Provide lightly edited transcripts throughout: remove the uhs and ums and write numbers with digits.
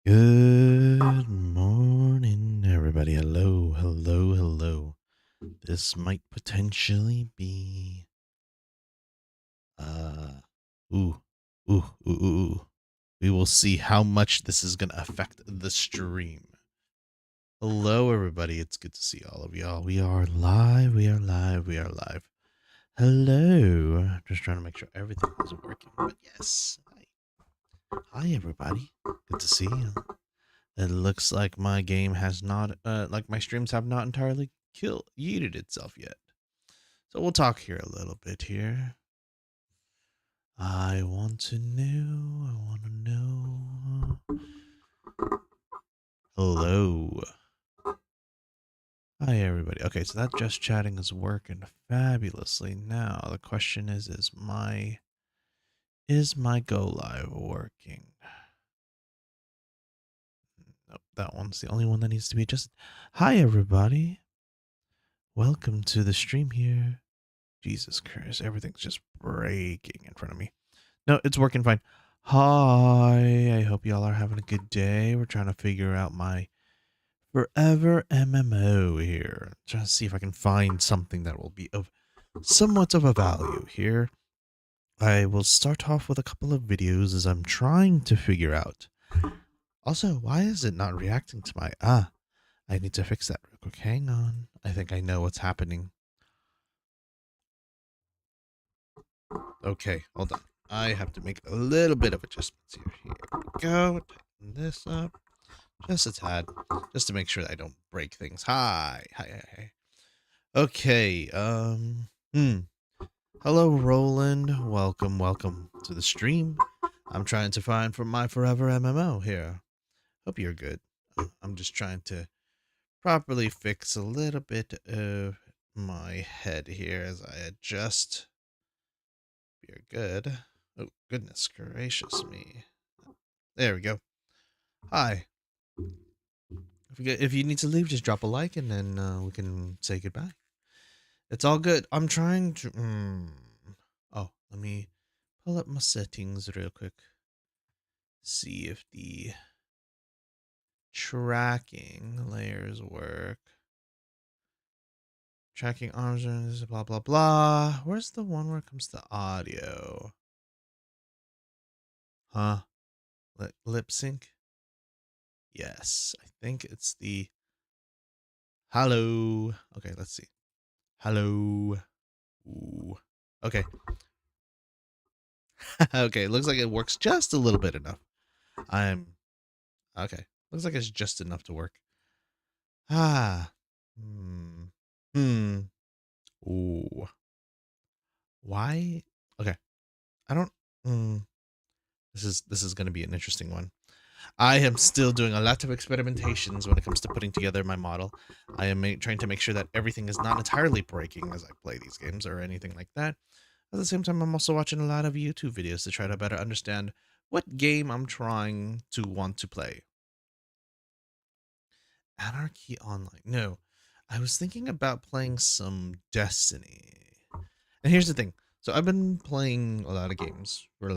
Good morning, everybody. Hello, hello, hello. This might potentially be, uh, ooh, ooh. We will see how much this is going to affect the stream. Hello, everybody. It's good to see all of y'all. We are live. We are live. We are live. Hello. Just trying to make sure everything is working. But yes. Hi, everybody. Good to see you. It looks like my game has not, like my streams have not entirely yeeted itself yet. So we'll talk here a little bit here. I want to know. Hello. Hi, everybody. Okay, so that just chatting is working fabulously. Now, the question is my go live working? Nope, that one's the only one that needs to be adjusted. Hi, everybody. Welcome to the stream here. Jesus Christ, everything's just breaking in front of me. No, it's working fine. Hi, I hope y'all are having a good day. We're trying to figure out my forever MMO here. Trying to see if I can find something that will be of somewhat of a value here. I will start off with a couple of videos as I'm trying to figure out. Also, why is it not reacting to my... I need to fix that real quick. Hang on. I think I know what's happening. Okay, hold on. I have to make a little bit of adjustments here. Here we go. Tighten this up just a tad, just to make sure that I don't break things. Hi. Okay. Hello, Roland. Welcome to the stream. I'm trying to find for my forever MMO here. Hope you're good. I'm just trying to properly fix a little bit of my head here as I adjust. You're good. Oh, goodness gracious me. There we go. Hi. If you need to leave, just drop a like and then we can say goodbye. It's all good. I'm trying to... Oh, let me pull up my settings real quick. See if the tracking layers work. Tracking arms, blah, blah, blah. Where's the one where it comes to audio? Huh? Lip sync? Yes, I think it's the... Hello. Okay, let's see. Hello. Ooh. Okay. Okay, looks like it works just a little bit enough. I'm... Okay. Looks like it's just enough to work. Ah. Ooh. Why? Okay. I don't... This is going to be an interesting one. I am still doing a lot of experimentations when it comes to putting together my model. I am trying to make sure that everything is not entirely breaking as I play these games or anything like that. At the same time, I'm also watching a lot of YouTube videos to try to better understand what game I'm trying to want to play. Anarchy Online. No, I was thinking about playing some Destiny. And here's the thing. So I've been playing a lot of games for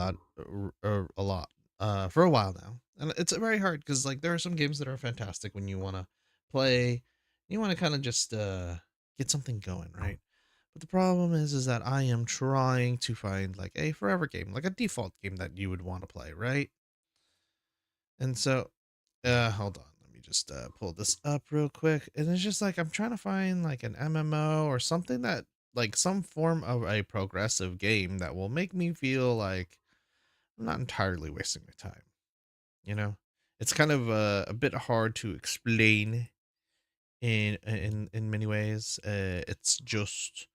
for a while now, and it's very hard because like there are some games that are fantastic when you want to play, you want to kind of just get something going, right? But the problem is that I am trying to find like a forever game, like a default game that you would want to play, right? And so, hold on, let me just pull this up real quick. And it's just like I'm trying to find like an MMO or something that like some form of a progressive game that will make me feel like I'm not entirely wasting my time. You know, it's kind of a bit hard to explain in many ways. It's just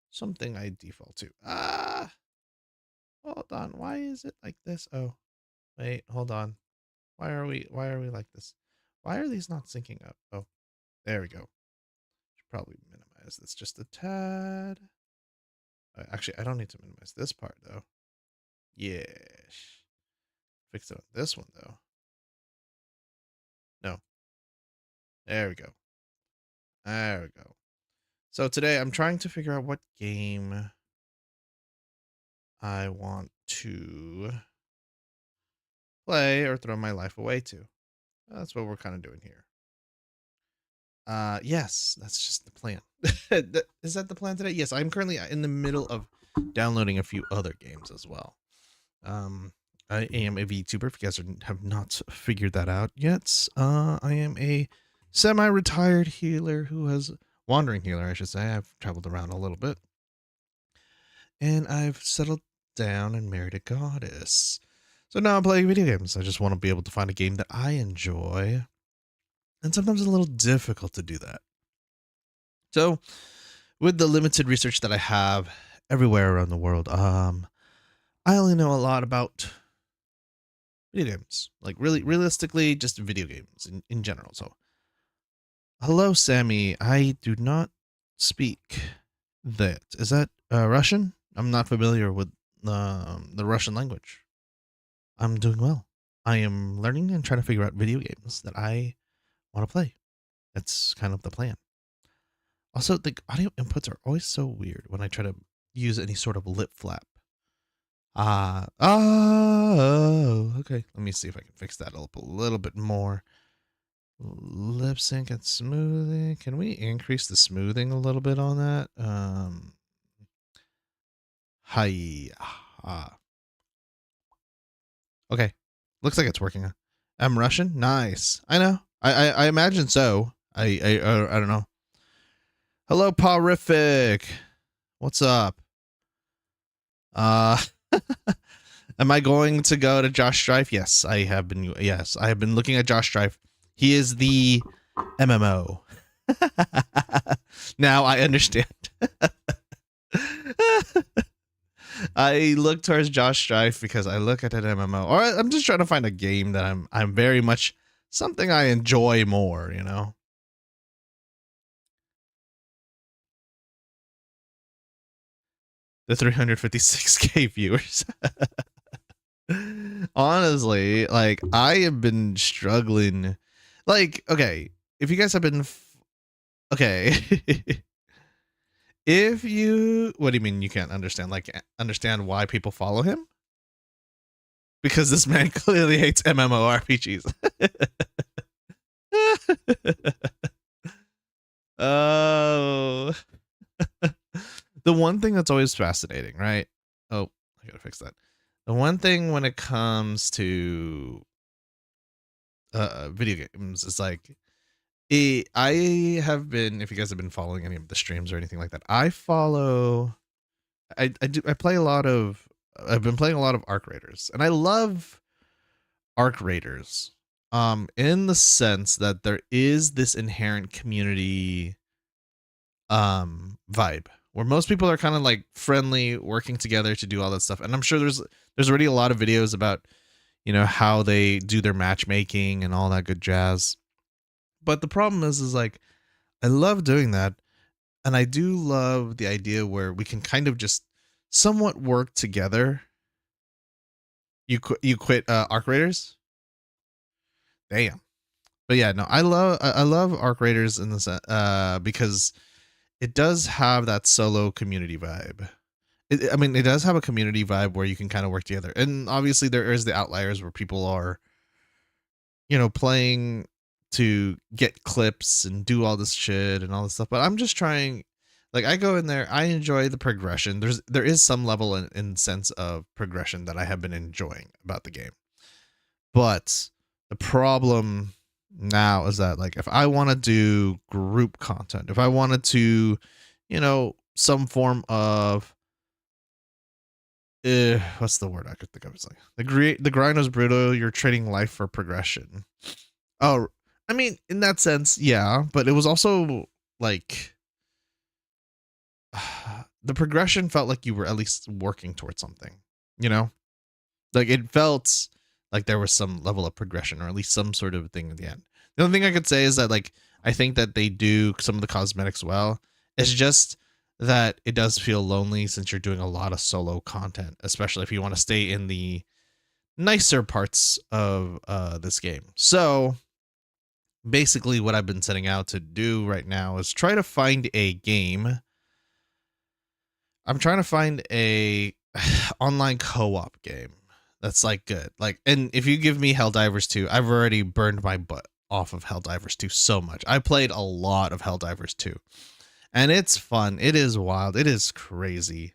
something I default to. Hold on. Why is it like this? Oh, wait, hold on. Why are we like this? Why are these not syncing up? Oh, there we go. Should probably minimize this just a tad. Actually, I don't need to minimize this part though. Yes. Fix it on this one though. No. There we go. There we go. So today I'm trying to figure out what game I want to play or throw my life away to. That's what we're kind of doing here. Yes, that's just the plan. Is that the plan today? Yes, I'm currently in the middle of downloading a few other games as well. Um, I am a VTuber. If you guys have not figured that out yet, I am a semi-retired healer who has wandering healer, I should say. I've traveled around a little bit, and I've settled down and married a goddess. So now I'm playing video games. I just want to be able to find a game that I enjoy, and sometimes it's a little difficult to do that. So, with the limited research that I have everywhere around the world, I only know a lot about video games, like really realistically, just video games in general. So, hello, Sammy. I do not speak that. Is that Russian? I'm not familiar with the Russian language. I'm doing well. I am learning and trying to figure out video games that I want to play. That's kind of the plan. Also, the audio inputs are always so weird when I try to use any sort of lip flap. Oh, okay. Let me see if I can fix that up a little bit more. Lip sync and smoothing. Can we increase the smoothing a little bit on that? Hi. Okay. Looks like it's working. I'm Russian. Nice. I know. I imagine so. I don't know. Hello, Pawrific. What's up? Am I going to go to Josh Strife? Yes, I have been. Yes, I have been looking at Josh Strife. He is the MMO. Now I understand. I look towards Josh Strife because I look at an MMO, or I'm just trying to find a game that I'm very much something I enjoy more. You know. The 356K viewers. Honestly, like I have been struggling. Like, okay, if you guys have been, okay, if you, what do you mean you can't understand? Like, understand why people follow him? Because this man clearly hates MMORPGs. Oh, the one thing that's always fascinating, right? Oh, I gotta fix that. The one thing when it comes to video games is like I have been, if you guys have been following any of the streams or anything like that, I play a lot of, I've been playing a lot of Arc Raiders, and I love Arc Raiders in the sense that there is this inherent community vibe where most people are kind of like friendly, working together to do all that stuff. And I'm sure there's already a lot of videos about, you know, how they do their matchmaking and all that good jazz. But the problem is like I love doing that, and I do love the idea where we can kind of just somewhat work together. You quit Arc Raiders? Damn. But yeah, no, I love Arc Raiders in this because it does have that solo community vibe. I mean, it does have a community vibe where you can kind of work together. And obviously there is the outliers where people are, you know, playing to get clips and do all this shit and all this stuff. But I'm just trying, like, I go in there, I enjoy the progression. There is some level in sense of progression that I have been enjoying about the game. But the problem now is that, like, if I want to do group content, if I wanted to, you know, some form of what's the word I could think of? It's like the grind was brutal. You're trading life for progression. Oh, I mean, in that sense, yeah, but it was also like the progression felt like you were at least working towards something, you know? Like it felt like there was some level of progression or at least some sort of thing at the end. The only thing I could say is that, like, I think that they do some of the cosmetics well. It's just that it does feel lonely since you're doing a lot of solo content, especially if you want to stay in the nicer parts of this game. So basically what I've been setting out to do right now is try to find a game. I'm trying to find a online co-op game That's like good. Like, and if you give me Helldivers 2, I've already burned my butt off of Helldivers 2 so much. I played a lot of Helldivers 2, and it's fun. It is wild. It is crazy.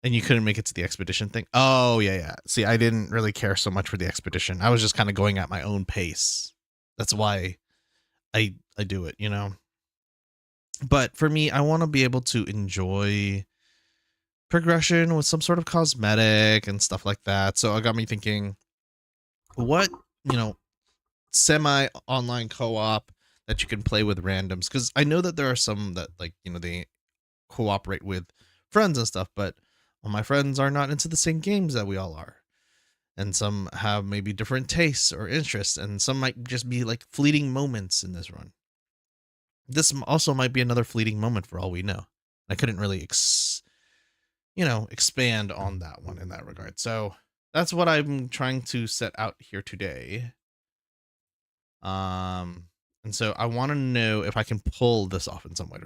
And you couldn't make it to the expedition thing. Oh yeah, yeah. See, I didn't really care so much for the expedition. I was just kind of going at my own pace. That's why I do it, you know. But for me, I want to be able to enjoy progression with some sort of cosmetic and stuff like that. So it got me thinking, what, you know, semi online co-op that you can play with randoms, because I know that there are some that, like, you know, they cooperate with friends and stuff, but well, my friends are not into the same games that we all are, and some have maybe different tastes or interests, and some might just be like fleeting moments in this run. This also might be another fleeting moment for all we know. I couldn't really expand on that one in that regard. So that's what I'm trying to set out here today. And so I want to know if I can pull this off in some way.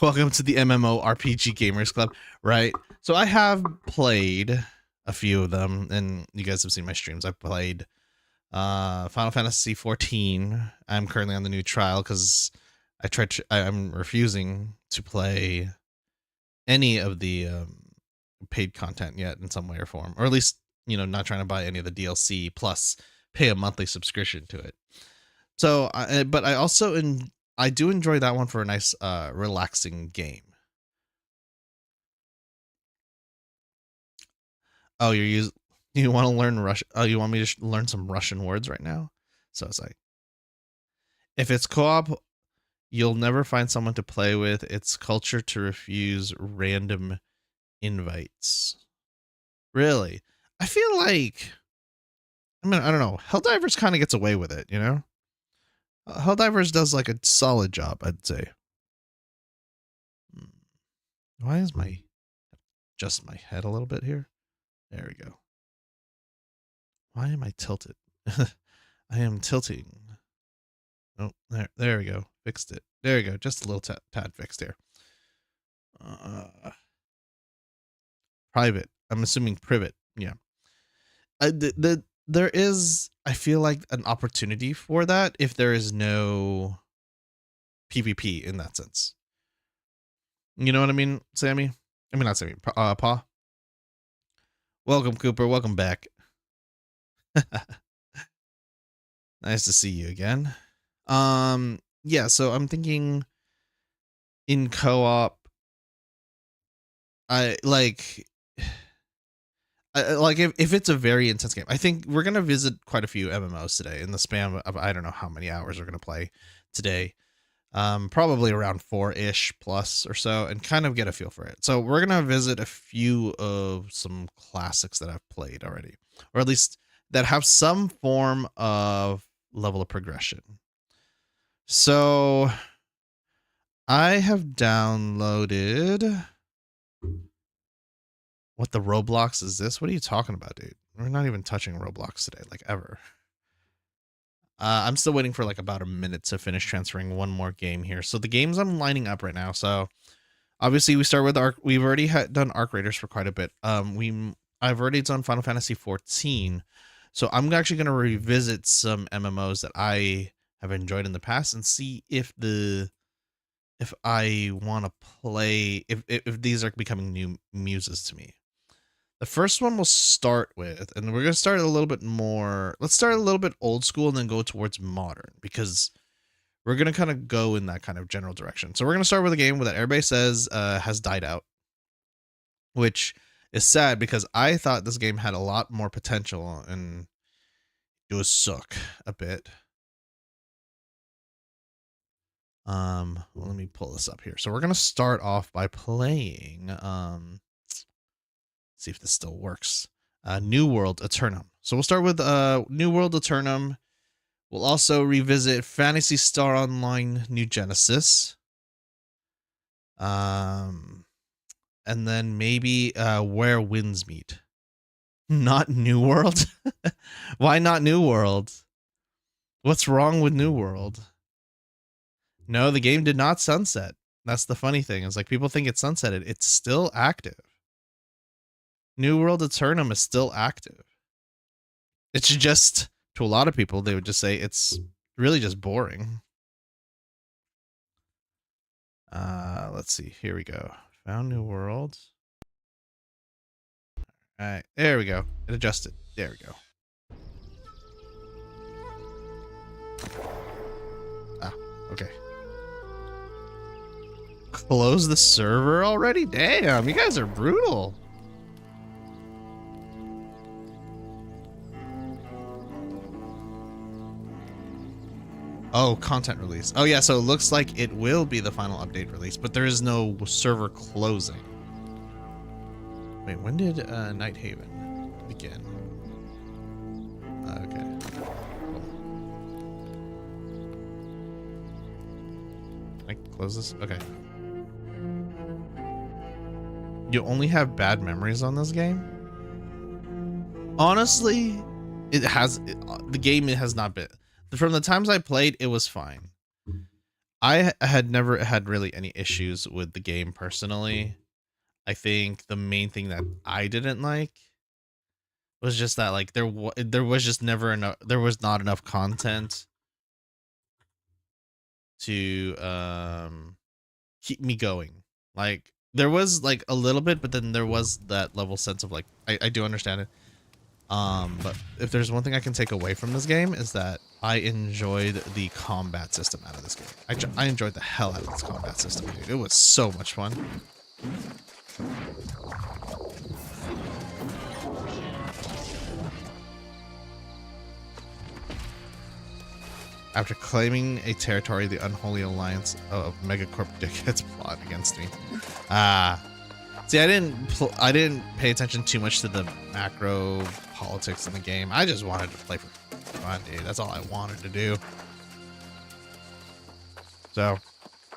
Welcome to the MMORPG Gamers Club, right? So I have played a few of them, and you guys have seen my streams. I've played Final Fantasy 14. I'm currently on the new trial because I'm refusing to play any of the paid content yet in some way or form, or at least, you know, not trying to buy any of the DLC plus pay a monthly subscription to it. So, but I also I do enjoy that one for a nice, relaxing game. Oh, you want to learn Russian? Oh, you want me to learn some Russian words right now? So it's like, if it's co-op, you'll never find someone to play with. It's culture to refuse random invites. Really? I feel like, I mean, I don't know. Helldivers kind of gets away with it, you know? Helldivers does like a solid job, I'd say. Why is my just my head a little bit here? There we go. Why am I tilted? I am tilting. Oh, there we go. Fixed it. There we go. Just a little tad fixed here. Private. I'm assuming privet. Yeah. There is, I feel like, an opportunity for that if there is no PvP in that sense. You know what I mean, Sammy? I mean, not Sammy. Pa. Welcome, Cooper. Welcome back. Nice to see you again. Yeah, so I'm thinking in co-op, I like if it's a very intense game. I think we're gonna visit quite a few MMOs today in the span of I don't know how many hours we're gonna play today. Probably around 4-ish plus or so, and kind of get a feel for it. So we're gonna visit a few of some classics that I've played already, or at least that have some form of level of progression. So I have downloaded. What the Roblox is this? What are you talking about, dude? We're not even touching Roblox today, like ever. I'm still waiting for like about a minute to finish transferring one more game here. So the games I'm lining up right now. So obviously we start with Arc. We've already done Arc Raiders for quite a bit. I've already done Final Fantasy 14. So I'm actually going to revisit some MMOs that I have enjoyed in the past and see if I want to play, if these are becoming new muses to me. The first one we'll start with, and we're going to start a little bit more. Let's start a little bit old school and then go towards modern, because we're going to kind of go in that kind of general direction. So we're going to start with a game that everybody says has died out, which is sad because I thought this game had a lot more potential and it was suck a bit. Well, let me pull this up here. So we're going to start off by playing, see if this still works. New World Aeternum. So we'll start with New World Aeternum. We'll also revisit Phantasy Star Online New Genesis. And then maybe Where Winds Meet. Not New World? Why not New World? What's wrong with New World? No, the game did not sunset. That's the funny thing. It's like people think it's sunsetted. It's still active. New World Eternum is still active. It's just, to a lot of people, they would just say it's really just boring. Let's see. Here we go. Found new world. All right, there we go. It adjusted. There we go. Ah, okay. Close the server already? Damn, you guys are brutal. Oh, content release. Oh yeah, so it looks like it will be the final update release, but there is no server closing. Wait, when did Night Haven begin? Okay. Cool. Can I close this? Okay. You only have bad memories on this game? Honestly, the game has not been. From the times I played, it was fine. I had never had really any issues with the game personally. I think the main thing that I didn't like was just that like there was just never enough, there was not enough content to keep me going. Like there was like a little bit, but then there was that level sense of like I do understand it. But if there's one thing I can take away from this game is that I enjoyed the combat system out of this game. I enjoyed the hell out of this combat system, dude. It was so much fun. After claiming a territory, the unholy alliance of Megacorp dickheads plot against me. See, I didn't pay attention too much to the macro politics in the game. I just wanted to play for fun, dude. That's all I wanted to do. So,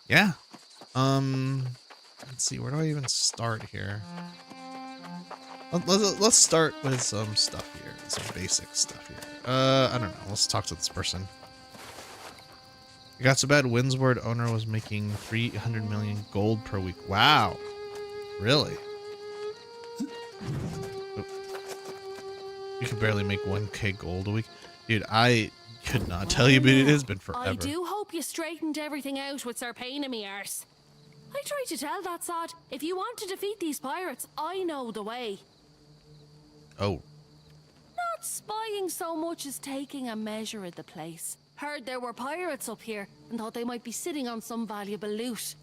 yeah. Let's see. Where do I even start here? Let's start with some stuff here. Some basic stuff here. I don't know. Let's talk to this person. It got so bad, Windsward owner was making 300 million gold per week. Wow. Really? You can barely make 1k gold a week. Dude, I could not tell you, but it has been forever. I do hope you straightened everything out with Sir Pain in me arse. I tried to tell that sod, if you want to defeat these pirates, I know the way. Oh. Not spying so much as taking a measure of the place. Heard there were pirates up here and thought they might be sitting on some valuable loot.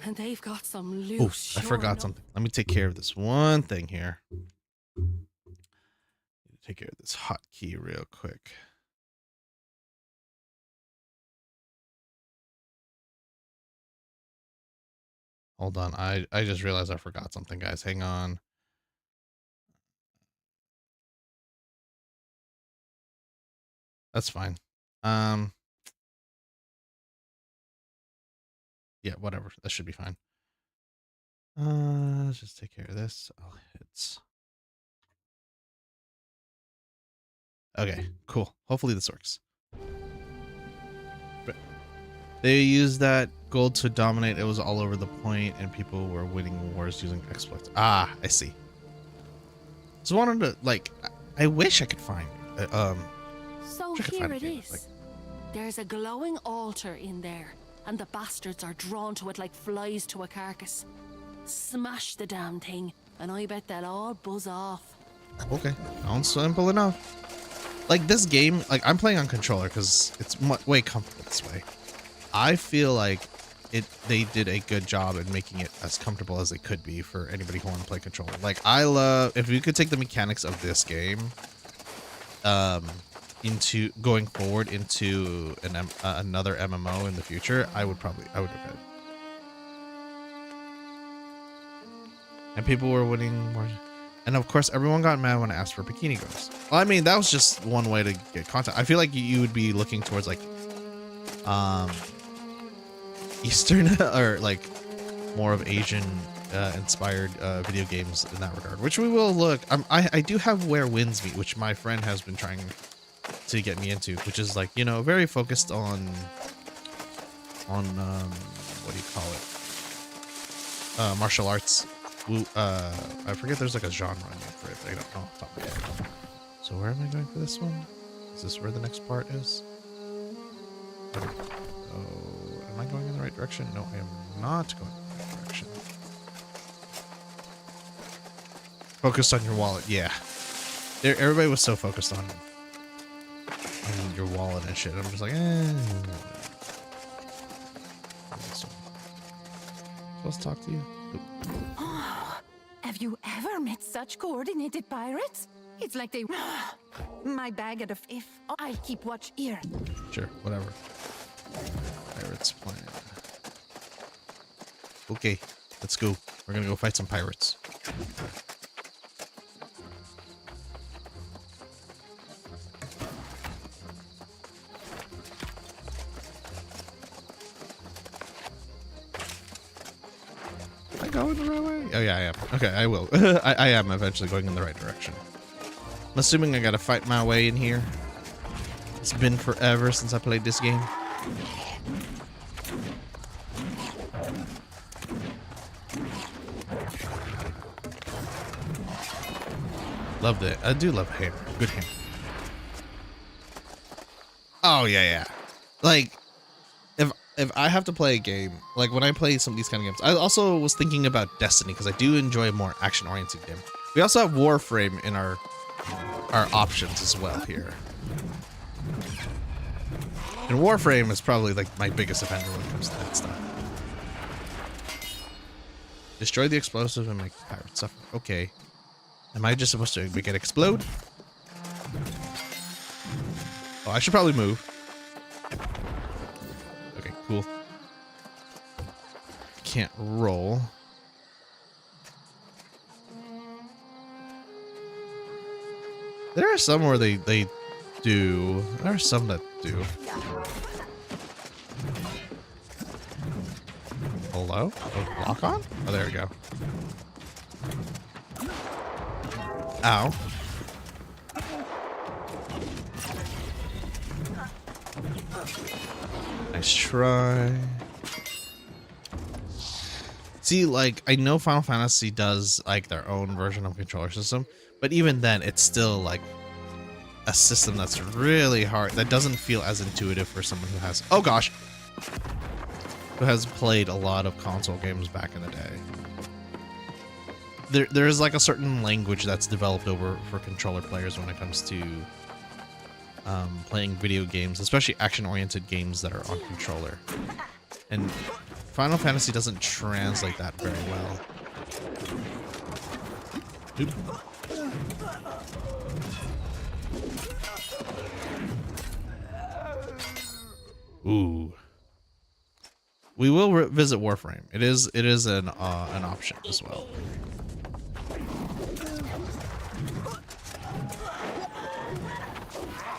And they've got some loot. Oh, sure I forgot enough. something. Let me take care of this one thing here. Take care of this hotkey real quick. Hold on. I just realized I forgot something, guys. Hang on. That's fine. Yeah, whatever. That should be fine. Let's just take care of this. I'll hit. Okay, cool. Hopefully this works. But they used that gold to dominate. It was all over the point, and people were winning wars using exploits. Ah, I see. So wanted to like. I wish I could find. So here it is. Like, there's a glowing altar in there, and the bastards are drawn to it like flies to a carcass. Smash the damn thing, and I bet they'll all buzz off. Okay, sounds simple enough. Like this game, like I'm playing on controller because it's way comfortable this way. I feel like they did a good job in making it as comfortable as it could be for anybody who want to play controller. Like I love, if we could take the mechanics of this game, into going forward into another MMO in the future, I would do it. And people were winning more. And of course, everyone got mad when I asked for bikini girls. Well, I mean, that was just one way to get content. I feel like you would be looking towards like, Eastern or like more of Asian inspired video games in that regard, which we will look. I do have Where Winds Meet, which my friend has been trying to get me into, which is like, you know, very focused on what do you call it? Martial arts I forget there's like a genre name for it, but I don't know off the top of my head. So where am I going for this one? Is this where the next part is? Oh, am I going in the right direction? No, I am not going in the right direction. Focus on your wallet. Yeah. Everybody was so focused on your wallet and shit. I'm just like, So let's talk to you. Oh, have you ever met such coordinated pirates? It's like they... My bag of if I keep watch here. Sure, whatever. Pirates plan. Okay, let's go. We're gonna go fight some pirates. Am I going the right way? Oh yeah, I am. Okay, I will. I am eventually going in the right direction. I'm assuming I gotta fight my way in here. It's been forever since I played this game. Loved it. I do love hammer. Good hammer. Oh yeah. Like, if I have to play a game, like when I play some of these kind of games, I also was thinking about Destiny because I do enjoy a more action-oriented game. We also have Warframe in our options as well here. And Warframe is probably like my biggest offender when it comes to that stuff. Destroy the explosive and make pirates suffer. Okay. Am I just supposed to make it explode? Oh, I should probably move. Okay, cool. Can't roll. There are some where they do. There are some that do. Hello? Oh, lock on? Oh, there we go. Ow. Nice try. See, like, I know Final Fantasy does, like, their own version of controller system, but even then, it's still, like, a system that's really hard, that doesn't feel as intuitive for someone who has, oh gosh, who has played a lot of console games back in the day. There's like a certain language that's developed over for controller players when it comes to playing video games, especially action-oriented games that are on controller. And Final Fantasy doesn't translate that very well. Oop. Ooh. We will visit Warframe. It is an option as well.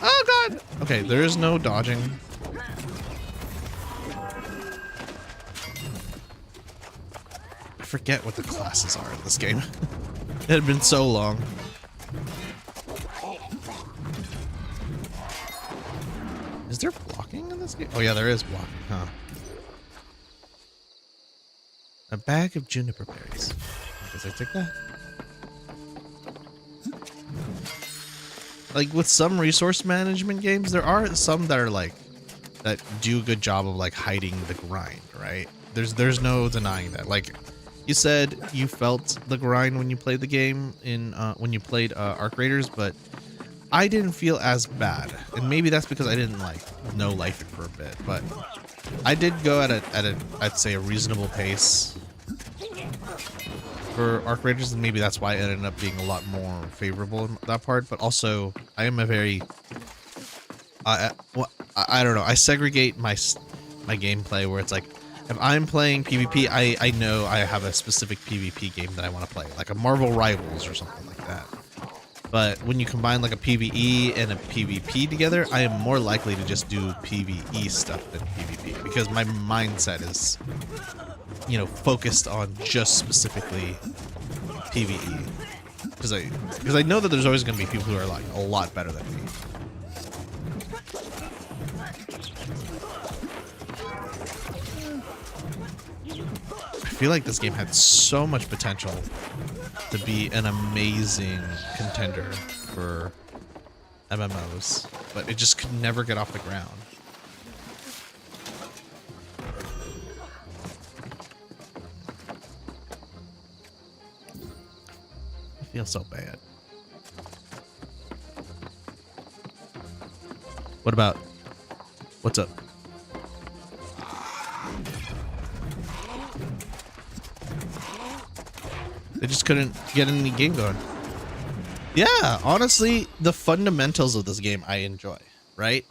Oh god. Okay, there is no dodging. I forget what the classes are in this game. It had been so long. Is there blocking in this game? Oh yeah, there is blocking, huh? A bag of juniper berries. Guess I take that. Like with some resource management games, there are some that are like that do a good job of like hiding the grind, right? There's no denying that. Like you said, you felt the grind when you played the game in when you played Arc Raiders, but I didn't feel as bad, and maybe that's because I didn't like no life it for a bit. But I did go at a I'd say a reasonable pace for Arc Raiders, and maybe that's why it ended up being a lot more favorable in that part. But also, I am a very I don't know. I segregate my gameplay where it's like if I'm playing PvP, I know I have a specific PvP game that I want to play, like a Marvel Rivals or something like that. But when you combine like a PvE and a PvP together, I am more likely to just do PvE stuff than PvP because my mindset is, you know, focused on just specifically PvE. Because I know that there's always going to be people who are like a lot better than me. I feel like this game had so much potential to be an amazing contender for MMOs, but it just could never get off the ground. I feel so bad. What about? What's up? They just couldn't get any game going. Yeah, honestly, the fundamentals of this game I enjoy, right?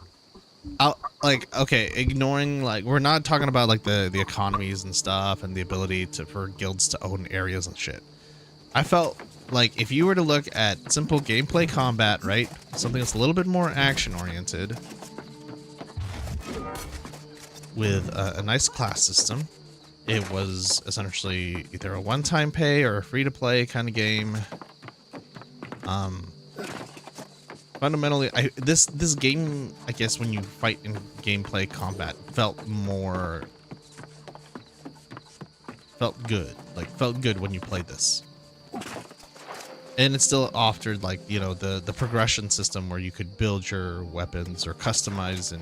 Okay, ignoring, like, we're not talking about like the economies and stuff and the ability for guilds to own areas and shit. I felt like if you were to look at simple gameplay combat, right? Something that's a little bit more action oriented with a nice class system. It was essentially either a one-time pay or a free-to-play kind of game. Fundamentally, this game, I guess, when you fight in gameplay combat, felt good. Like, felt good when you played this. And it still offered, like, you know, the progression system where you could build your weapons or customize and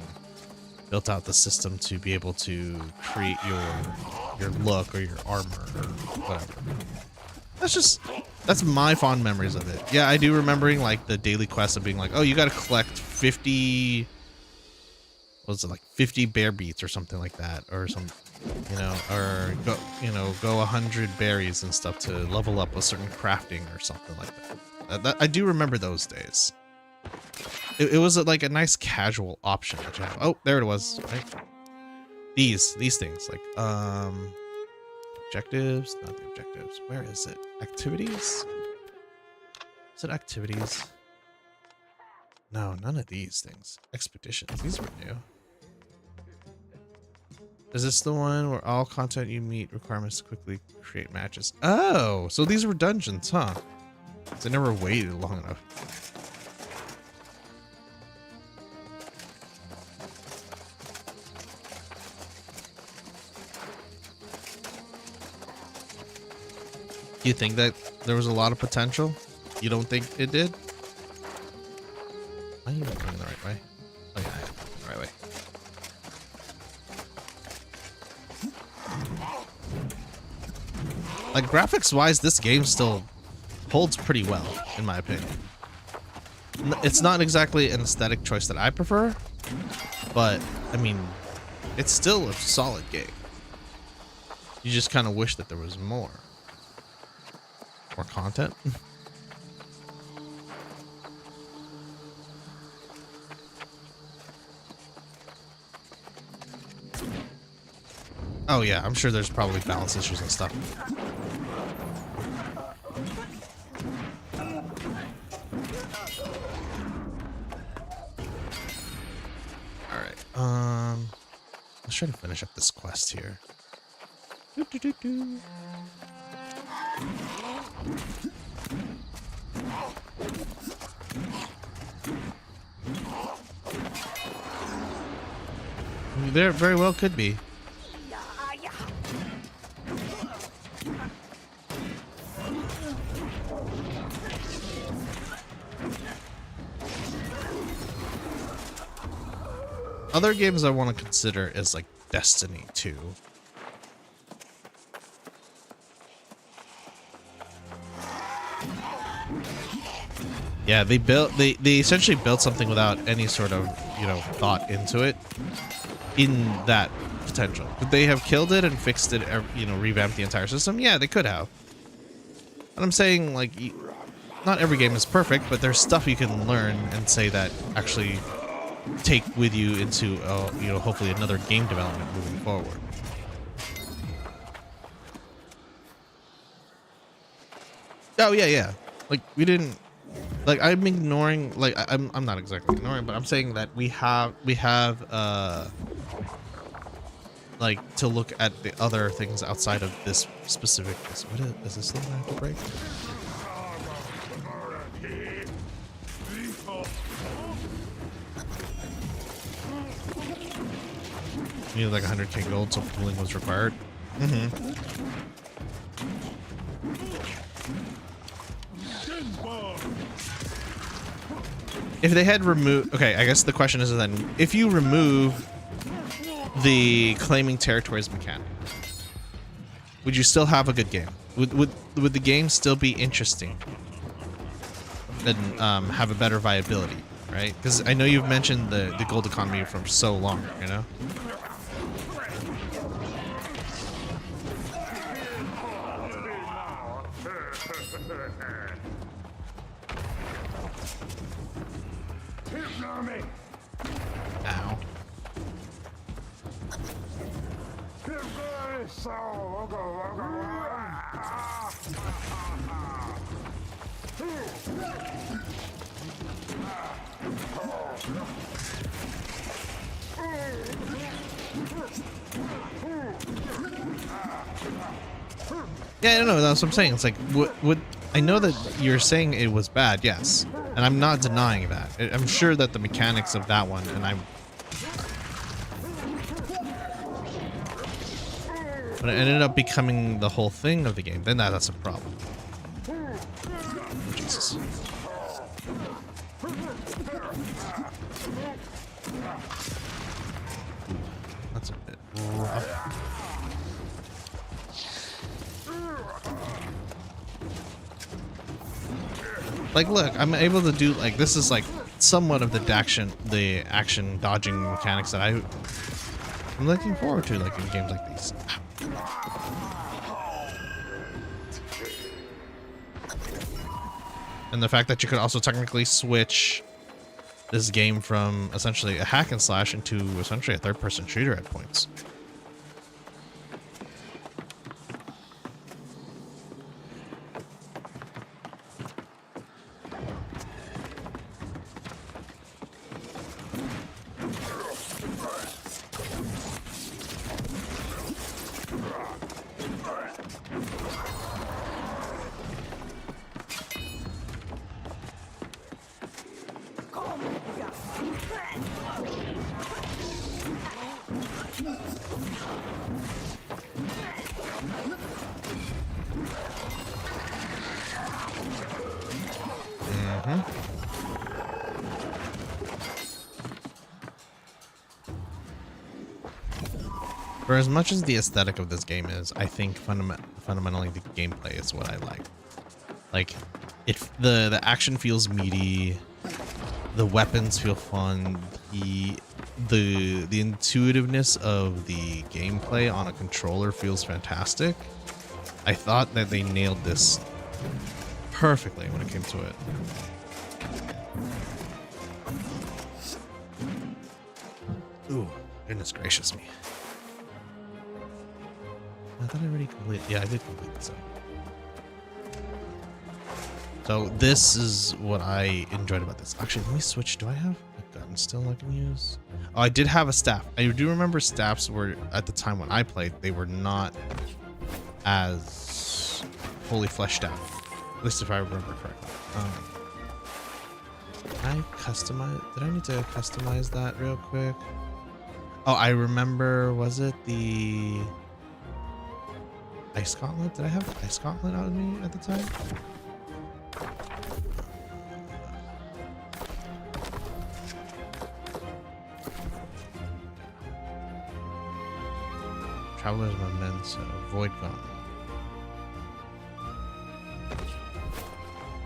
built out the system to be able to create your look or your armor or whatever. That's my fond memories of it. Yeah, I do remembering like the daily quest of being like, oh, you got to collect 50, what was it, like 50 bear beets or something like that, or some, you know, or go 100 berries and stuff to level up a certain crafting or something like that. I do remember those days. It was like a nice casual option that you have. Oh, there it was, right? These things, like objectives, not the objectives. Where is it? Activities? Is it activities? No, none of these things. Expeditions. These were new. Is this the one where all content you meet requirements to quickly create matches? Oh, so these were dungeons, huh? 'Cause I never waited long enough. You think that there was a lot of potential? You don't think it did? Are you going the right way? Oh yeah, the right way. Like, graphics wise, this game still holds pretty well, in my opinion. It's not exactly an aesthetic choice that I prefer, but I mean, it's still a solid game. You just kind of wish that there was more content. Oh yeah, I'm sure there's probably balance issues and stuff. All right. Let's try to finish up this quest here. There very well could be. Other games I want to consider is like Destiny 2. Yeah, they essentially built something without any sort of, you know, thought into it in that potential. Could they have killed it and fixed it, you know, revamped the entire system? Yeah, they could have. And I'm saying, like, not every game is perfect, but there's stuff you can learn and say that actually take with you into, you know, hopefully another game development moving forward. Oh yeah, yeah. Like, we didn't. Like, I'm ignoring, like, I'm not exactly ignoring, but I'm saying that we have like, to look at the other things outside of this specific. What is this thing I have to break? You need like 100k gold, so pooling was required. Mm-hmm. if they had removed, okay, I guess the question is then, if you remove the claiming territories mechanic, would you still have a good game? Would the game still be interesting and have a better viability, right? Because I know you've mentioned the gold economy for so long, you know? Ow. Yeah, I don't know. That's what I'm saying. It's like, would I know that you're saying it was bad, yes, and I'm not denying that. I'm sure that the mechanics of that one, but it ended up becoming the whole thing of the game. Then that's a problem. Jesus. That's a bit rough. Like, look, I'm able to do, like, this is like somewhat of the action dodging mechanics that I'm looking forward to, like, in games like these. And the fact that you could also technically switch this game from essentially a hack and slash into essentially a third-person shooter at points. For as much as the aesthetic of this game is, I think fundamentally the gameplay is what I like. Like, the action feels meaty, the weapons feel fun, the intuitiveness of the gameplay on a controller feels fantastic. I thought that they nailed this perfectly when it came to it. Ooh, goodness gracious me. I thought I already completed. Yeah, I did complete this. So this is what I enjoyed about this. Actually, let me switch. Do I have a gun still I can use? Oh, I did have a staff. I do remember staffs were, at the time when I played, they were not as fully fleshed out. At least if I remember correctly. I customize. Did I need to customize that real quick? Oh, I remember. Was it the Ice Gauntlet? Did I have Ice Gauntlet on me at the time? Traveler's Memento, Void Gauntlet.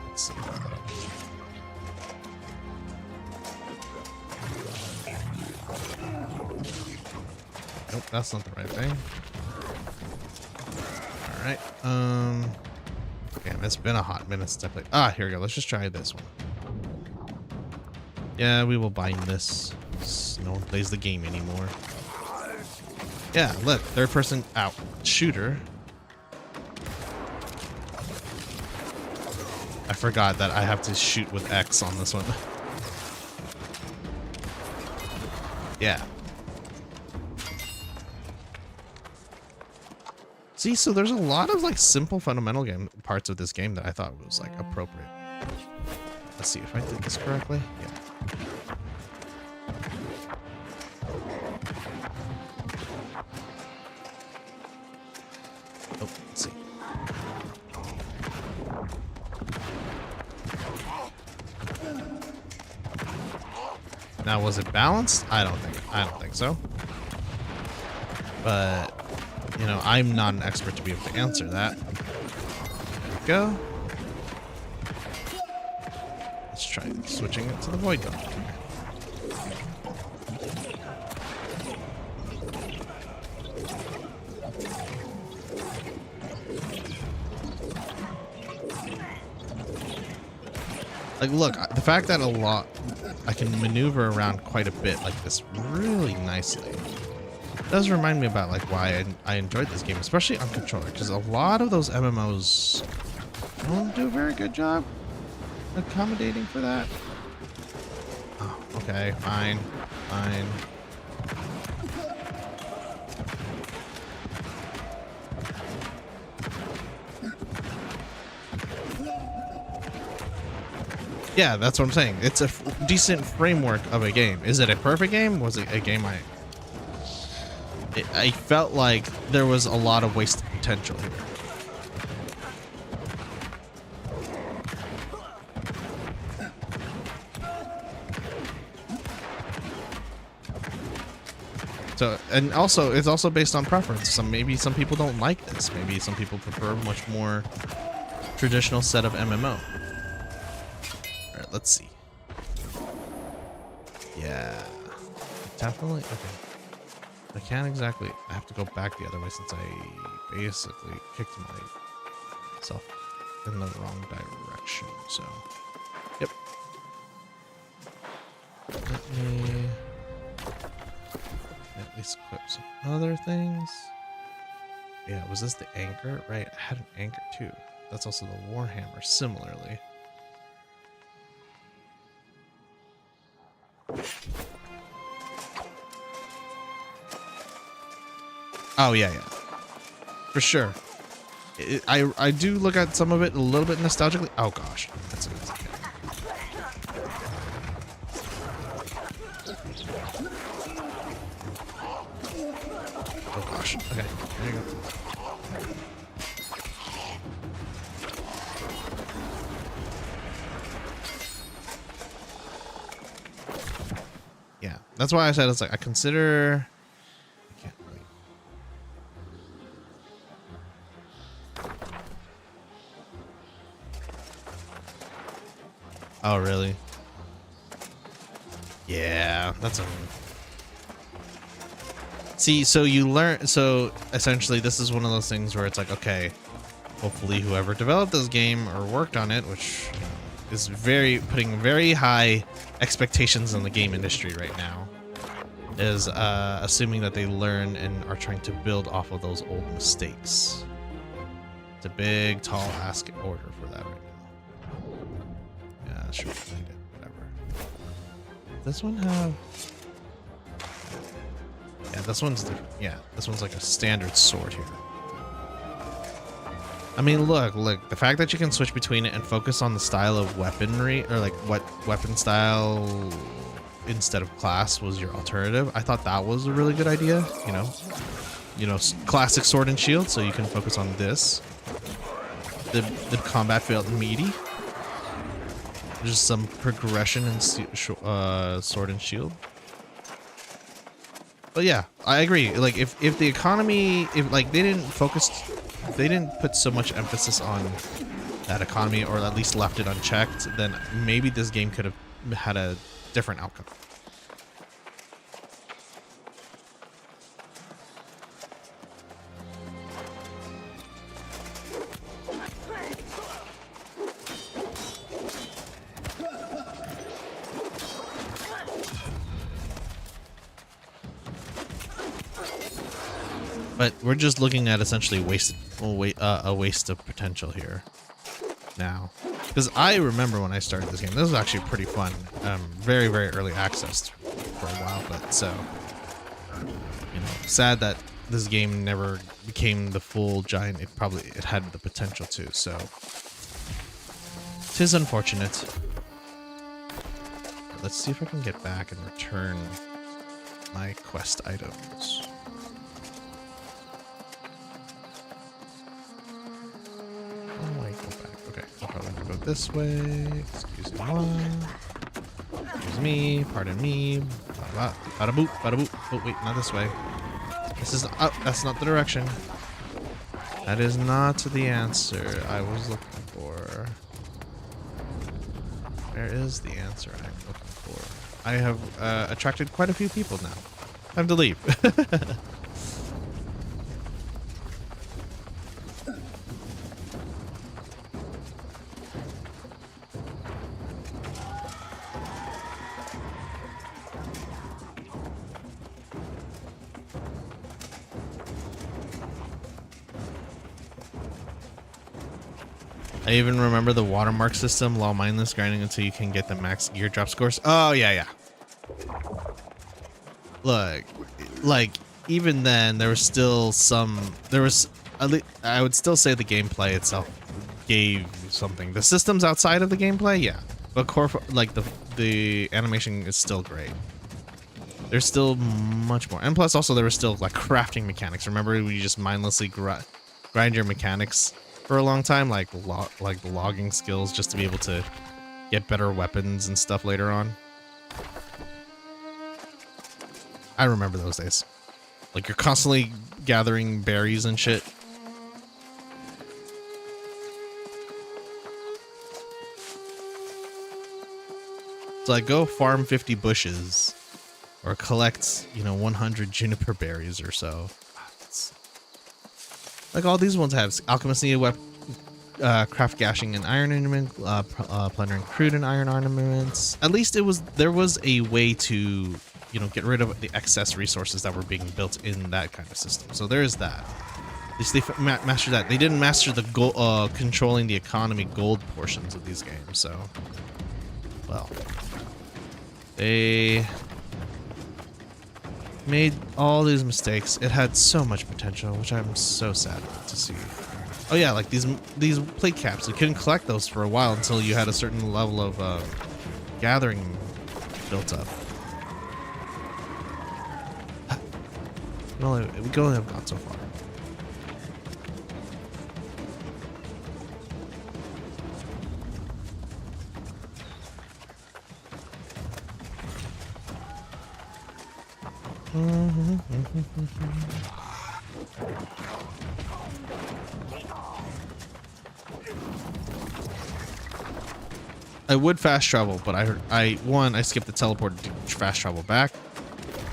Let's see. Nope, that's not the right thing. Alright, damn, it's been a hot minute since I played. Ah, here we go. Let's just try this one. Yeah, we will bind this. No one plays the game anymore. Yeah, look, third person out shooter. I forgot that I have to shoot with X on this one. Yeah. See, so there's a lot of like simple fundamental game parts of this game that I thought was like appropriate. Let's see if I did this correctly. Yeah. Oh, let's see. Now, was it balanced? I don't think so. But, you know, I'm not an expert to be able to answer that. There we go. Let's try switching it to the void dome. Like, look, the fact that I can maneuver around quite a bit like this really nicely does remind me about like why I enjoyed this game, especially on controller, because a lot of those MMOs don't do a very good job accommodating for that. Oh, okay, fine. Yeah, that's what I'm saying. It's a decent framework of a game. Is it a perfect game? Was it a game I felt like there was a lot of wasted potential here. So, and also, it's also based on preference. Maybe some people don't like this. Maybe some people prefer a much more traditional set of MMO. Alright, let's see. Yeah. Definitely. Okay. I can't exactly. I have to go back the other way since I basically kicked myself in the wrong direction. So, yep. Let me at least equip some other things. Yeah, was this the anchor? Right, I had an anchor too. That's also the Warhammer, similarly. Oh yeah, for sure. I do look at some of it a little bit nostalgically. Oh gosh, that's amazing. Oh gosh. Okay, there you go. Yeah, that's why I said it's like I consider. I can't wait. Oh really? Yeah, that's a. See, so you learn. So essentially, this is one of those things where it's like, okay, hopefully, whoever developed this game or worked on it, which is putting very high expectations on the game industry right now, is assuming that they learn and are trying to build off of those old mistakes. It's a big, tall ask order for that right now. Yeah, sure, whatever. This one have. Yeah, this one's this one's like a standard sword here. I mean, look, the fact that you can switch between it and focus on the style of weaponry, or like what weapon style instead of class was your alternative. I thought that was a really good idea, you know, classic sword and shield, so you can focus on this. The combat felt meaty. There's some progression in sword and shield. But yeah, I agree. Like if the economy, if like they didn't put so much emphasis on that economy, or at least left it unchecked, then maybe this game could have had a different outcome. But we're just looking at essentially a waste of potential here now. Because I remember when I started this game, this was actually pretty fun. Very, very early access for a while, but so, you know, sad that this game never became the full giant it had the potential to, so. 'Tis unfortunate. Let's see if I can get back and return my quest items. Go back. Okay, I'll probably go this way. Excuse me. Excuse me. Pardon me. Bada boop. Bada boop. Oh wait, not this way. This is. Oh, that's not the direction. That is not the answer I was looking for. Where is the answer I'm looking for? I have attracted quite a few people now. Time to leave. I even remember the watermark system, while mindless grinding until you can get the max gear drop scores. Oh yeah, yeah. Look, like even then there was still some. There was. I would still say the gameplay itself gave something. The systems outside of the gameplay, yeah, but core like the animation is still great. There's still much more, and plus also there was still like crafting mechanics. Remember, we just mindlessly grind your mechanics for a long time, like the logging skills, just to be able to get better weapons and stuff later on. I remember those days. Like you're constantly gathering berries and shit. So like go farm 50 bushes or collect, 100 juniper berries or so. Like all these ones have alchemist needed craft gashing and iron ornament, plundering crude and iron ornaments. At least there was a way to, get rid of the excess resources that were being built in that kind of system. So there is that. At least they mastered that. They didn't master the gold, controlling the economy gold portions of these games. So, well, they made all these mistakes. It had so much potential, which I'm so sad to see. Oh yeah, like these plate caps. You couldn't collect those for a while until you had a certain level of gathering built up. We can only have gone so far. I would fast travel, but I skipped the teleport to fast travel back.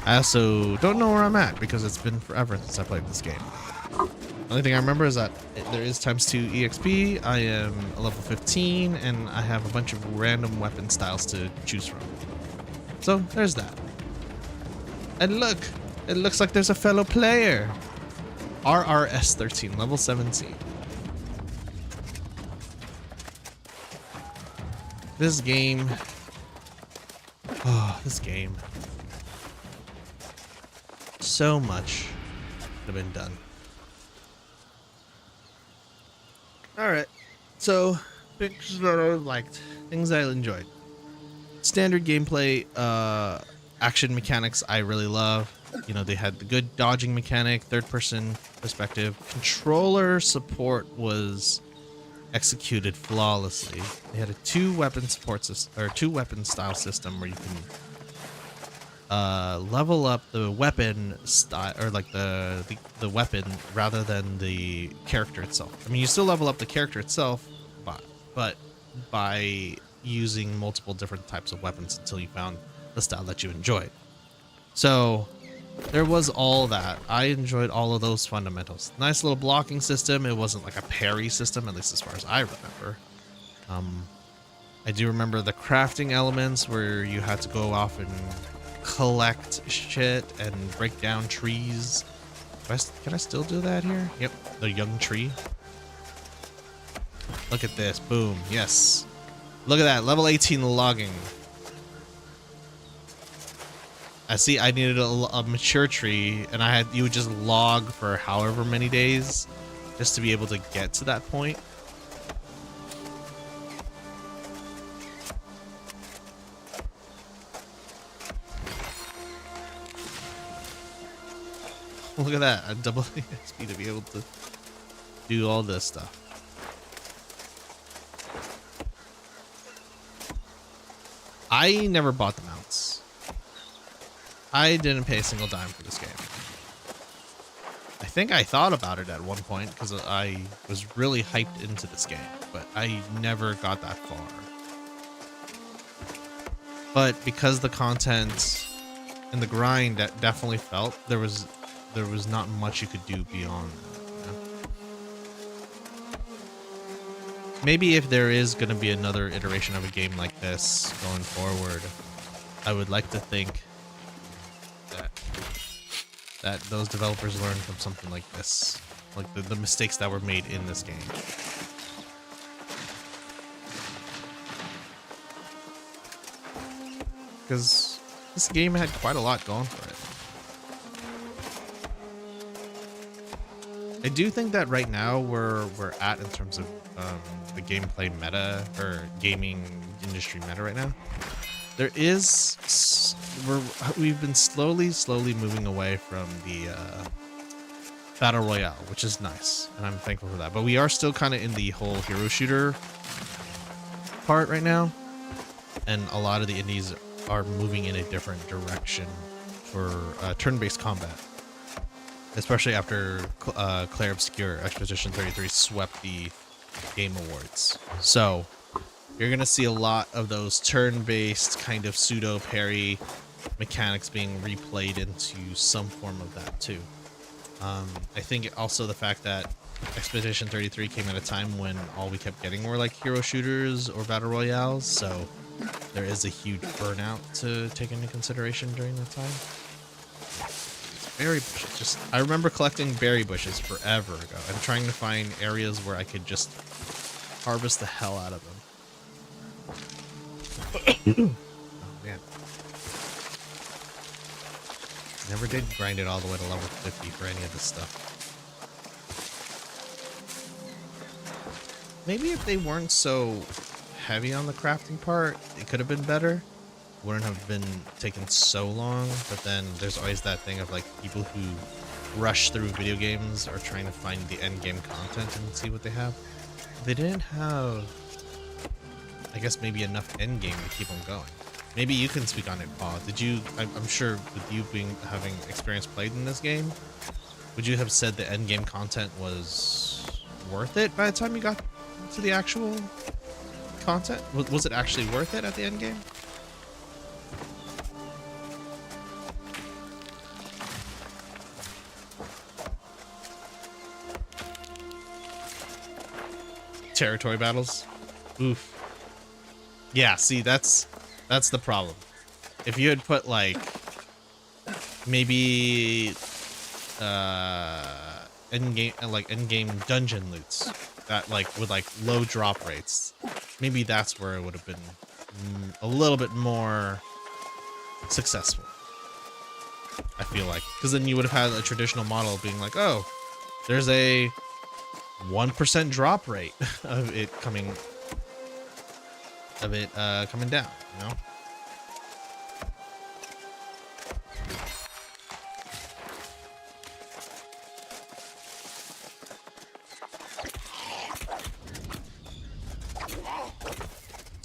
I also don't know where I'm at because it's been forever since I played this game. The only thing I remember is that there is ×2 EXP. I am a level 15 and I have a bunch of random weapon styles to choose from. So there's that. And look, it looks like there's a fellow player. RRS13, level 17. This game. Oh, this game. So much could have been done. Alright, so things that I liked, things I enjoyed. Standard gameplay, action mechanics I really love. They had the good dodging mechanic, third-person perspective. Controller support was executed flawlessly. They had a two-weapon support system, or two-weapon style system, where you can level up the weapon style, or like the weapon rather than the character itself. I mean, you still level up the character itself, but by using multiple different types of weapons until you found the style that you enjoyed. So there was all that. I enjoyed all of those fundamentals. Nice little blocking system. It wasn't like a parry system, at least as far as I remember. I do remember the crafting elements where you had to go off and collect shit and break down trees. Can I still do that here? Yep, the young tree. Look at this. Boom. Yes. Look at that. Level 18 logging. I see I needed a mature tree, and you would just log for however many days just to be able to get to that point. Look at that, a double XP to be able to do all this stuff. I never bought the mounts. I didn't pay a single dime for this game. I think I thought about it at one point because I was really hyped into this game, but I never got that far. But because the content and the grind that definitely felt, there was not much you could do beyond that. You know? Maybe if there is going to be another iteration of a game like this going forward, I would like to think that those developers learned from something like this, like the mistakes that were made in this game. Because this game had quite a lot going for it. I do think that right now we're at in terms of the gameplay meta or gaming industry meta right now. There is we've been slowly moving away from the battle royale, which is nice, and I'm thankful for that. But we are still kind of in the whole hero shooter part right now, and a lot of the indies are moving in a different direction for turn-based combat, especially after Clair Obscur Expedition 33 swept the Game Awards. So you're gonna see a lot of those turn-based kind of pseudo parry mechanics being replayed into some form of that too. I think also the fact that Expedition 33 came at a time when all we kept getting were like hero shooters or battle royales, so there is a huge burnout to take into consideration during that time. Berry bushes, I remember collecting berry bushes forever ago and trying to find areas where I could just harvest the hell out of them. Oh man. Never did grind it all the way to level 50 for any of this stuff. Maybe if they weren't so heavy on the crafting part, it could have been better. Wouldn't have been taken so long, but then there's always that thing of like people who rush through video games are trying to find the end game content and see what they have. They didn't have, I guess, maybe enough end game to keep them going. Maybe you can speak on it, Paul. Did you? I'm sure with you having experience played in this game, would you have said the end game content was worth it by the time you got to the actual content? Was it actually worth it at the end game? Territory battles? Oof. Yeah, see, that's the problem. If you had put like maybe end game dungeon loots that like with like low drop rates, maybe that's where it would have been a little bit more successful, I feel like, because then you would have had a traditional model of being like, oh, there's a 1% drop rate of it coming down, you know?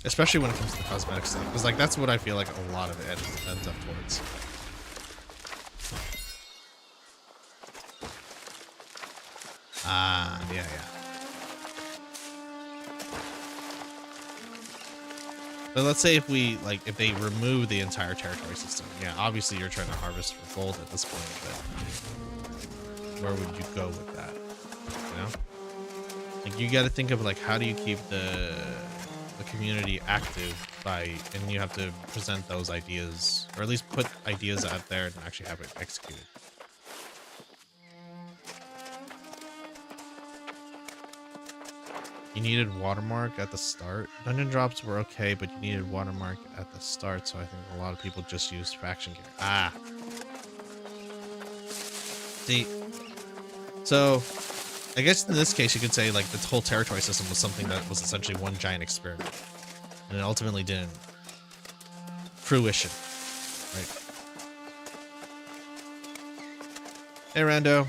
Especially when it comes to the cosmetic stuff, because like that's what I feel like a lot of it ends up towards. Ah, yeah. So let's say if they remove the entire territory system, yeah, obviously you're trying to harvest for gold at this point, but where would you go with that? You know, like you got to think of like how do you keep the community active and you have to present those ideas, or at least put ideas out there and actually have it executed. You needed watermark at the start. Dungeon drops were okay, but you needed watermark at the start, so I think a lot of people just used faction gear. Ah. See, so I guess in this case you could say like the whole territory system was something that was essentially one giant experiment, and it ultimately didn't fruition, right? Hey Rando,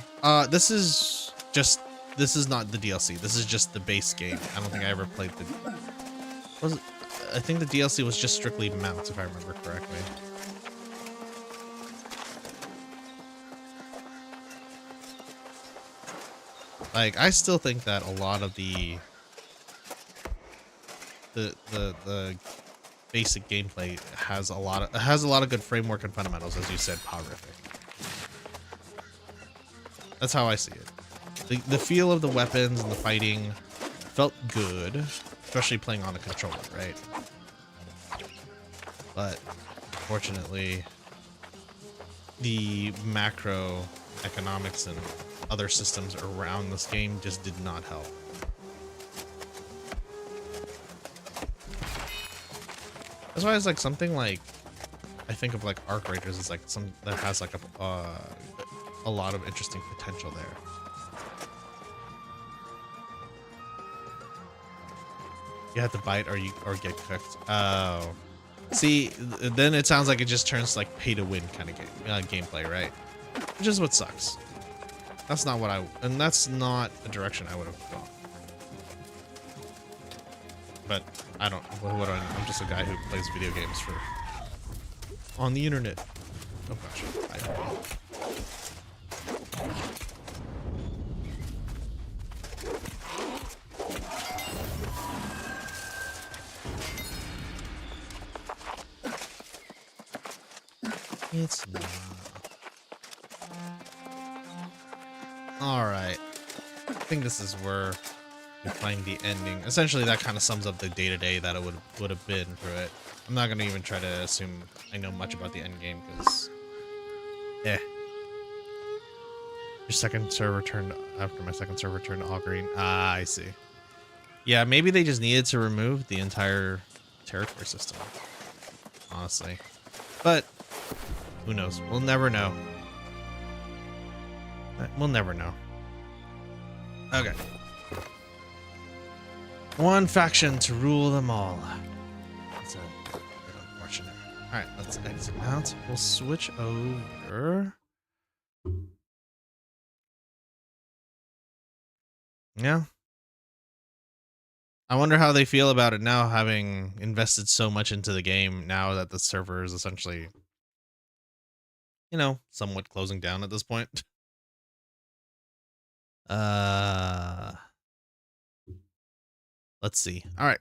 this is not the DLC. This is just the base game. I don't think I ever played the... I think the DLC was just strictly mounts, if I remember correctly. Like, I still think that a lot of the basic gameplay has a lot of good framework and fundamentals, as you said, Powerific. That's how I see it. The feel of the weapons and the fighting felt good, especially playing on a controller, right? But unfortunately, the macroeconomics and other systems around this game just did not help. That's why it's like something like, I think of like Arc Raiders as like some that has like a lot of interesting potential there. You have to bite or get cooked. Oh, see, then it sounds like it just turns like pay to win kind of gameplay, right? Which is what sucks. That's not what and that's not the direction I would have gone. But I don't. I'm just a guy who plays video games on the internet. Oh gosh, it's not. All right. I think this is where we find the ending. Essentially, that kind of sums up the day-to-day that it would have been through it. I'm not gonna even try to assume I know much about the end game because, Your second server turned after my second server turned all green. Ah, I see. Yeah, maybe they just needed to remove the entire territory system. Honestly, but who knows? We'll never know. We'll never know. Okay. One faction to rule them all. That's a bit unfortunate. Alright, let's exit out. We'll switch over. Yeah. I wonder how they feel about it now, having invested so much into the game, now that the server is essentially, you know, somewhat closing down at this point. Let's see. All right,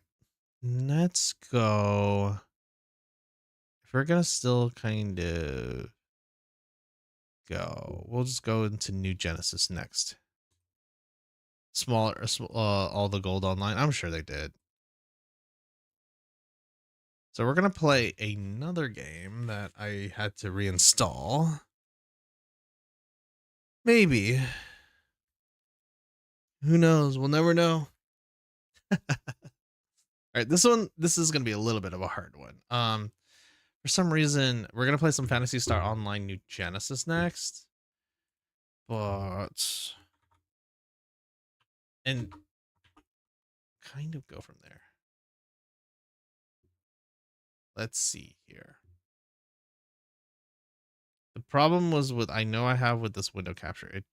let's go. If we're gonna still kind of go, we'll just go into New Genesis next. Smaller, all the gold online. I'm sure they did. So we're gonna play another game that I had to reinstall. Maybe. Who knows? We'll never know. All right, this is gonna be a little bit of a hard one. For some reason, we're gonna play some Phantasy Star Online New Genesis next, and kind of go from there. Let's see here. The problem was with I have with this window capture, it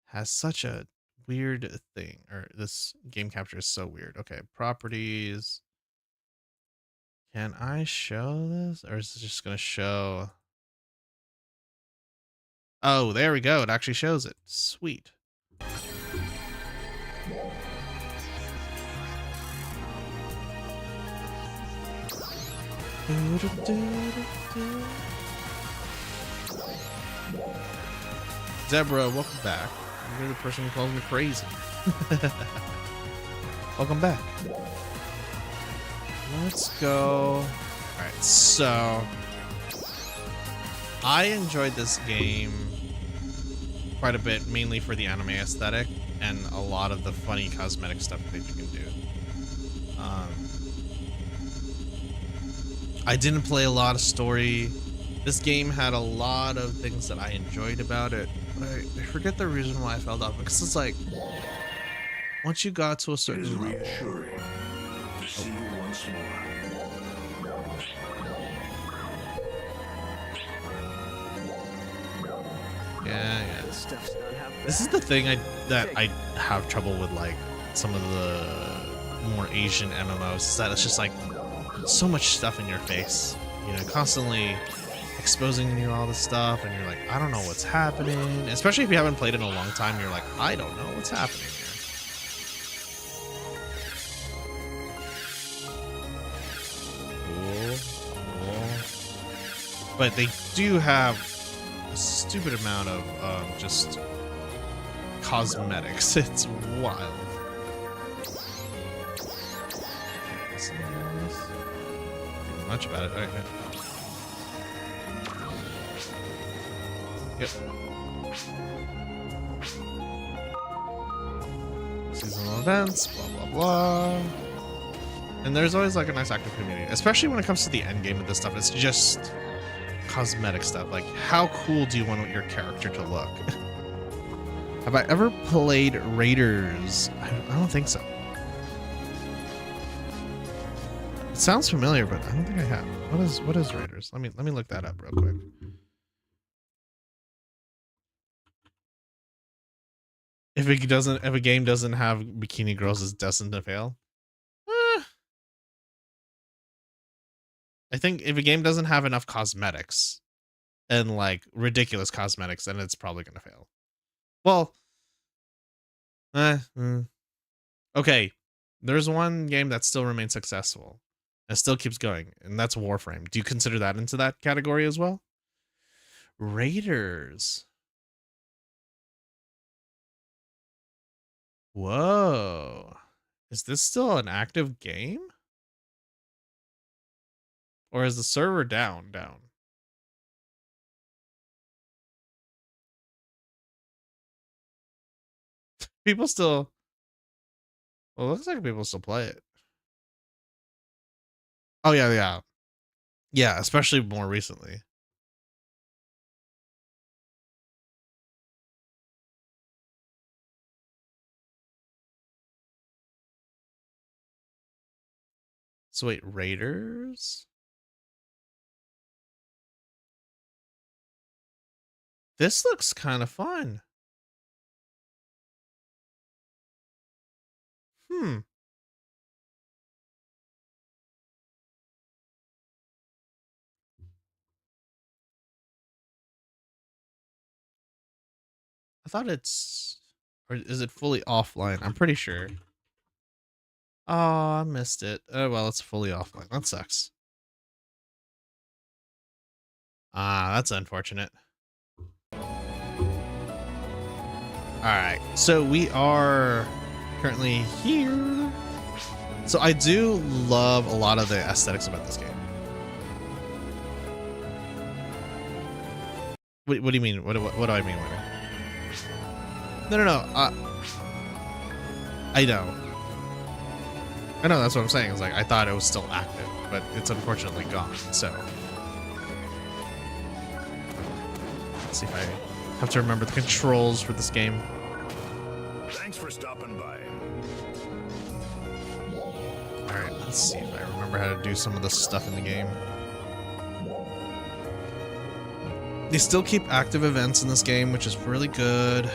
has such a weird thing, or this game capture is so weird. Okay, properties. Can I show this, or is it just gonna show? Oh, there we go. It actually shows it. Sweet. Zebra, welcome back. You're the person who calls me crazy. Welcome back. Let's go. Alright, so I enjoyed this game quite a bit, mainly for the anime aesthetic and a lot of the funny cosmetic stuff that you can do. I didn't play a lot of story. This game had a lot of things that I enjoyed about it, but I forget the reason why I fell off, because it's like once you got to a certain level. Reassuring to see you once more. Yeah. This is the thing that I have trouble with, like some of the more Asian MMOs, is that it's just like so much stuff in your face, you know, constantly exposing you all this stuff, and you're like, I don't know what's happening. Especially if you haven't played in a long time, you're like, I don't know what's happening here. Cool. But they do have a stupid amount of just cosmetics. It's wild. Much about it. All right. Yep. Seasonal events, blah blah blah. And there's always like a nice active community, especially when it comes to the end game of this stuff. It's just cosmetic stuff. Like, how cool do you want your character to look? Have I ever played Raiders? I don't think so. It sounds familiar, but I don't think I have. What is Raiders? Let me look that up real quick. If a game doesn't have bikini girls, it's destined to fail. I think if a game doesn't have enough cosmetics and like ridiculous cosmetics, then it's probably gonna fail. Well, okay. There's one game that still remains successful. It still keeps going, and that's Warframe. Do you consider that into that category as well? Raiders. Whoa. Is this still an active game? Or is the server down? People still... Well, it looks like people still play it. Oh, yeah. Yeah, especially more recently. So wait, Raiders? This looks kind of fun. I thought it's... Or is it fully offline? I'm pretty sure. Oh, I missed it. Oh, well, it's fully offline. That sucks. Ah, that's unfortunate. Alright, so we are currently here. So I do love a lot of the aesthetics about this game. What do you mean? What do I mean? No. I know. That's what I'm saying. It's like, I thought it was still active, but it's unfortunately gone, so. Let's see if I have to remember the controls for this game. Thanks for stopping by. Alright, let's see if I remember how to do some of the stuff in the game. They still keep active events in this game, which is really good.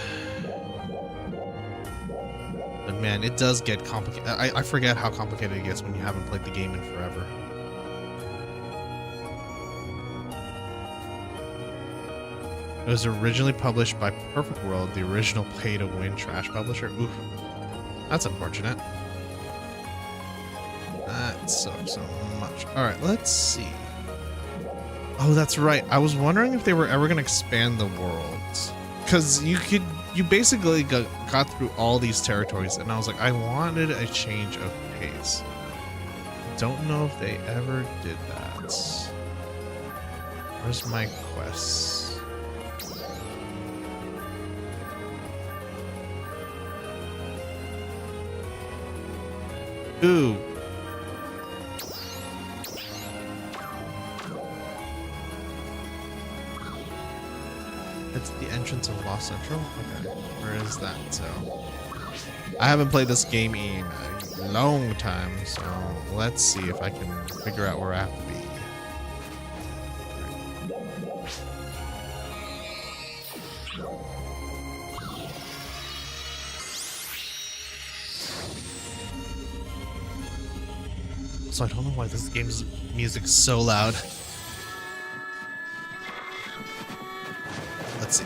But man, it does get complicated. I forget how complicated it gets when you haven't played the game in forever. It was originally published by Perfect World, the original pay-to-win trash publisher. Oof. That's unfortunate. That sucks so much. Alright, let's see. Oh, that's right. I was wondering if they were ever going to expand the worlds. Because you basically got through all these territories, and I was like, I wanted a change of pace. Don't know if they ever did that. Where's my quests? Ooh. It's the entrance of Lost Central? Okay. Where is that? So I haven't played this game in a long time, so let's see if I can figure out where I have to be. Also, I don't know why this game's music is so loud. Let's see.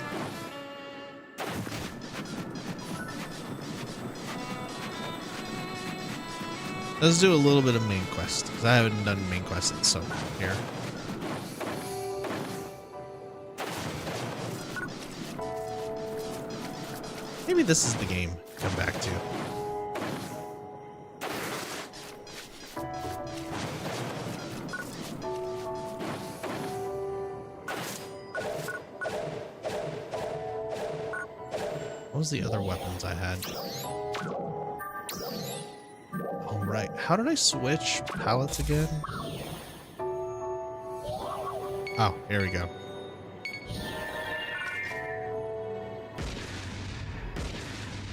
Let's do a little bit of main quest, because I haven't done main quest in so long here. Maybe this is the game to come back to. What was the other weapons I had? All right, how did I switch palettes again? Oh, here we go.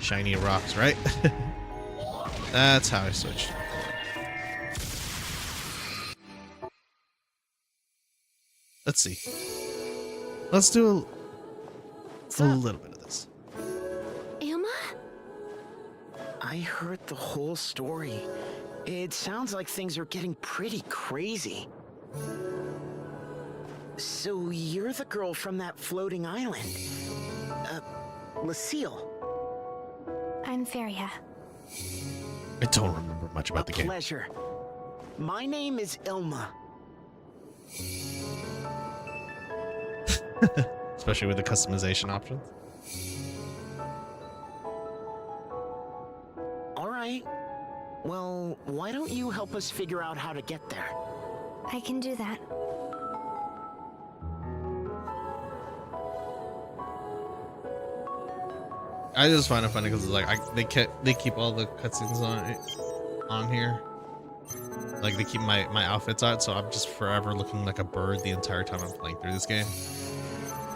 Shiny rocks, right? That's how I switched. Let's see. Let's do a little bit of this. Ilma? I heard the whole story. It sounds like things are getting pretty crazy. So you're the girl from that floating island. Lucille. I'm Feria. I don't remember much about the game. Pleasure. My name is Ilma. Especially with the customization options. All right. Well, why don't you help us figure out how to get there? I can do that. I just find it funny because like they keep all the cutscenes on here. Like they keep my outfits out, so I'm just forever looking like a bird the entire time I'm playing through this game.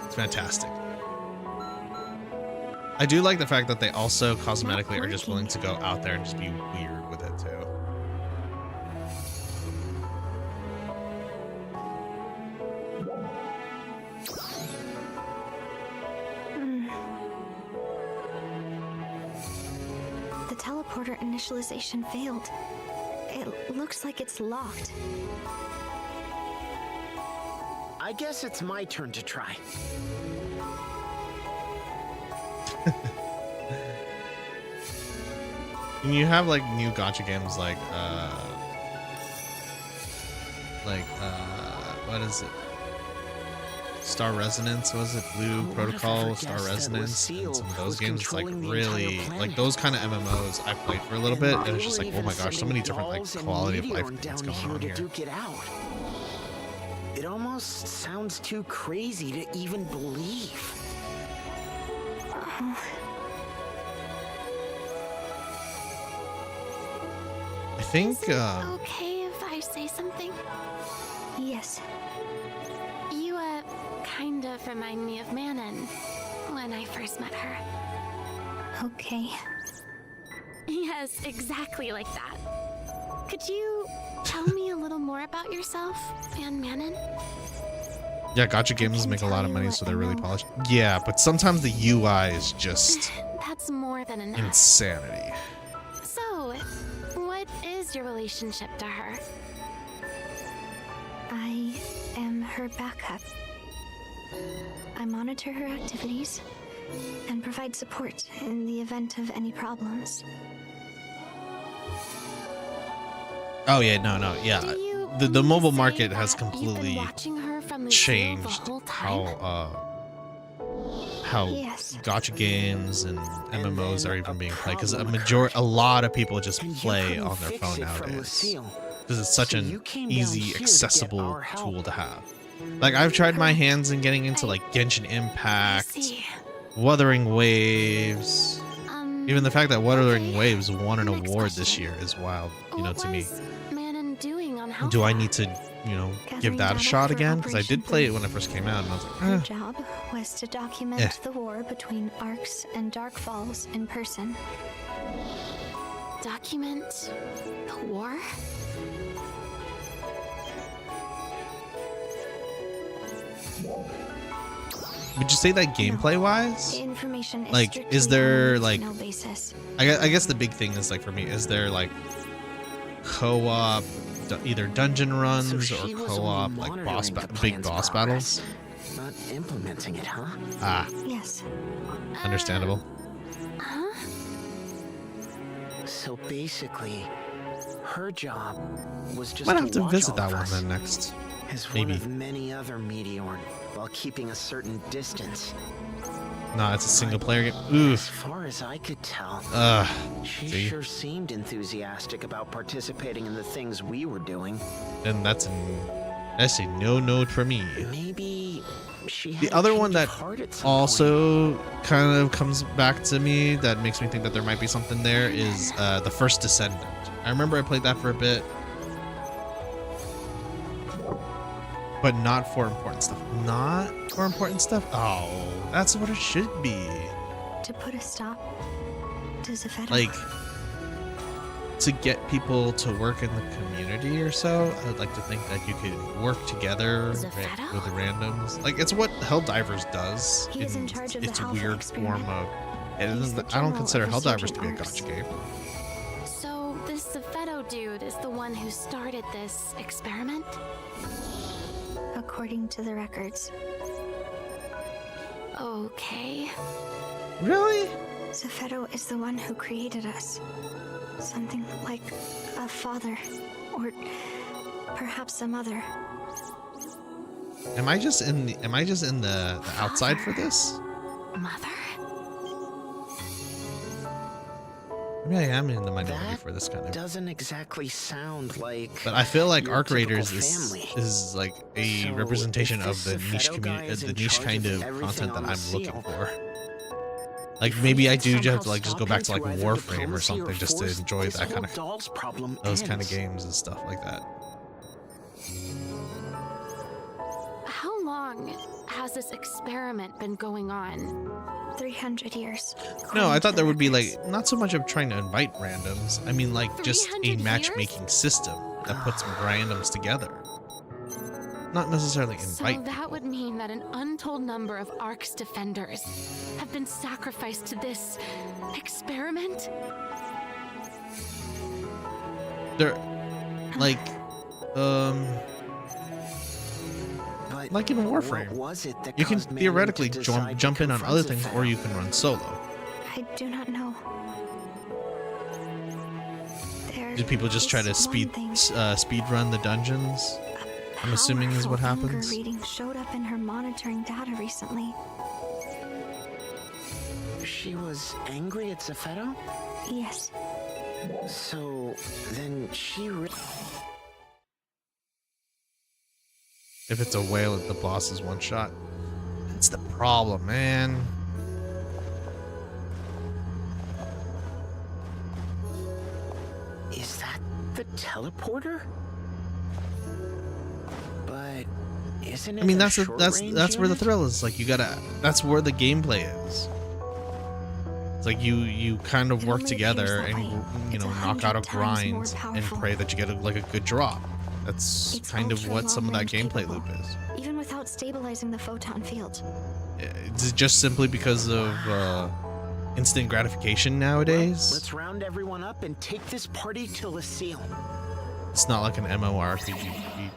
It's fantastic. I do like the fact that they also cosmetically are just willing to go out there and just be weird with it too. The teleporter initialization failed. It looks like it's locked. I guess it's my turn to try. And you have like new gacha games like what is it? Star Resonance, was it? Blue Protocol, Star Resonance, and some of those games, like really, like those kind of MMOs I played for a little bit, and it's just like, oh my gosh, so many different like quality of life things going on here. It almost sounds too crazy to even believe. I think, Is it okay if I say something? Yes. You, kind of remind me of Manon when I first met her. Okay. Yes, exactly like that. Could you tell me a little more about yourself and Manon? yeah, gacha games make a lot of money, so they're really polished. Yeah, but sometimes the UI is just That's more than enough. insanity. So, what is your relationship to her? I am her backup. I monitor her activities and provide support in the event of any problems. Oh yeah, no, yeah. Do you The mean mobile to say market has that you've been completely watching her from the changed field the whole time? how Yes. gacha games and MMOs then are even a being played, because problem a lot of people just And you play couldn't on their fix phone it from nowadays, Lucille. because it's such So an you came down easy, here to get accessible our help. tool to have. Like I've tried my hands in getting into like Genshin I Impact, see. Wuthering Waves. Even the fact that Wuthering okay. Waves won an Next award this question. year is wild, you know, What to me. was Manon doing on Do I Helga? need to, you know, give Gathering that a data shot for again? Because I did Operation play it Flame. when it first came out, and I was like, Her job was to document Eh. the war between Arcs and Dark Falls in person. Document the war? would you say that gameplay wise? The information is Like, strictly is there, on a like- need-to-know basis. I guess the big thing is like for me, is there like co-op either dungeon runs So or she was co-op, only like monitoring the big plan's boss progress, battles. not implementing it, huh? Ah, Yes. understandable. So basically, her job was just Might have to watch visit all that of one us then next. as maybe. one of many other Meteor, while keeping a certain distance. No, it's a single player game. As Oof. far as I could tell, she See? sure seemed enthusiastic about participating in the things we were doing. And that's a no for me. Maybe she had The a other one change of that heart at some also kind of comes back to me that makes me think that there might be something there is the first Descendant. I remember I played that for a bit, but not for important stuff. Not for important stuff? Oh, that's what it should be. To put a stop to Zephedo. Like, to get people to work in the community or so, I'd like to think that you could work together Zephedo? with the randoms. Like, it's what Helldivers does. He is in charge of the its Halpha weird experiment. form of. It He's isn't, the I don't general consider of Helldivers to be a Resurgent gotcha game. So this Zephedo dude is the one who started this experiment? According to the records, Okay. Really? Zephedo is the one who created us. Something like a father, or perhaps a mother. Am I just in the outside for this? Mother? Maybe I am in the minority That for this kind of. doesn't exactly sound like. But I feel like your Arc typical Raiders family. is like a So, representation if of the this niche Zephedo community, guy is the in niche charge kind of of everything content that on the I'm looking seal, for. Like if we maybe I can do somehow have to like just go stop back him to like through either Warframe or diplomacy something just to force, enjoy this that whole kind of doll's problem those kind of ends. games and stuff like that. How long has this experiment been going on? 300 years. No, I according to thought the there would be records. like not so much of trying to invite randoms. I mean like just a 300 years? matchmaking system that puts randoms together. Not necessarily invite. So that would mean that an untold number of Ark's defenders have been sacrificed to this experiment? They're like But like in what Warframe. was it that You can caused Manning theoretically to decide to jump in on confront other things, or Zephedo? you can run solo. I do not know. There Do people just try is to one thing. speed run the dungeons? I'm assuming is what Powerful happens. anger reading showed up in her monitoring data recently. She was angry at Zephedo? Yes. So then she. If it's a whale, the boss is one shot. That's the problem, man. Is that the teleporter? But isn't it? I mean, a that's short-range that's where the unit? thrill is. Like you gotta. That's where the gameplay is. It's like you kind of It work only together appears that and way. you It's know 100 knock out a times more grind and powerful. pray that you get like a good drop. That's It's kind of ultra what some of that long-range gameplay capable, loop is. even without stabilizing the photon field. It's just simply because of instant gratification nowadays. Let's round everyone up and take this party to Lucille. It's not like an MMORPG.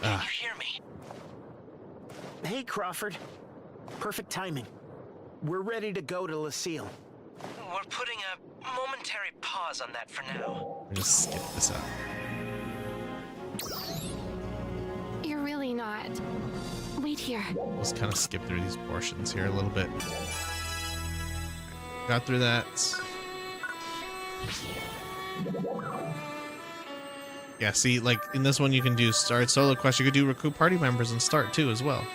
Ah, hear me? Hey, Crawford. Perfect timing. We're ready to go to Lucille. We're putting a momentary pause on that for now. I'll just skip this out. You're really not. Wait here. Let's kind of skip through these portions here a little bit. Got through that. Yeah, see, like in this one you can do start solo quest. You could do recruit party members and start too as well.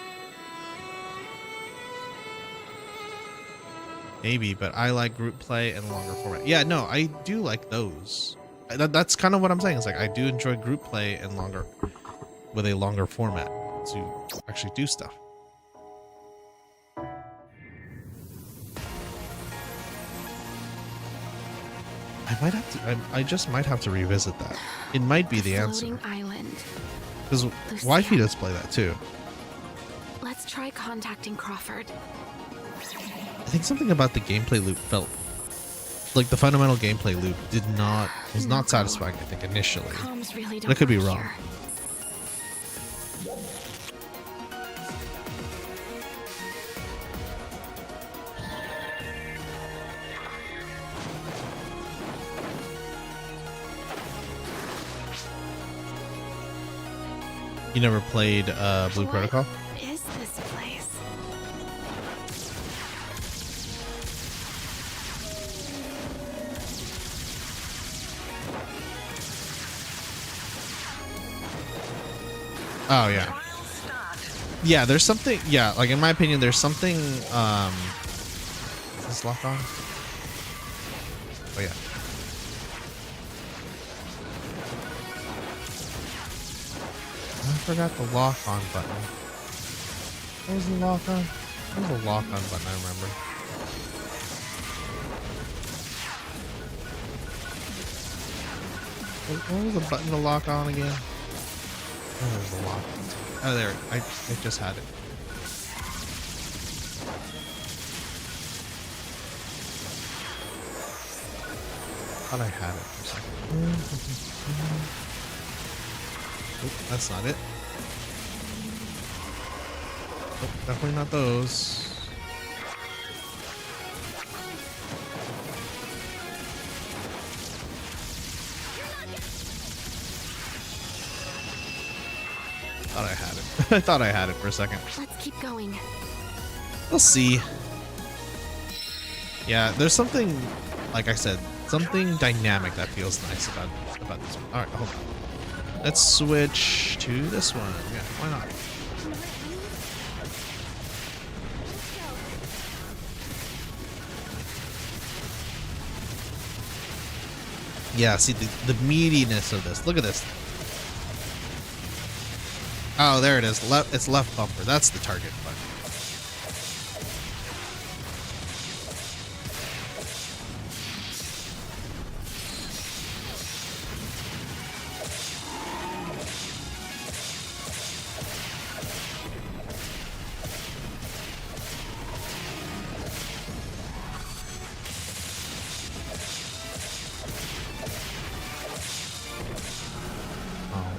Maybe, but I like group play and longer format. Yeah, no, I do like those. That's kind of what I'm saying. It's like I do enjoy group play and longer with a longer format to actually do stuff. I might have to. I just might have to revisit that. It might be the answer Floating island. because Wifey does play that too. Let's try contacting Crawford. I think something about the gameplay loop felt like the fundamental gameplay loop was not satisfying, I think, initially. Comms really But I could be work wrong. here. You never played Blue What Protocol? is this place? Oh yeah. Yeah, there's something, yeah, like in my opinion, there's something, is this lock on? Oh yeah. I forgot the lock on button. What was the lock on? What was the lock on button? I remember. What was the button to lock on again? Oh, there's the lock. Oh, there. I just had it. Thought I had it for a second. Nope, that's not it. Nope, definitely not those. Thought I had it. I thought I had it for a second. Let's keep going. We'll see. Yeah, there's something, like I said, something dynamic that feels nice about this one. All right, hold on. Let's switch to this one. Yeah, why not? Yeah, see the meatiness of this. Look at this. Oh, there it is. It's left bumper. That's the target button.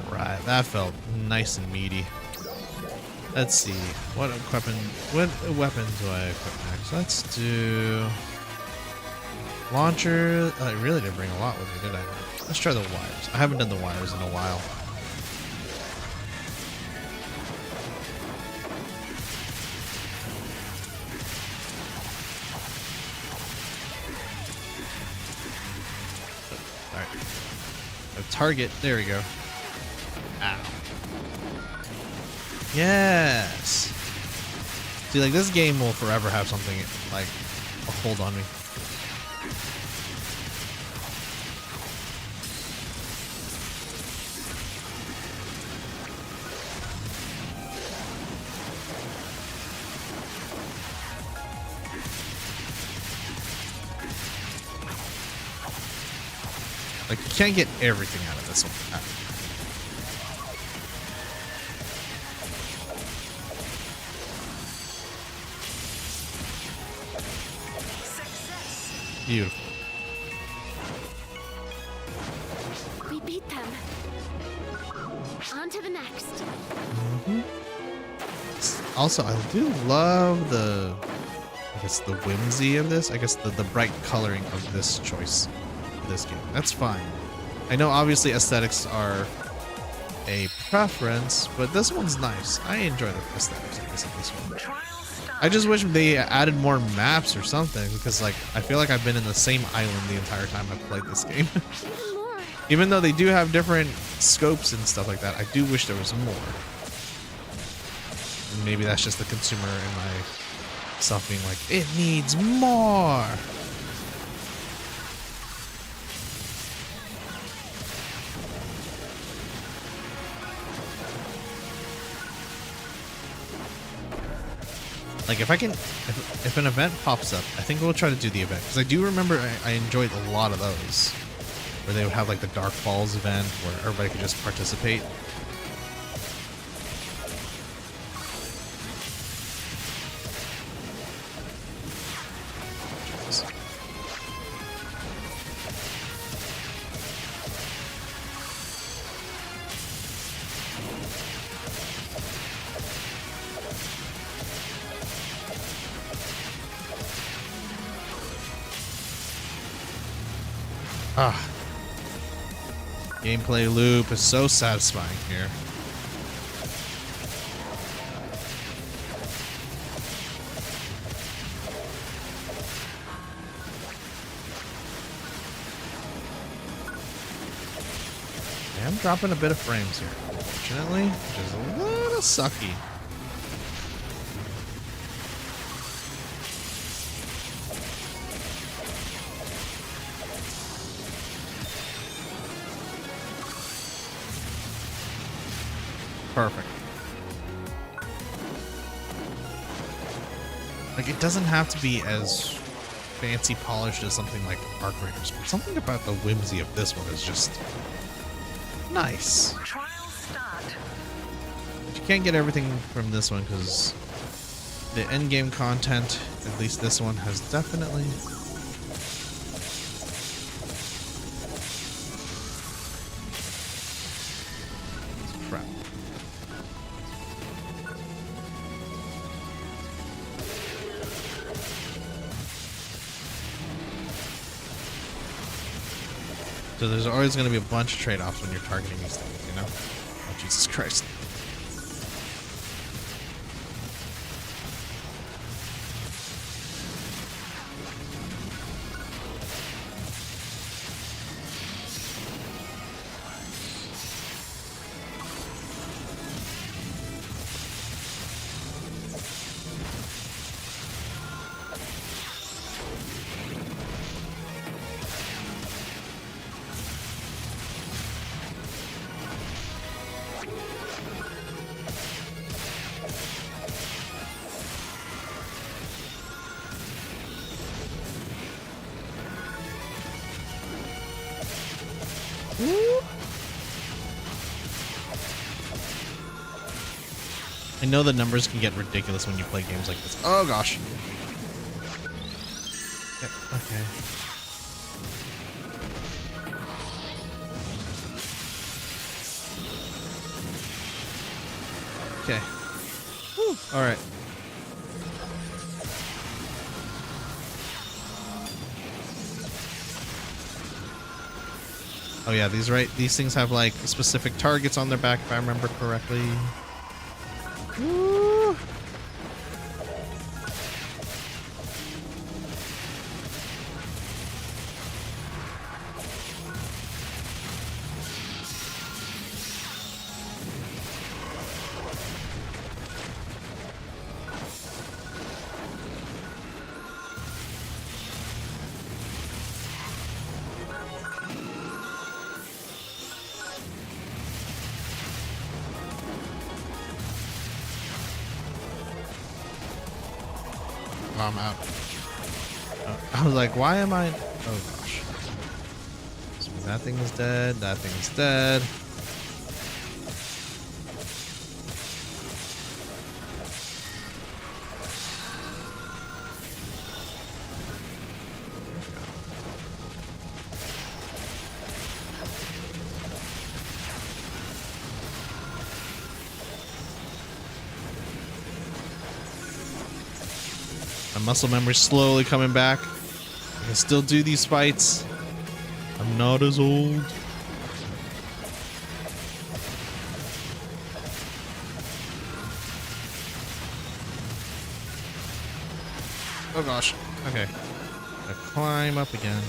Alright, that felt nice and meaty. Let's see. What weapon do I equip next? Let's do launcher. I really didn't bring a lot with me, did I? Let's try the wires. I haven't done the wires in a while. Alright. A target. There we go. Ow. Yes. See, like, this game will forever have something like a hold on me. Like, you can't get everything out of this one. Beautiful. We beat them. On to the next. Also, I do love the, I guess, the whimsy of this. I guess the bright coloring of this choice of this game. That's fine. I know obviously aesthetics are a preference, but this one's nice. I enjoy the aesthetics of this one. I just wish they added more maps or something, because like I feel like I've been in the same island the entire time I've played this game. More. Even though they do have different scopes and stuff like that, I do wish there was more. Maybe that's just the consumer in myself being like, it needs more. Like if I can, if an event pops up, I think we'll try to do the event, because I do remember I enjoyed a lot of those, where they would have like the Dark Falls event where everybody could just participate. Ah. Gameplay loop is so satisfying here. I am dropping a bit of frames here, unfortunately, which is a little sucky. Perfect. Like, it doesn't have to be as fancy polished as something like Arc Raiders, but something about the whimsy of this one is just nice. Trial start. But you can't get everything from this one because the endgame content, at least this one, has definitely... Crap. So there's always going to be a bunch of trade-offs when you're targeting these things, you know? Oh, Jesus Christ. I know the numbers can get ridiculous when you play games like this. Oh gosh. Yep, okay. Okay. All right. Oh yeah, these things have like specific targets on their back if I remember correctly. Woo. I'm out. I was like, why am I? Oh gosh. So that thing is dead. That thing is dead. My muscle memory slowly coming back. I can still do these fights. I'm not as old. Oh gosh. Okay. I climb up again.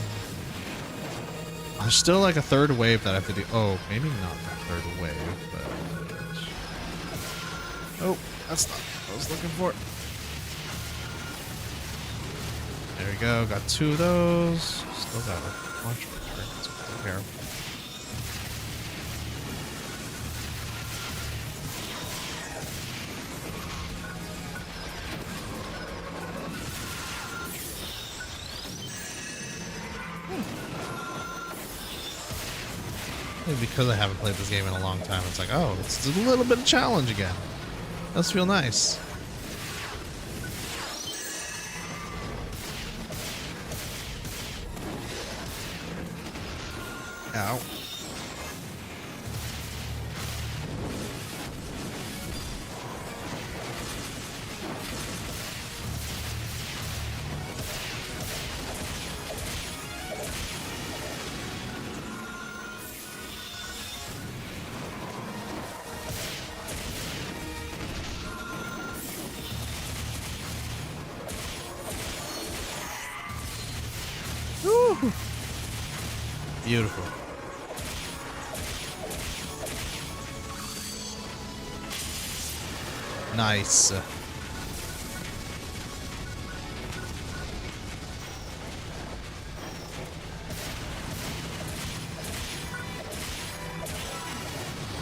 There's still like a third wave that I have to do. Oh, maybe not that third wave, but... Oh, that's not what I was looking for. There we go, got 2 of those. Still got a bunch of targets to take care of. Maybe because I haven't played this game in a long time, it's like, oh, it's a little bit of challenge again. Does feel nice. Ow. Beautiful. Nice.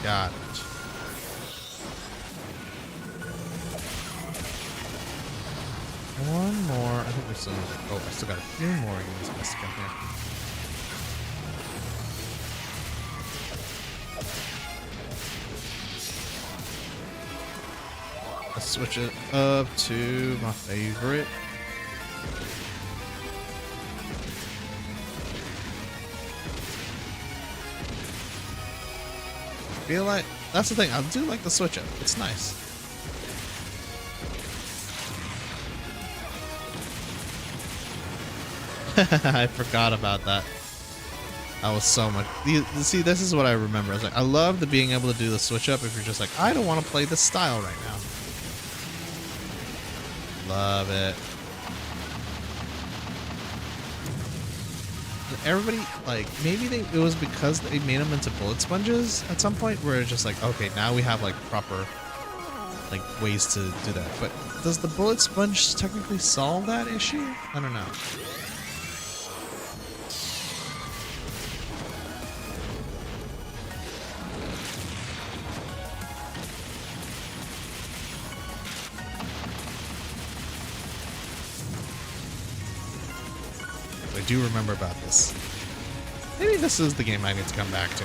Got it. One more. I think there's some. Oh, I still got a few more units missed to come here. Let's switch it up to my favorite. Feel like that's the thing. I do like the switch up. It's nice. I forgot about that. That was so much. See, this is what I remember. I was like, I love the being able to do the switch up if you're just like, I don't want to play this style right now. Love it. Everybody, like, maybe it was because they made them into bullet sponges at some point where it's just like, okay, now we have like proper like ways to do that. But does the bullet sponge technically solve that issue? I don't know. I do remember about this. Maybe this is the game I need to come back to.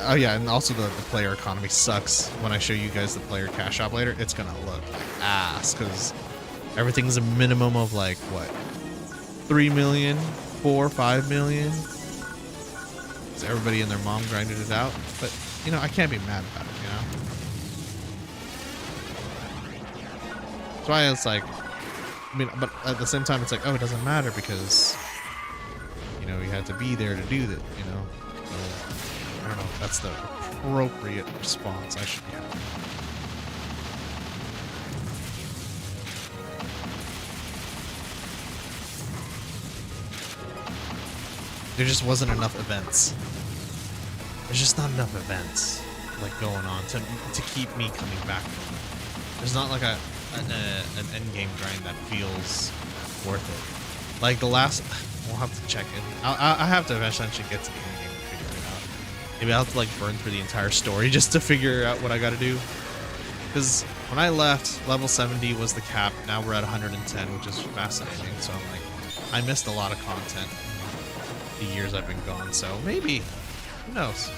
Oh yeah, and also the player economy sucks. When I show you guys the player cash shop later, it's gonna look like ass because everything's a minimum of like what, 3 million, 4, 5 million. So everybody and their mom grinded it out, but you know I can't be mad about it. You know, that's why it's like, I mean, but at the same time it's like, oh, it doesn't matter because you know you had to be there to do that. You know. So, I don't know if that's the appropriate response I should be having. There just wasn't enough events. There's just not enough events like going on to keep me coming back from it. There's not like an end game grind that feels worth it. Like the last, we'll have to check it. I have to eventually get to the end game. Maybe I'll have to like burn through the entire story just to figure out what I gotta do. Because when I left, level 70 was the cap. Now we're at 110, which is fascinating. So I'm like, I missed a lot of content the years I've been gone. So maybe, who knows?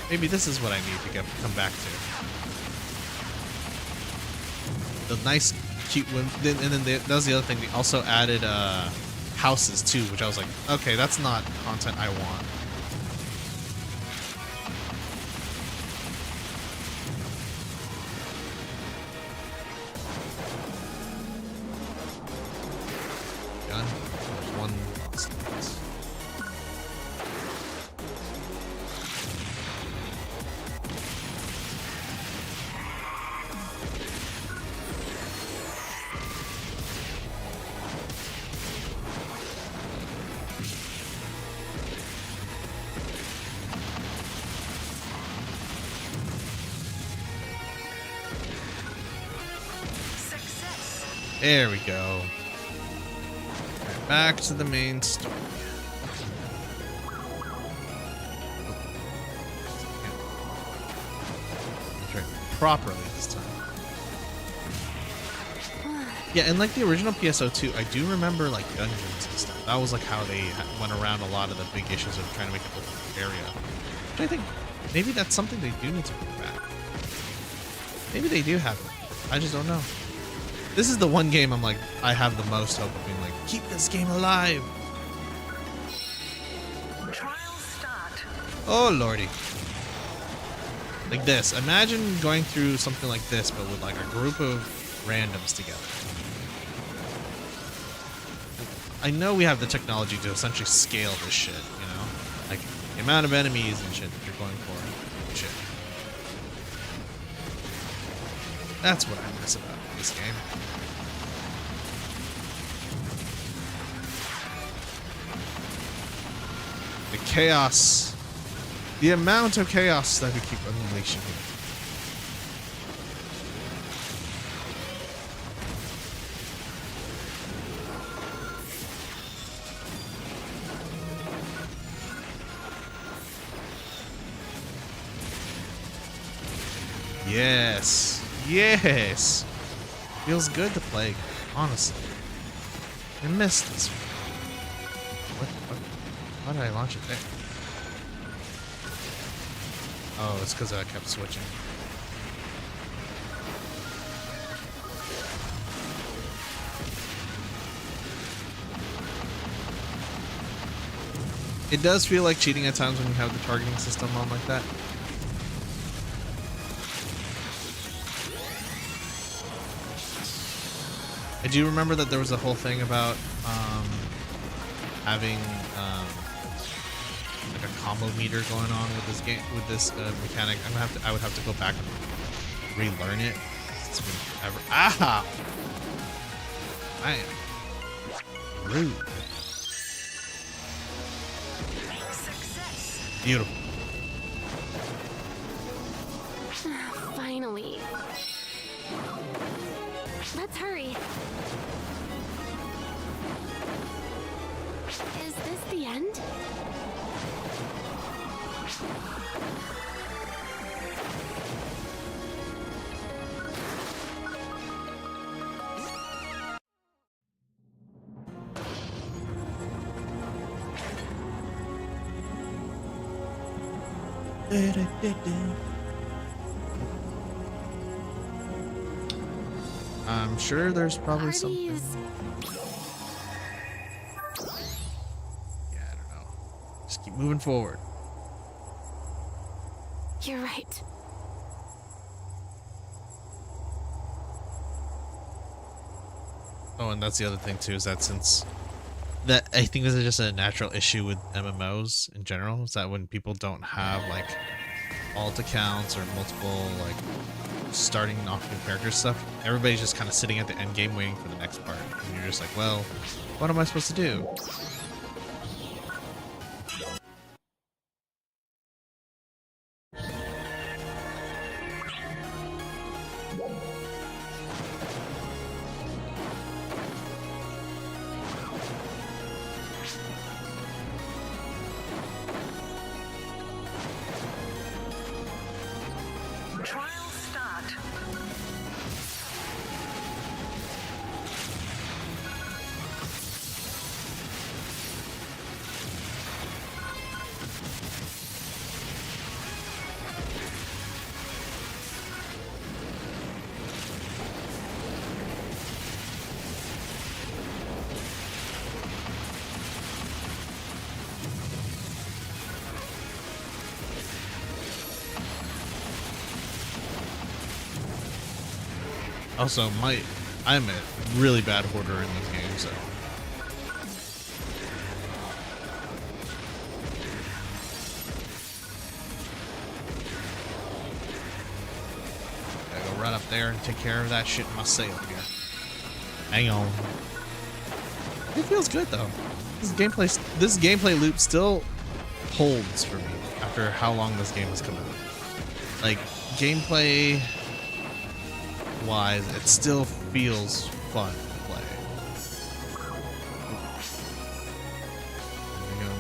Maybe this is what I need to come back to. The nice, cute women. And then that was the other thing. They also added houses too, which I was like, okay, that's not content I want. There we go. Right, back to the main story. Try properly this time. Yeah, and like the original PSO2, I do remember like dungeons and stuff. That was like how they went around a lot of the big issues of trying to make it look like an area. Which I think maybe that's something they do need to bring back. Maybe they do have it. I just don't know. This is the one game I'm like, I have the most hope of being like, keep this game alive. Trial start. Oh lordy. Like this. Imagine going through something like this, but with like a group of randoms together. I know we have the technology to essentially scale this shit, you know? Like the amount of enemies and shit that you're going for. Shit. That's what I miss about this game. chaos. The amount of chaos that we keep unleashing here. Yes. Yes. Feels good to play, honestly. I missed this one. Why did I launch it there? Oh, it's because I kept switching. It does feel like cheating at times when you have the targeting system on like that. I do remember that there was a whole thing about having like a combo meter going on with this game, with this mechanic. I would have to go back and relearn it. It's been forever. Ah! I am rude. Beautiful. Finally. Let's hurry. Is this the end? I'm sure there's probably something. Parties. Yeah, I don't know. Just keep moving forward. You're right. Oh, and that's the other thing too, is that since that, I think this is just a natural issue with MMOs in general, is that when people don't have like alt accounts or multiple like starting off new character stuff, everybody's just kind of sitting at the end game waiting for the next part, and you're just like, well, what am I supposed to do? Trial start. Also, I'm a really bad hoarder in this game, so. Gotta go run up there and take care of that shit myself here. Hang on. It feels good though. This gameplay loop still holds for me after how long this game has come out. Like, gameplay wise, it still feels fun to play. There we go.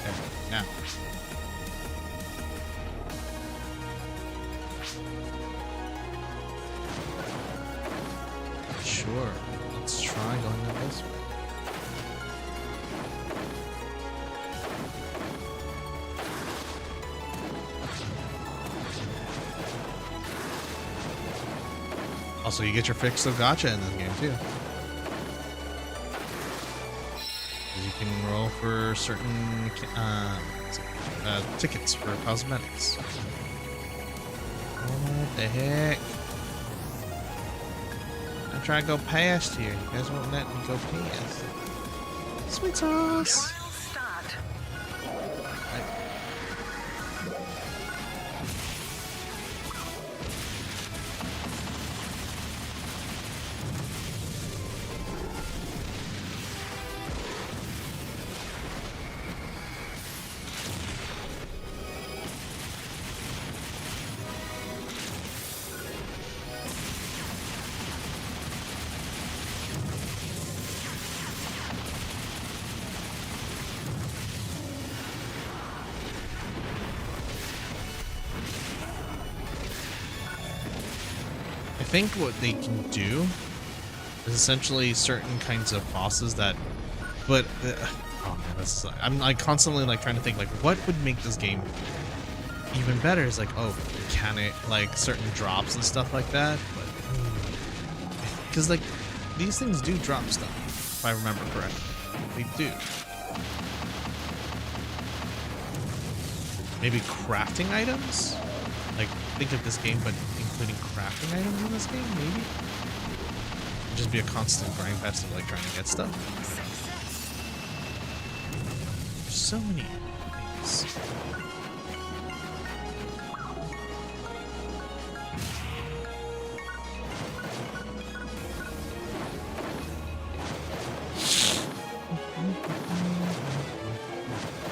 Okay, now. Sure, let's try going this way. Also, you get your fix of gacha in this game too. You can roll for certain tickets for cosmetics. What the heck? I'm trying to go past here. You guys won't let me go past. Sweet sauce. Trial start. I think what they can do is essentially certain kinds of bosses that, but oh man, this is, I'm like constantly like trying to think like what would make this game even better. Is like, oh, can it like certain drops and stuff like that, but because like these things do drop stuff if I remember correctly. They do. Maybe crafting items? Like, think of this game, but including crafting items in this game, maybe? It'd just be a constant grind fest of like trying to get stuff. There's so many things.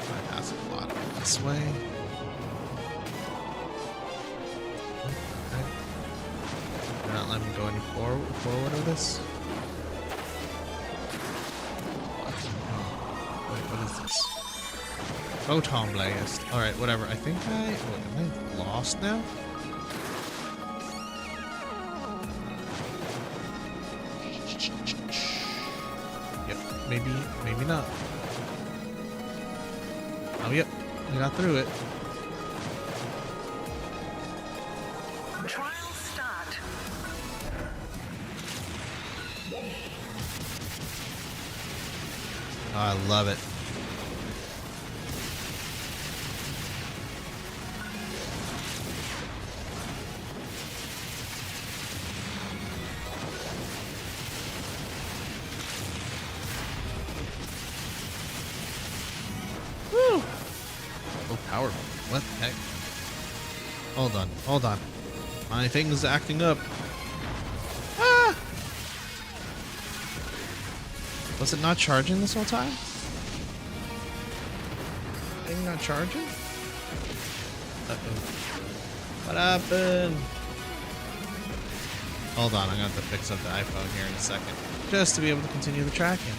Bypass a lot this way. Not let me go any forward with this. Wait, what is this? Photon blast. Alright, whatever. I think am I lost now? Yep, maybe not. Oh yep, we got through it. Oh, I love it. Woo! So powerful. What the heck? Hold on. My thing's acting up. Ah! Was it not charging this whole time? Thing not charging? Uh-oh. What happened? Hold on, I'm gonna have to fix up the iPhone here in a second. Just to be able to continue the tracking.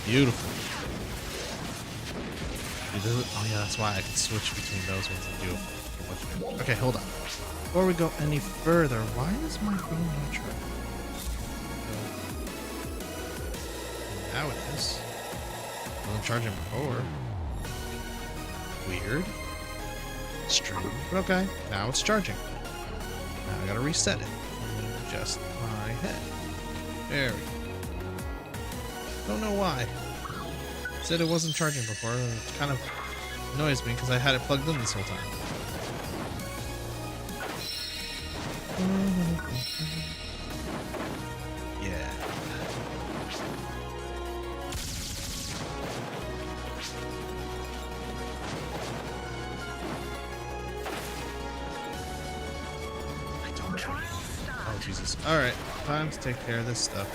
Beautiful. Oh yeah, that's why I can switch between those ones and do it. Okay, hold on. Before we go any further, why is my phone not charging? Now it is. It wasn't charging before. Weird. Strange. But okay, now it's charging. Now I gotta reset it. Adjust my head. There we go. Don't know why. It said it wasn't charging before. It kind of annoys me because I had it plugged in this whole time. Yeah. Oh, Jesus. Alright, time to take care of this stuff.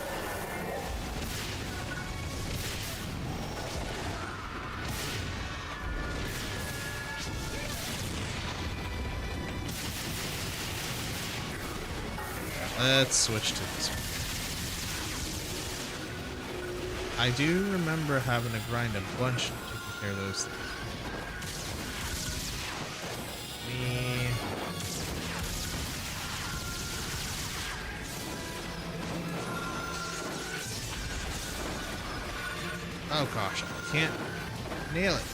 Let's switch to this one. I do remember having to grind a bunch to take care of those things. Oh gosh, I can't nail it.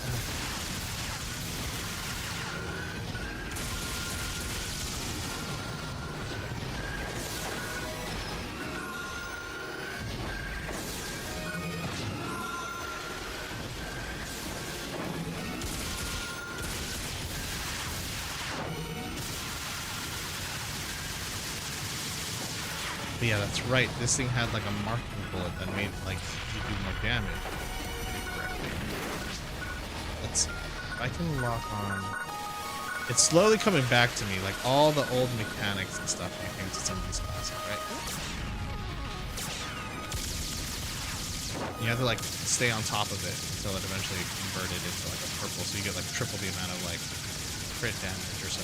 But yeah, that's right. This thing had like a marking bullet that made like you do more damage. Correctly. Let's see. If I can lock on. It's slowly coming back to me, like all the old mechanics and stuff when it came to some of these classes, right? You have to like stay on top of it until it eventually converted into like a purple, so you get like triple the amount of like crit damage or so.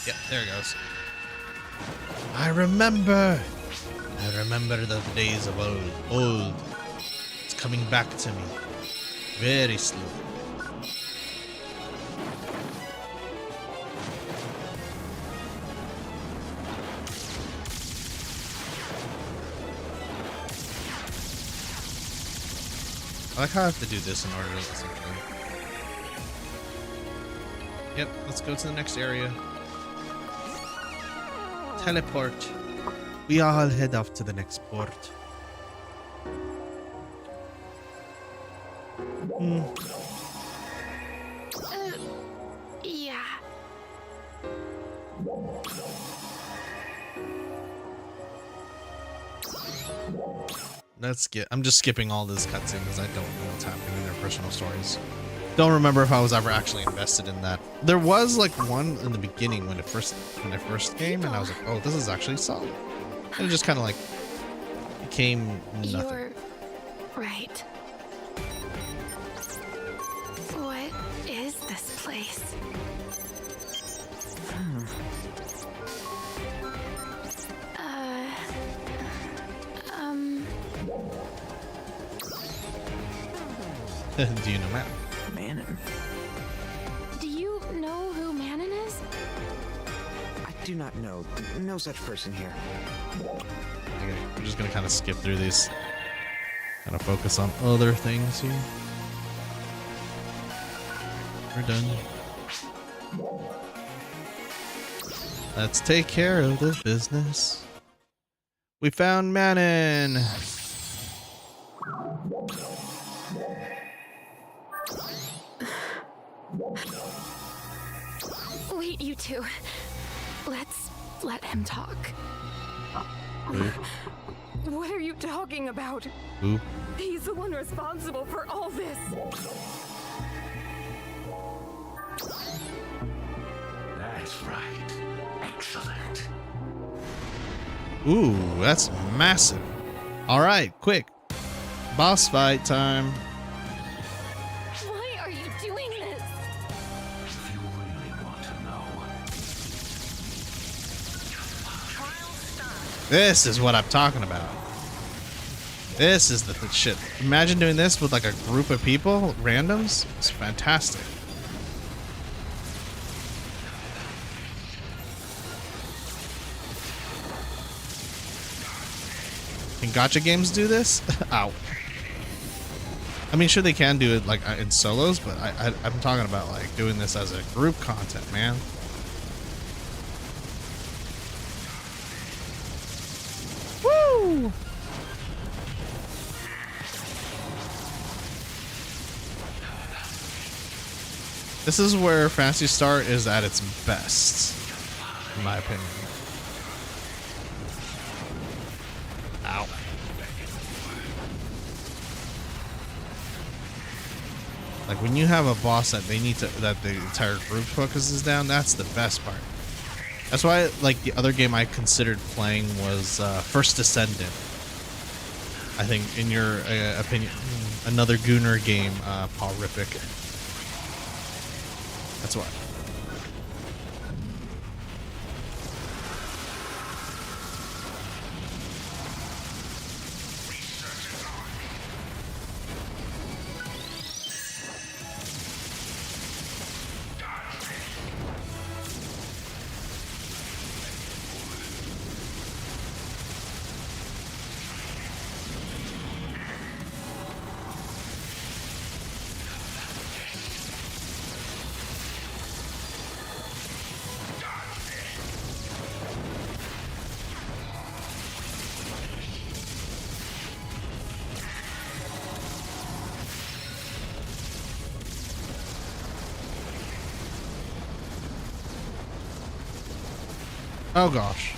Yep, there it goes. I remember the days of old. It's coming back to me. Very slow. I like how I have to do this in order to essentially. Yep, let's go to the next area. Teleport. We all head off to the next port. Yeah. I'm just skipping all this cutscene because I don't know what's happening in their personal stories. Don't remember if I was ever actually invested in that. There was like one in the beginning when I first came, and I was like, oh, this is actually solid. And it just kind of like became nothing. You're right. What is this place? Do you know Matt? Manon? Do you know who Manon is? I do not know. No such person here. Okay, we're just gonna kind of skip through these. Kind of focus on other things here. We're done. Let's take care of this business. We found Manon. Wait, you two. Let's let him talk. What are you talking about? Who? He's the one responsible for all this. That's right. Excellent. Ooh, that's massive. All right, quick. Boss fight time. Why are you doing this? If you really want to know. This is what I'm talking about. This is the shit. Imagine doing this with like a group of people, randoms. It's fantastic. Can gacha games do this? Ow. I mean, sure they can do it like in solos, but I'm talking about like doing this as a group content, man. Woo! This is where Phantasy Star is at its best, in my opinion. Ow. Like when you have a boss that they need to, that the entire group focuses down, that's the best part. That's why, like, the other game I considered playing was First Descendant. I think, in your opinion, another Gunnar game, Paul Rippick. That's why. Oh gosh.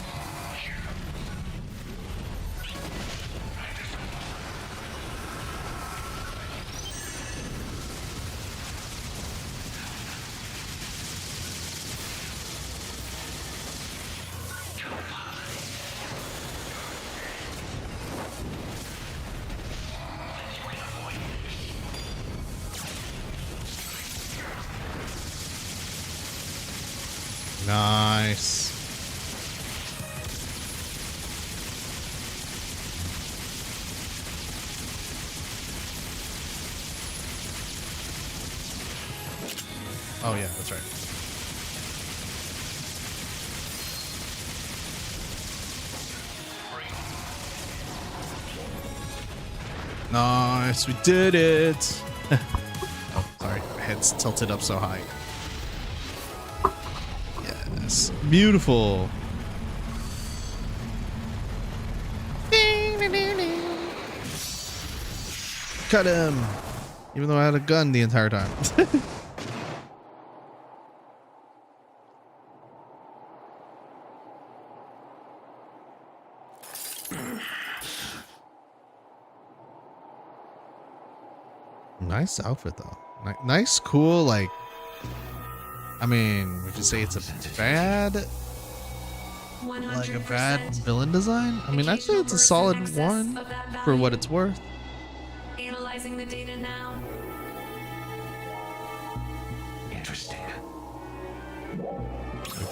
Nice. Oh yeah, that's right. Nice, we did it. Oh, sorry, my head's tilted up so high. Yes, beautiful. Cut him, even though I had a gun the entire time. Nice outfit though. Nice, cool. Like, I mean, would you say it's a bad, like a bad villain design? I mean, I'd say it's a solid one for what it's worth. Analyzing the data now. Interesting.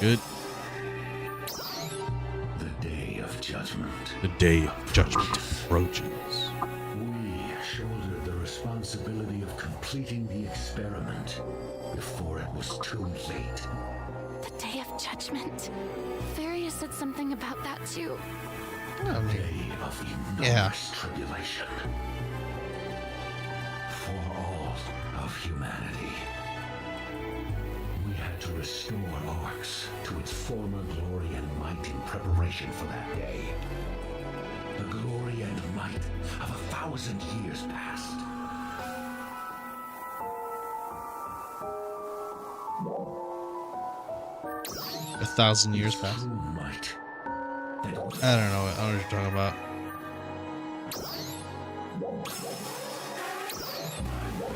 Good. The day of judgment. The day of judgment approaches. We shouldered the responsibility of completing the experiment before it was too late. The Day of Judgment. Various said something about that too. I mean, Day of enormous yeah. tribulation. For all of humanity. We had to restore Arx to its former glory and might in preparation for that day. The glory and might of 1,000 years past. A 1,000 years past. True might. That I don't know what you're talking about.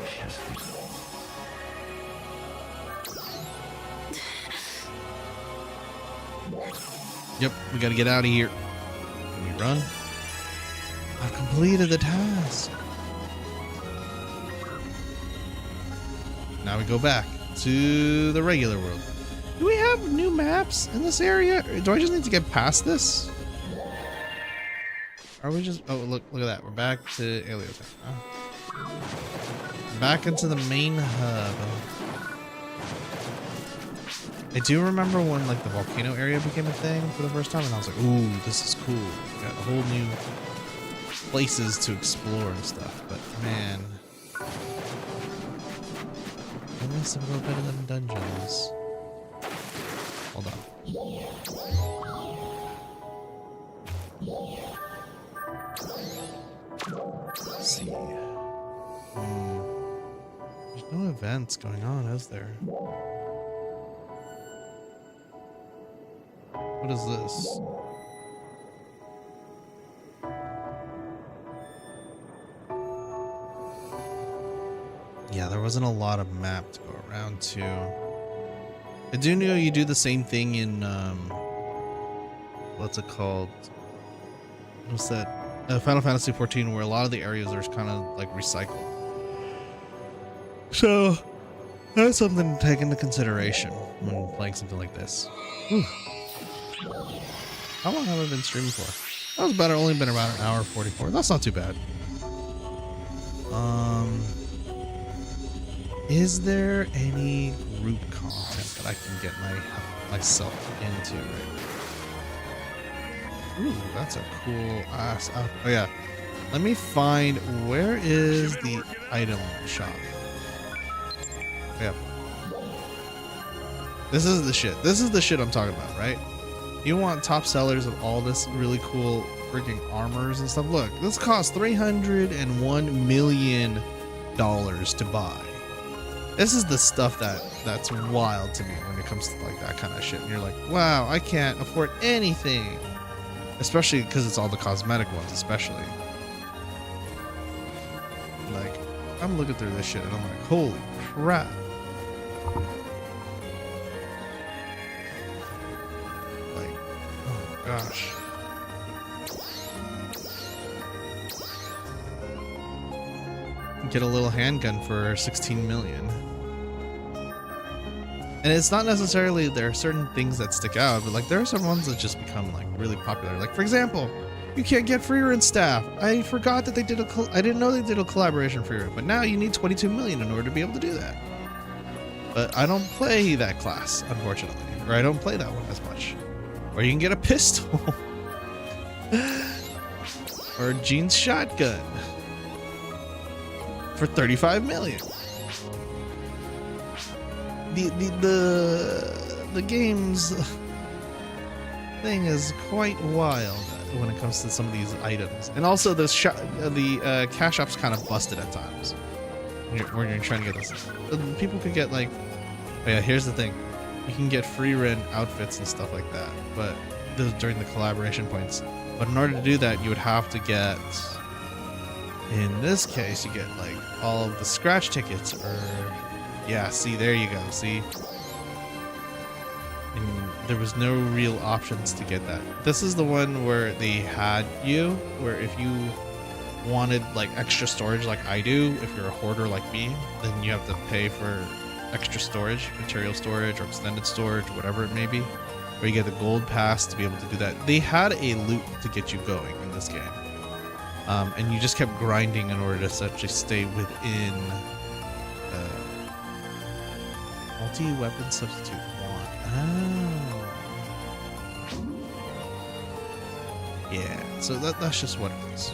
wish has been. Yep, we gotta get out of here. Can we run? I've completed the task. Now we go back to the regular world. Do we have new maps in this area? Or do I just need to get past this? Are we just... Oh, look at that. We're back to Aeliotown. Oh. Back into the main hub. I do remember when like the volcano area became a thing for the first time, and I was like, "Ooh, this is cool. We got a whole new places to explore and stuff." But man, I miss a little bit of them dungeons. Hold on. Let's see. There's no events going on, is there? What is this? Yeah, there wasn't a lot of map to go around to. I do know you do the same thing in what's it called? What's that? Final Fantasy XIV, where a lot of the areas are kind of like recycled. So that's something to take into consideration when playing something like this. Whew. How long have I been streaming for? That was only been about an hour 44. That's not too bad. Is there any group content that I can get myself into right now? Ooh, that's a cool ass. Oh yeah. Let me find, where is the item shop? Yep. This is the shit. This is the shit I'm talking about, right? You want top sellers of all this really cool freaking armors and stuff. Look, this costs $301 million to buy. This is the stuff that's wild to me when it comes to like that kind of shit. And you're like, wow, I can't afford anything. Especially because it's all the cosmetic ones, especially. Like, I'm looking through this shit and I'm like, holy crap. Like, oh my gosh. Get a little handgun for 16 million. And it's not necessarily there are certain things that stick out, but like there are some ones that just become like really popular. Like for example, you can't get Freerun staff. I forgot that they did I didn't know they did a collaboration Freerun, but now you need 22 million in order to be able to do that. But I don't play that class, unfortunately, or I don't play that one as much. Or you can get a pistol, or Gene's shotgun for 35 million. The game's thing is quite wild when it comes to some of these items, and also the cash app's kind of busted at times when you're trying to get this. People could get like, oh yeah, here's the thing, you can get free rent outfits and stuff like that, but during the collaboration points. But in order to do that, you would have to get, in this case, you get like all of the scratch tickets, or yeah, see, there you go, see? And there was no real options to get that. This is the one where they had you, where if you wanted like extra storage like I do, if you're a hoarder like me, then you have to pay for extra storage, material storage or extended storage, whatever it may be, or you get the gold pass to be able to do that. They had a loot to get you going in this game. And you just kept grinding in order to essentially stay within multi-weapon substitute 1. Oh. Yeah, so that's just what it is.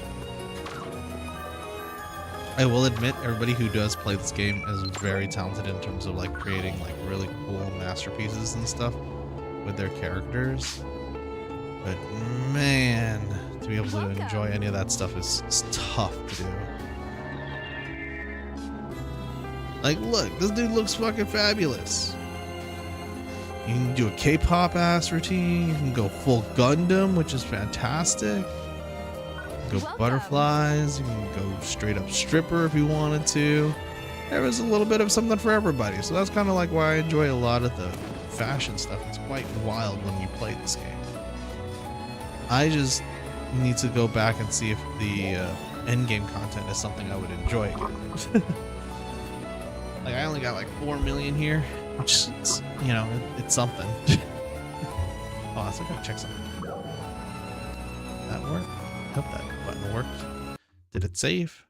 I will admit, everybody who does play this game is very talented in terms of like creating like really cool masterpieces and stuff with their characters. But man, to be able to enjoy any of that stuff is tough to do. Like, look, this dude looks fucking fabulous. You can do a K-pop ass routine. You can go full Gundam, which is fantastic. You can go butterflies. You can go straight up stripper if you wanted to. There was a little bit of something for everybody. So that's kind of like why I enjoy a lot of the fashion stuff. It's quite wild when you play this game. I just need to go back and see if the end game content is something I would enjoy again. Like, I only got like 4 million here, which is, you know, it's something. Oh, I gotta check something. Did that work? I hope that button worked. Did it save?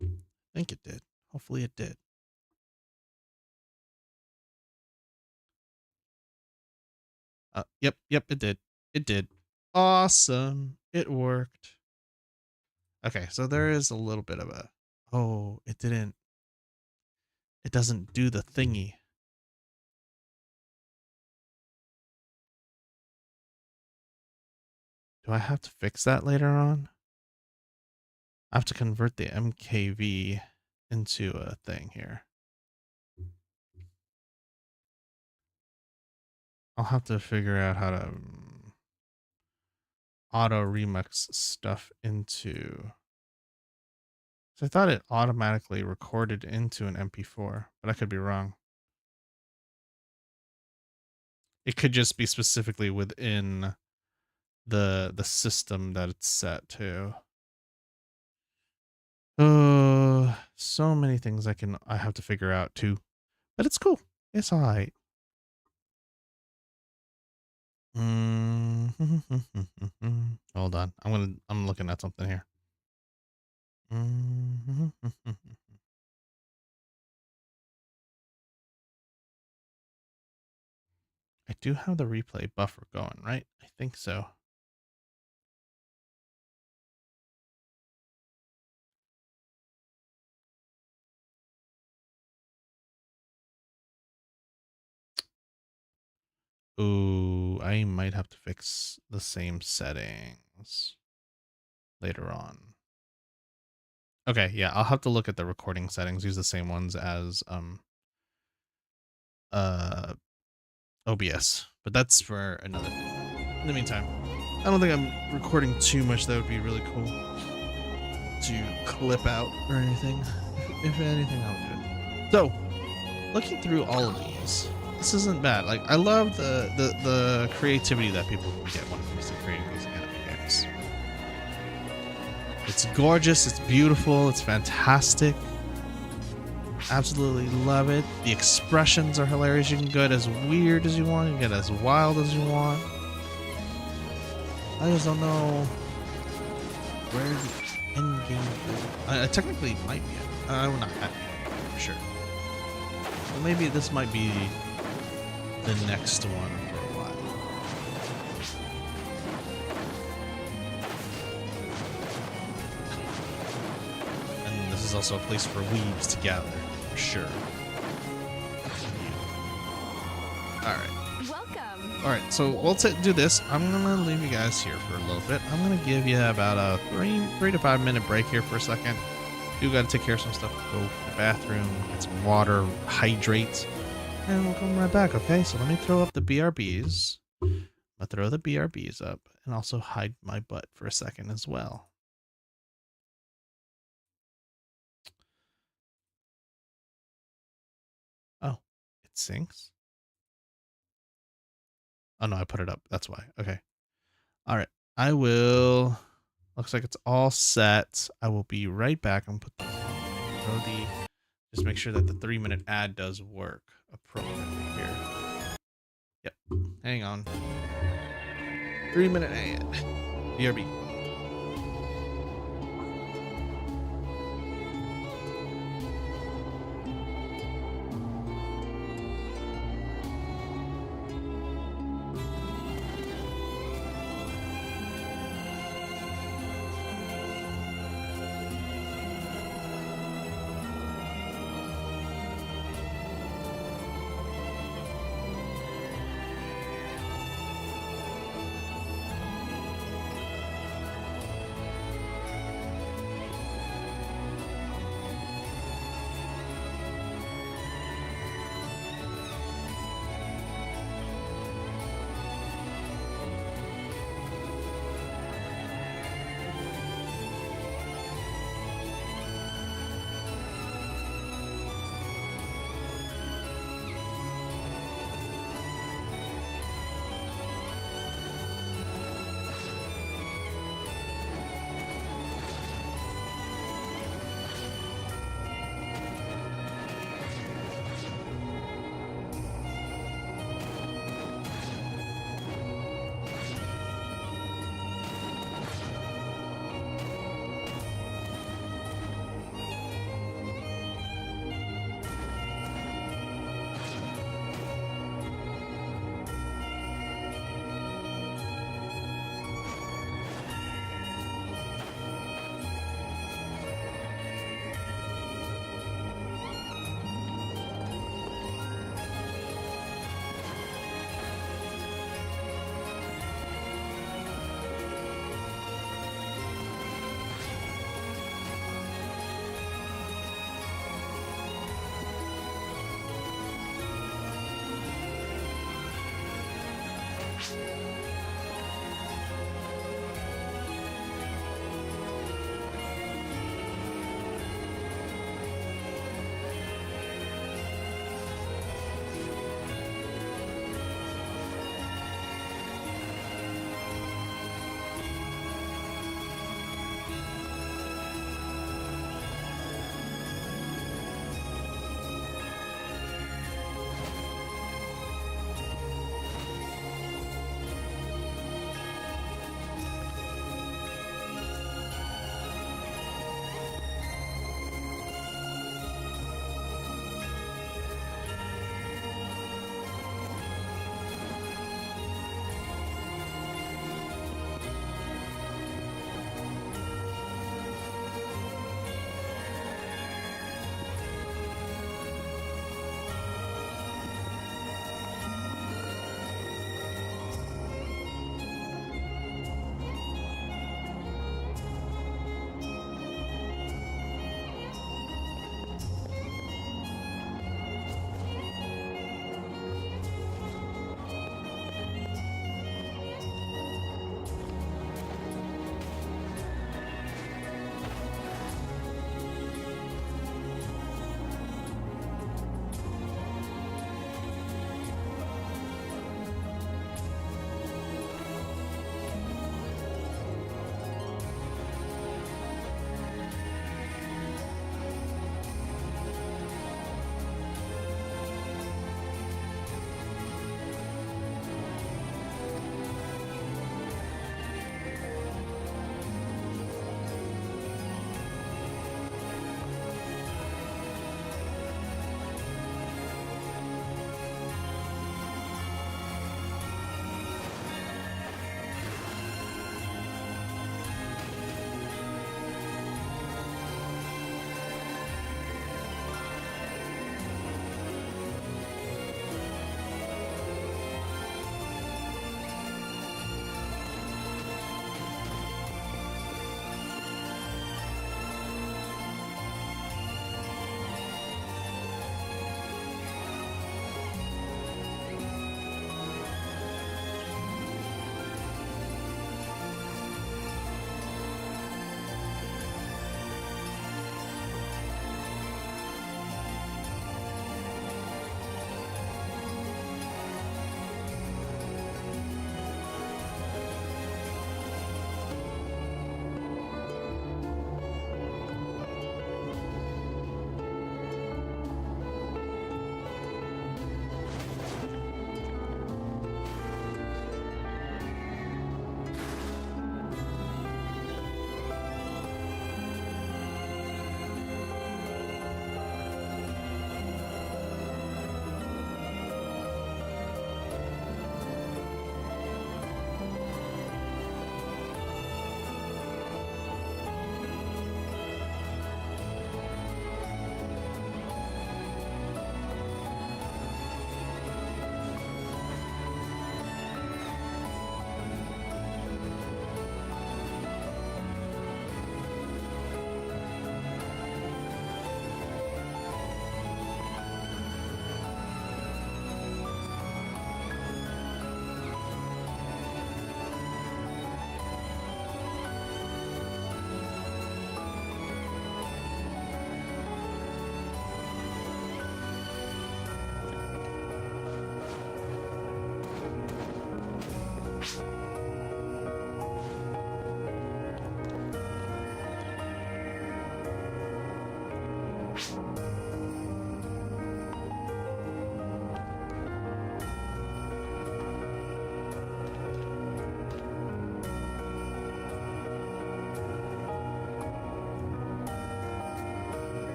I think it did. Hopefully it did. Yep, it did. It did. Awesome. It worked. Okay, so there is a little bit of a... Oh, it didn't... It doesn't do the thingy. Do I have to fix that later on? I have to convert the MKV into a thing here. I'll have to figure out how to auto remix stuff into... So I thought it automatically recorded into an MP4, but I could be wrong. It could just be specifically within the system that it's set to. Oh, so many things I have to figure out too, but it's cool. It's all right. Hold on, I'm looking at something here. I do have the replay buffer going, right? I think so. Ooh, I might have to fix the same settings later on. Okay, yeah, I'll have to look at the recording settings, use the same ones as OBS, but that's for another thing. In the meantime, I don't think I'm recording too much that would be really cool to clip out or anything. If anything, I'll do it. So, looking through all of these, this isn't bad. Like, I love the creativity that people can get when it comes to creating these anime games. It's gorgeous, it's beautiful, it's fantastic. Absolutely love it. The expressions are hilarious. You can get as weird as you want. You can get as wild as you want. I just don't know where the end game is. Technically, it might be. Well, not at for sure. But maybe this might be the next one for a while. And this is also a place for weebs to gather, for sure. Alright. Welcome. Alright, so we'll do this. I'm gonna leave you guys here for a little bit. I'm gonna give you about a 3 to 5 minute break here for a second. You gotta take care of some stuff. Go to the bathroom, get some water, hydrate, and we'll come right back, okay? So let me throw up the BRBs. I'll throw the BRBs up and also hide my butt for a second as well. Oh, it syncs? Oh no, I put it up. That's why. Okay. All right. I will. Looks like it's all set. I will be right back. I'm put just make sure that the 3-minute ad does work appropriately here. Yep. Hang on. 3-minute ad. BRB.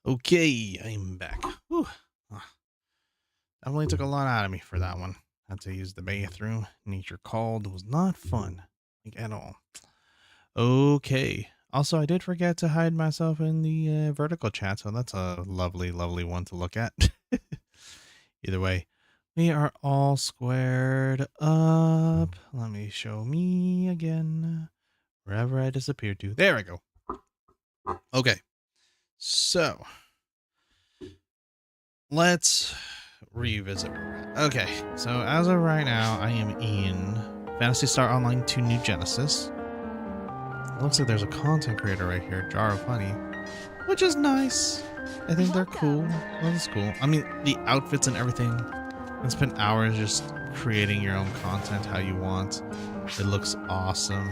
Okay, I'm back. Whew. Ah, definitely took a lot out of me for that one. Had to use the bathroom. Nature called. It was not fun, like at all. Okay. Also, I did forget to hide myself in the vertical chat, so that's a lovely, lovely one to look at. Either way, we are all squared up. Let me show me again. Wherever I disappeared to. There I go. Okay. So, let's revisit. Okay, so as of right now, I am in Phantasy Star Online 2 New Genesis. It looks like there's a content creator right here, Jar of Honey, which is nice. I think they're cool. That's cool. I mean, the outfits and everything. You can spend hours just creating your own content how you want. It looks awesome.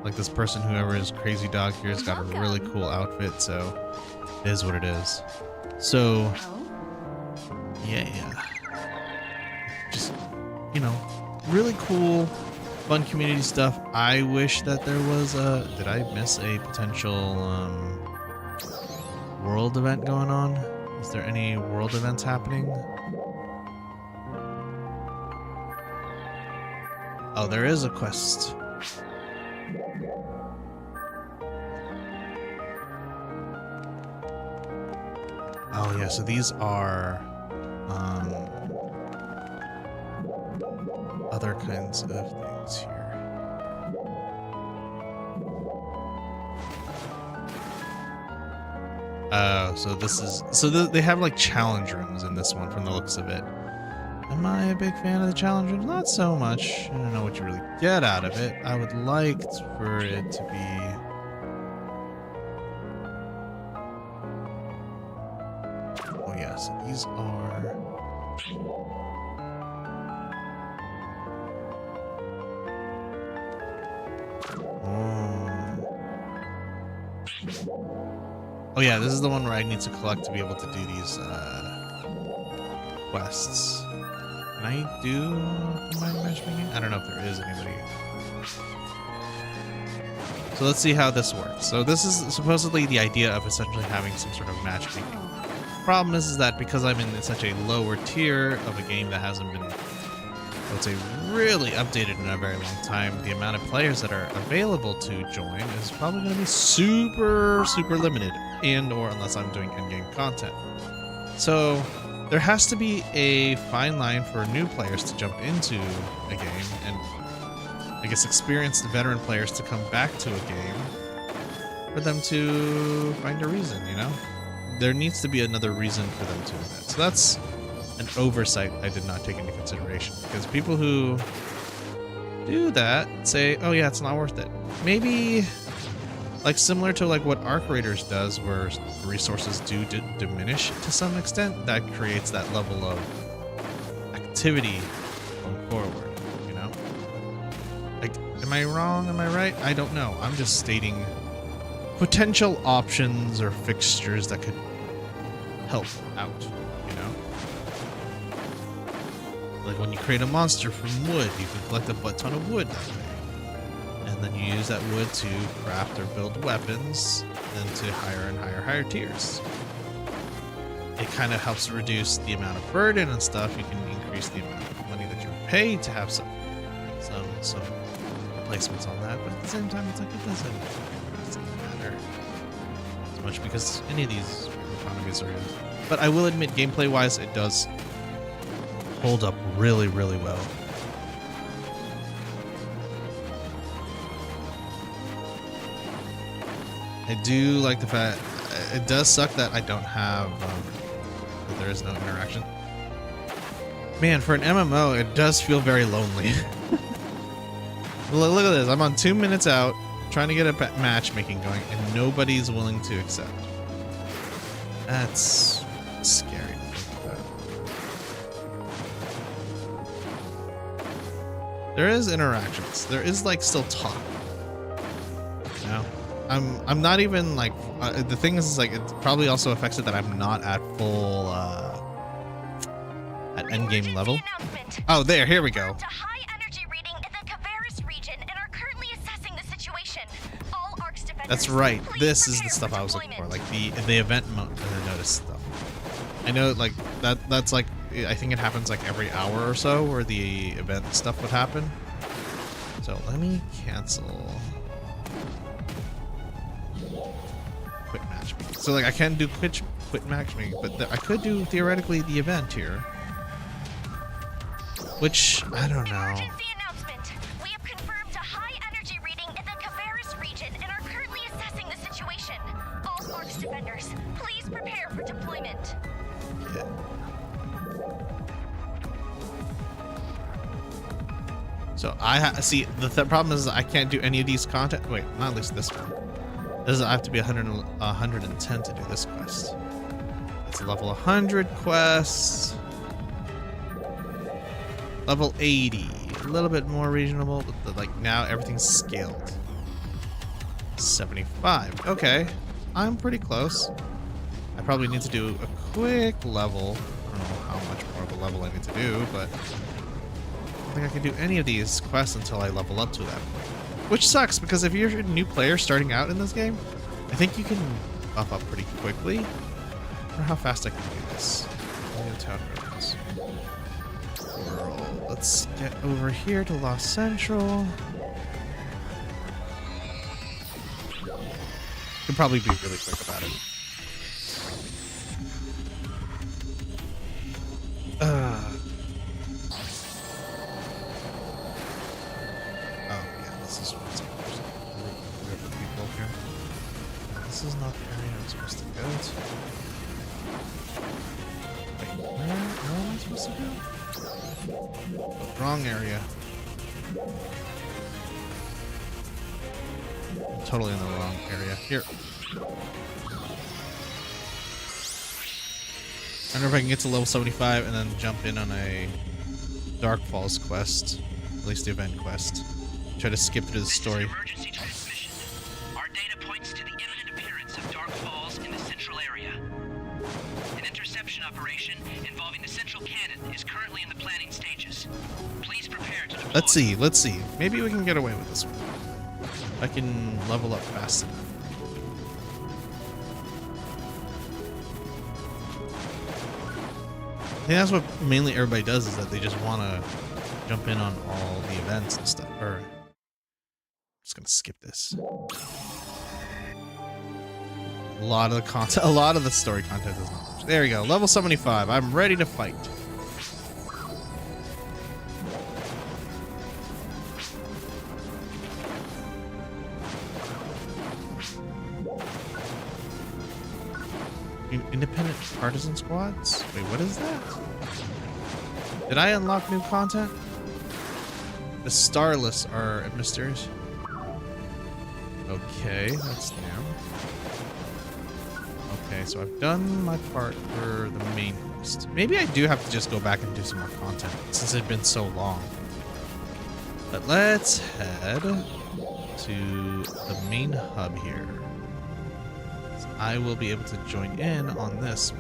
Like this person, whoever is Crazy Dog here, has got a really cool outfit, so it is what it is. So, yeah. Just, you know, really cool, fun community stuff. I wish that there was a... Did I miss a potential world event going on? Is there any world events happening? Oh, there is a quest. Oh yeah, so these are other kinds of things here. So this is they have like challenge rooms in this one from the looks of it. Am I a big fan of the challenge rooms? Not so much. I don't know what you really get out of it. I would like for it to be... Oh yeah, so these are... Oh yeah, this is the one where I need to collect to be able to do these quests. Can I do combined matchmaking? I don't know if there is anybody. So let's see how this works. So this is supposedly the idea of essentially having some sort of matchmaking. Problem is that because I'm in such a lower tier of a game that hasn't been, I would say, really updated in a very long time, the amount of players that are available to join is probably going to be super limited, and or unless I'm doing in-game content. So there has to be a fine line for new players to jump into a game, and I guess experienced veteran players to come back to a game for them to find a reason, you know? There needs to be another reason for them to do that. So that's an oversight I did not take into consideration, because people who do that say, oh yeah, it's not worth it. Maybe like similar to like what Arc Raiders does, where resources do diminish to some extent, that creates that level of activity going forward, you know? Like, am I wrong? Am I right? I don't know. I'm just stating potential options or fixtures that could help out, you know? Like when you create a monster from wood, you can collect a butt ton of wood that way. And then you use that wood to craft or build weapons, and to higher and higher tiers. It kind of helps reduce the amount of burden and stuff. You can increase the amount of money that you pay to have some replacements on that, but at the same time, it's like it doesn't matter as much because any of these economies are. But I will admit, gameplay-wise, it does hold up really well. I do like the fact it does suck that I don't have that there is no interaction. Man, for an MMO, it does feel very lonely. Look at this. I'm on 2 minutes out trying to get a matchmaking going, and nobody's willing to accept. That's scary to think about. There is interactions. There is like still talk. You know? I'm not even like the thing is like it probably also affects it that I'm not at full end game level. Oh, there, here we go. To high energy reading in the Kavaris region and are currently assessing the situation. All ARC's defenders, That's right. please This is the prepare stuff for I was looking for, deployment. like the event notice stuff. I know, like that's like I think it happens like every hour or so where the event stuff would happen. So let me cancel. Quit matchmaking. So like I can do quit matchmaking, but I could do theoretically the event here, which I don't know. Emergency announcement. We have confirmed a high energy reading in the Kavaris region and are currently assessing the situation. All ARC's defenders, please prepare for deployment. Yeah. So see the problem is I can't do any of these content. Wait, not at least this one. This is, I have to be 110 to do this quest. It's a level 100 quest. Level 80, a little bit more reasonable, but like now everything's scaled. 75. Okay, I'm pretty close. I probably need to do a quick level. I don't know how much more of a level I need to do, but I don't think I can do any of these quests until I level up to that point. Which sucks, because if you're a new player starting out in this game, I think you can buff up pretty quickly. I don't know how fast I can do this. World. Let's get over here to Lost Central. Can probably be really quick about it. Oh yeah, this is what's the people here. This is not the area I'm supposed to go to. Wait, where am I supposed to go? Oh, wrong area. I'm totally in the wrong area. Here. I wonder if I can get to level 75 and then jump in on a Dark Falls quest, at least the event quest. Try to skip through the story. Emergency transmission. Our data points to the imminent appearance of Dark Falls in the central area. An interception operation involving the central cannon is currently in the planning stages. Please prepare to deploy. Let's see. Maybe we can get away with this one. I can level up fast enough. I think that's what mainly everybody does, is that they just want to jump in on all the events and stuff. Or, I'm just gonna skip this. A lot of the content, a lot of the story content is not much. There you go, level 75. I'm ready to fight. Independent partisan squads? Wait, what is that? Did I unlock new content? The Starless are mysterious. Okay, that's new. Okay, so I've done my part for the main quest. Maybe I do have to just go back and do some more content since it's been so long. But let's head to the main hub here. I will be able to join in on this.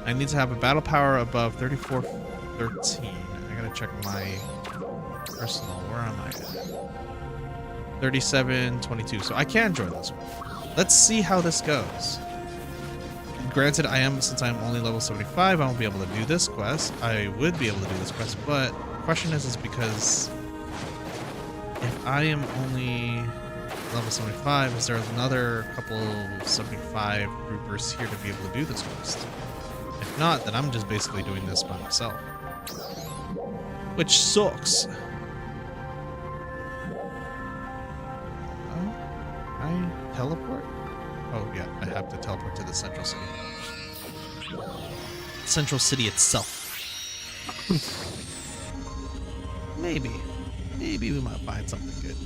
I need to have a battle power above 3413. I gotta check my personal. Where am I at? 3722. So I can join this one. Let's see how this goes. Granted, since I'm only level 75, I won't be able to do this quest. I would be able to do this quest, but the question is because if I am only level 75, is there another couple 75 groupers here to be able to do this quest? If not, then I'm just basically doing this by myself, which sucks. I teleport? Oh yeah, I have to teleport to the central city. Central city itself. Maybe we might find something good.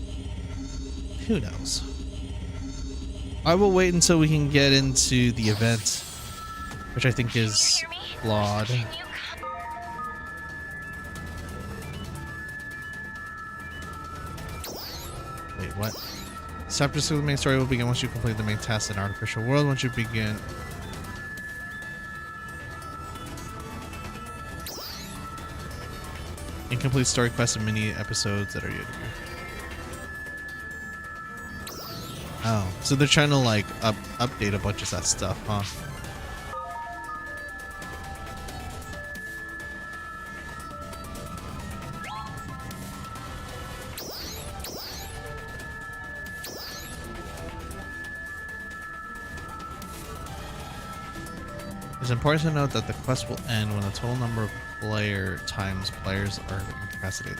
Who knows? I will wait until we can get into the event, which I think is flawed. Wait, what? Chapters of the main story will begin once you complete the main task in Artificial World. Once you begin... Incomplete story quests and mini episodes that are yet to be. Oh, so they're trying to like update a bunch of that stuff, huh? It's important to note that the quest will end when the total number of players are incapacitated.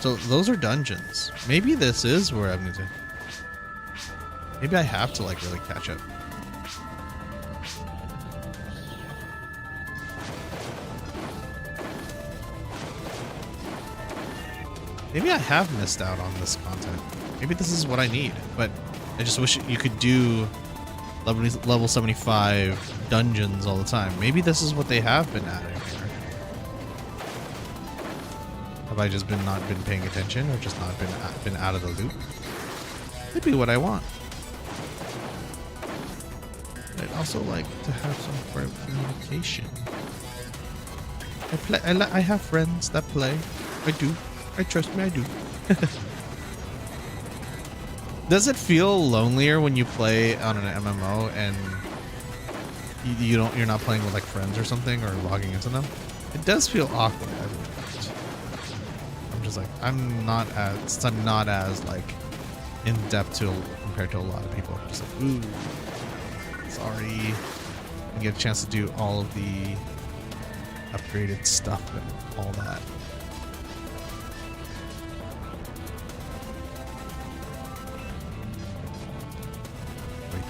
So those are dungeons. Maybe this is where I need to. Maybe I have to like really catch up. Maybe I have missed out on this content. Maybe this is what I need, but I just wish you could do level 75 dungeons all the time. Maybe this is what they have been adding here. Have I just not been paying attention, or just not been out of the loop? Could be what I want. But I'd also like to have some form of communication. I have friends that play. I do. Trust me, I do. Does it feel lonelier when you play on an MMO and you're not playing with like friends or something, or logging into them? It does feel awkward. I'm just like, I'm not as like in depth compared to a lot of people. I'm just like, ooh, sorry. You get a chance to do all of the upgraded stuff and all that.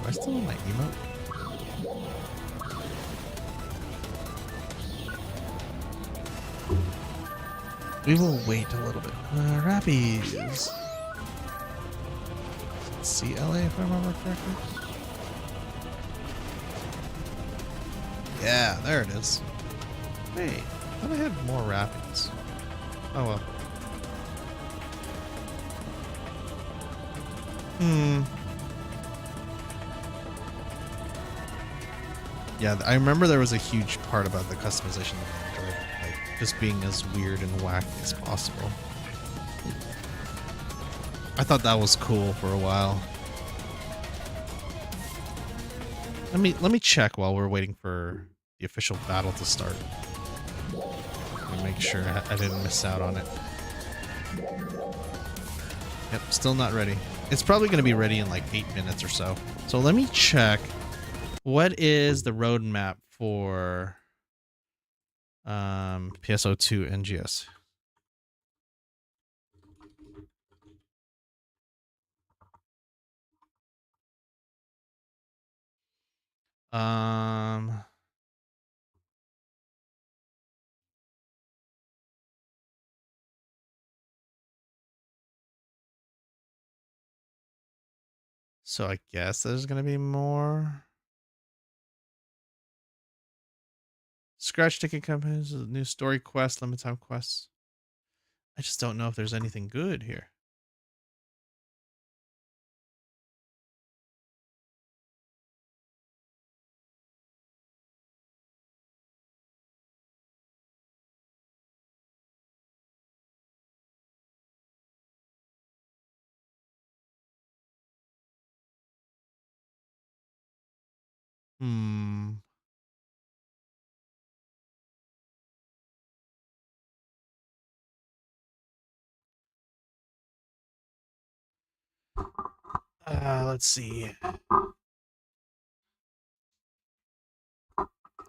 Do I still have my emote? We will wait a little bit. Rappies. CLA, if I remember correctly. Yeah, there it is. Hey, I thought I had more Rappies. Oh well. Yeah, I remember there was a huge part about the customization of Android, like just being as weird and wacky as possible. I thought that was cool for a while. Let me check while we're waiting for the official battle to start. Let me make sure I didn't miss out on it. Yep, still not ready. It's probably going to be ready in like 8 minutes or so. So let me check. What is the roadmap for PSO2 NGS? So I guess there's going to be more. Scratch ticket companies, new story quest, limited time quests. I just don't know if there's anything good here. Let's see.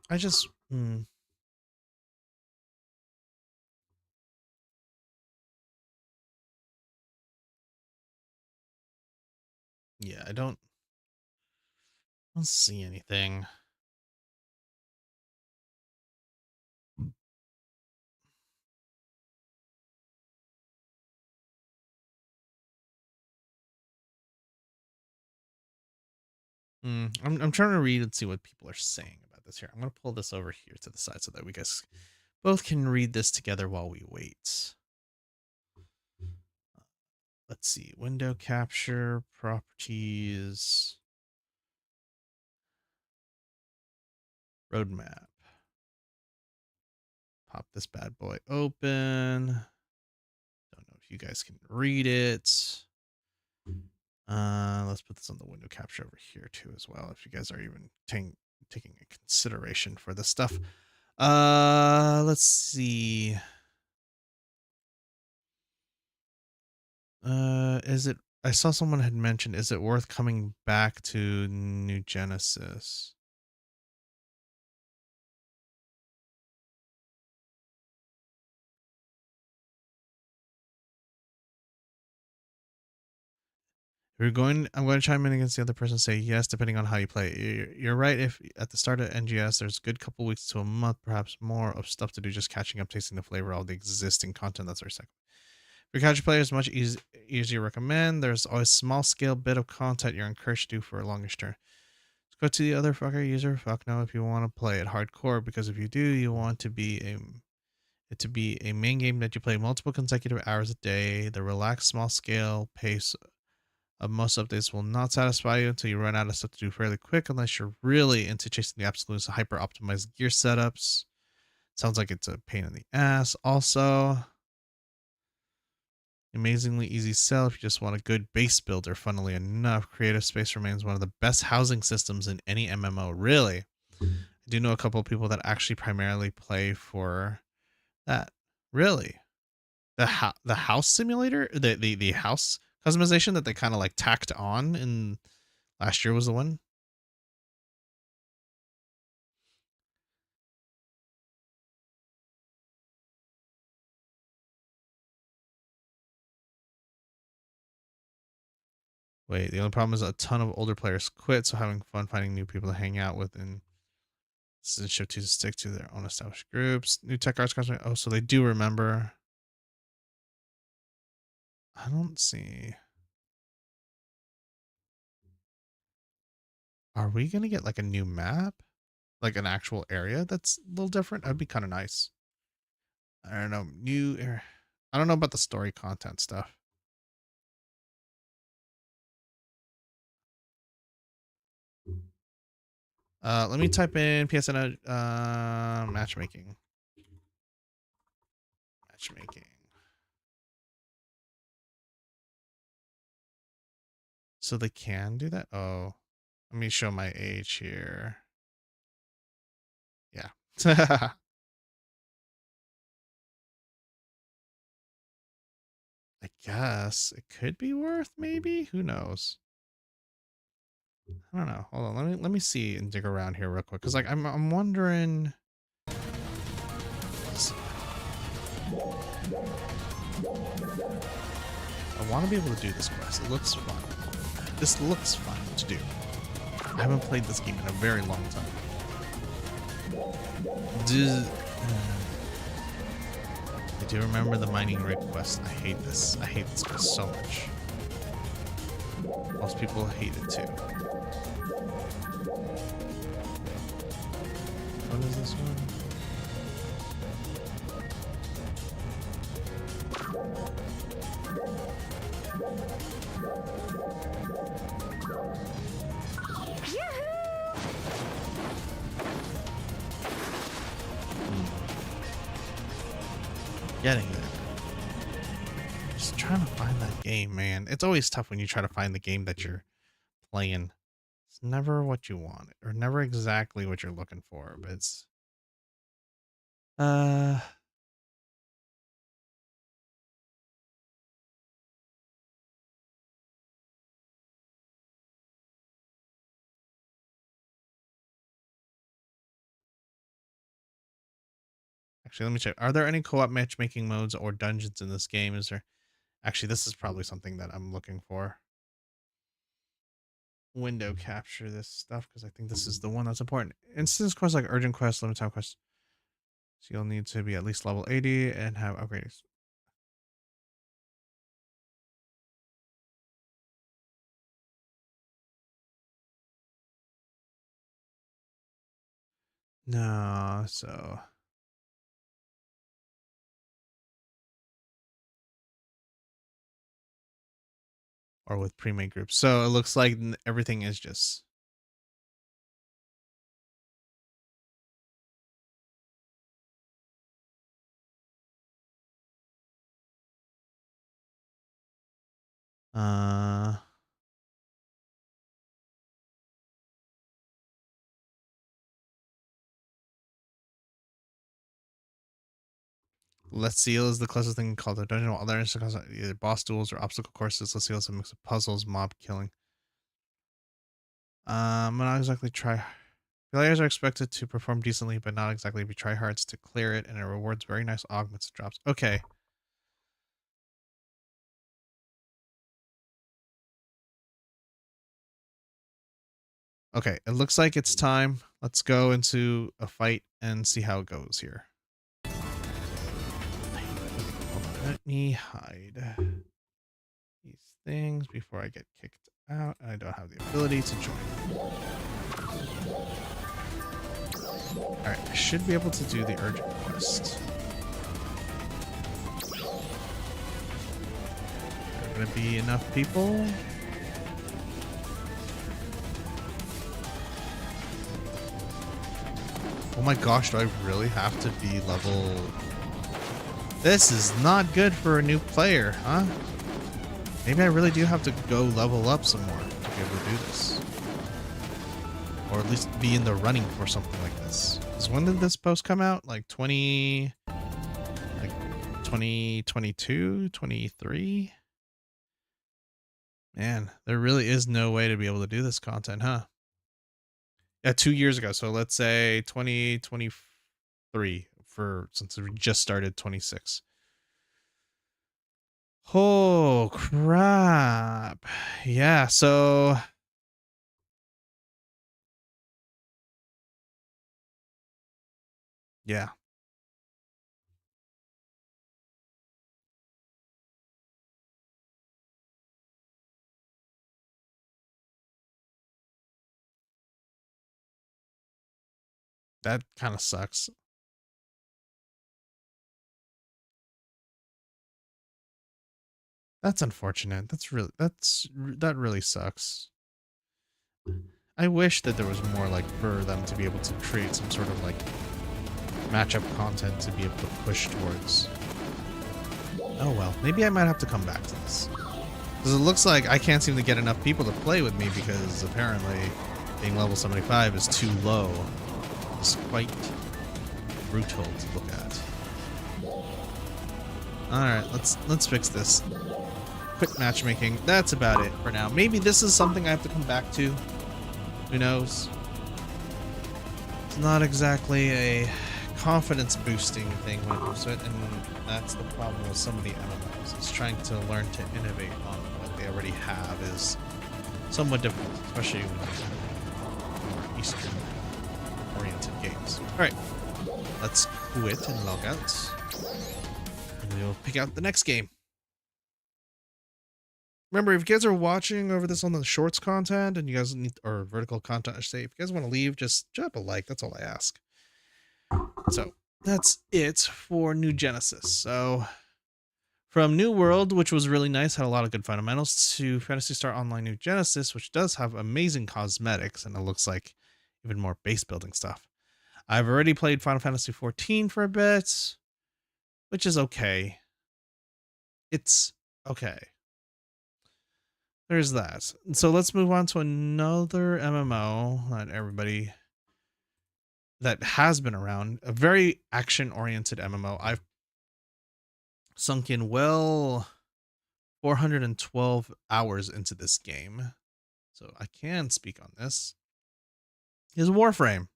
I just yeah, I don't see anything. I'm trying to read and see what people are saying about this here. I'm gonna pull this over here to the side so that we guys both can read this together while we wait. Let's see. Window capture, properties, Roadmap. Pop this bad boy open. Don't know if you guys can read it. Let's put this on the window capture over here too as well, if you guys are even taking a consideration for this stuff. Let's see. Is it, I saw someone had mentioned, is it worth coming back to New Genesis? If you're going, I'm going to chime in against the other person. Say yes, depending on how you play. You're right. If at the start of NGS, there's a good couple weeks to a month, perhaps more, of stuff to do, just catching up, tasting the flavor of the existing content. That's our second. For casual players, much easier to recommend. There's always small scale bit of content you're encouraged to do for a longish term. Let's go to the other fucker user. Fuck no, if you want to play it hardcore, because if you do, you want to be it to be a main game that you play multiple consecutive hours a day. The relaxed small scale pace of most updates will not satisfy you until you run out of stuff to do fairly quick, unless you're really into chasing the absolute hyper optimized gear setups. Sounds like it's a pain in the ass. Also, amazingly easy sell if you just want a good base builder. Funnily enough, Creative Space remains one of the best housing systems in any MMO. Really? I do know a couple of people that actually primarily play for that. Really? The house simulator, the house customization that they kind of like tacked on in last year was the one. Wait, the only problem is a ton of older players quit, so having fun finding new people to hang out with and shift to stick to their own established groups. New tech arts customers. Oh, so they do remember. I don't see. Are we gonna get like a new map? Like an actual area that's a little different? That'd be kind of nice. I don't know. I don't know about the story content stuff. Let me type in PSN matchmaking. Matchmaking. So they can do that? Oh, let me show my age here. Yeah. I guess it could be worth, maybe. Who knows? I don't know. Hold on. Let me see and dig around here real quick, because like I'm wondering. I want to be able to do this quest. It looks fun. This looks fun to do. I haven't played this game in a very long time. I do remember the mining rig quest. I hate this. I hate this quest so much. Most people hate it too. What is this one? Getting there. Just trying to find that game, man. It's always tough when you try to find the game that you're playing. It's never what you want, or never exactly what you're looking for, but it's actually, let me check. Are there any co-op matchmaking modes or dungeons in this game? Is there? Actually, this is probably something that I'm looking for. Window capture this stuff, because I think this is the one that's important. Instance quests like urgent quests, limited time quests. So you'll need to be at least level 80 and have upgrades. No, so or with pre-made groups. So it looks like everything is just Uh, Let's Seal is the closest thing called a dungeon. While other instances are either boss duels or obstacle courses. Let's Seal is a mix of puzzles, mob killing. Not exactly try. Players are expected to perform decently, but not exactly be tryhards to clear it, and it rewards very nice augments and drops. Okay. Okay, it looks like it's time. Let's go into a fight and see how it goes here. Let me hide these things before I get kicked out. I don't have the ability to join. Alright, I should be able to do the urgent quest. Are there gonna be enough people? Oh my gosh, do I really have to be level... This is not good for a new player, huh? Maybe I really do have to go level up some more to be able to do this. Or at least be in the running for something like this. Because when did this post come out? Like 2022, 23? Man, there really is no way to be able to do this content, huh? Yeah, 2 years ago. So let's say 2023 since we just started 26. Oh crap. Yeah, so yeah. That kind of sucks. That's unfortunate. That really sucks. I wish that there was more like for them to be able to create some sort of like matchup content to be able to push towards. Oh well, maybe I might have to come back to this. Because it looks like I can't seem to get enough people to play with me because apparently being level 75 is too low. It's quite brutal to look at. Alright, let's fix this. Quit matchmaking. That's about it for now. Maybe this is something I have to come back to. Who knows? It's not exactly a confidence boosting thing when it comes to it, and that's the problem with some of the MMOs. It's trying to learn to innovate on what they already have is somewhat difficult, especially when more Eastern oriented games. Alright, let's quit and log out. And we'll pick out the next game. Remember, if you guys are watching over this on the shorts content and you guys need, or vertical content, I should say, if you guys want to leave, just drop a like. That's all I ask. So that's it for New Genesis. So from New World, which was really nice, had a lot of good fundamentals, to Phantasy Star Online New Genesis, which does have amazing cosmetics and it looks like even more base building stuff. I've already played Final Fantasy XIV for a bit, which is okay. It's okay. There's that. So let's move on to another MMO that has been around. A very action-oriented MMO. I've sunk in well 412 hours into this game. So I can speak on this. Is Warframe.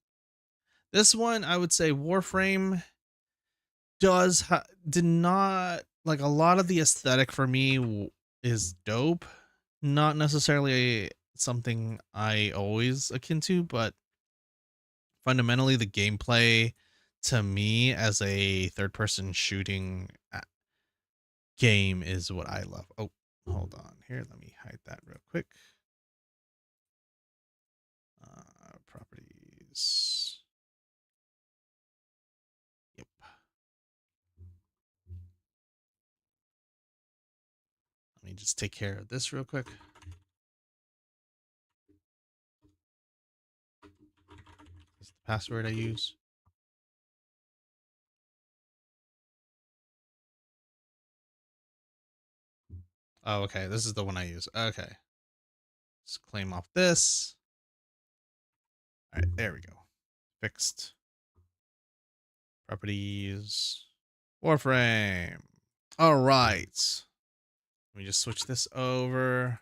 This one, I would say Warframe did not, like, a lot of the aesthetic for me is dope. Not necessarily something I always akin to, but fundamentally the gameplay to me as a third-person shooting game is what I love. Oh, hold on here. Let me hide that real quick. Properties. Yep. Let me just take care of this real quick. This is the password I use. Oh, okay. This is the one I use. Okay. Let's claim off this. All right, there we go. Fixed. Properties. Warframe. All right. Let me just switch this over.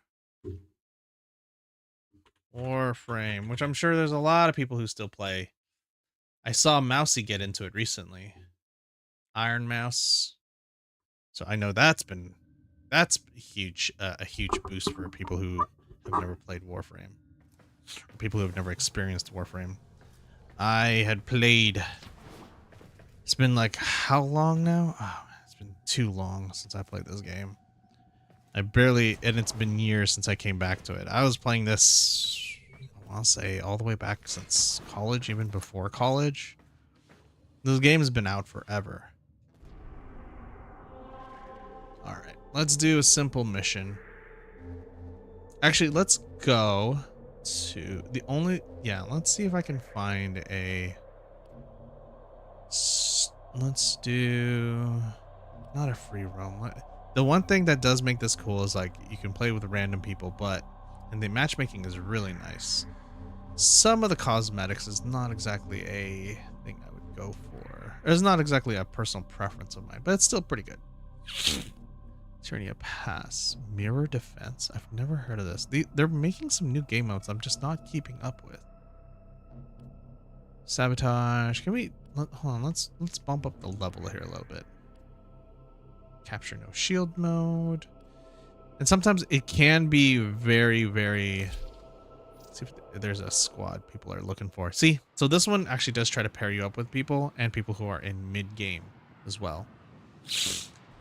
Warframe, which I'm sure there's a lot of people who still play. I saw Mousy get into it recently. Iron Mouse. So I know that's huge, a huge boost for people who have never played Warframe. Or people who have never experienced Warframe. I had played. It's been like how long now? Oh, it's been too long since I played this game. And it's been years since I came back to it. I was playing this, I want to say, all the way back since college, even before college. This game has been out forever. All right, let's do a simple mission. Actually, let's go to let's see if I can find let's do not a free roam. The one thing that does make this cool is like you can play with random people, and the matchmaking is really nice. Some of the cosmetics is not exactly a thing I would go for. It's not exactly a personal preference of mine, but it's still pretty good. Eternia Pass. Mirror Defense. I've never heard of this. They're making some new game modes I'm just not keeping up with. Sabotage. Can we hold on, let's bump up the level here a little bit. Capture no shield mode. And sometimes it can be very, very... Let's see if there's a squad people are looking for. See, so this one actually does try to pair you up with people and people who are in mid-game as well.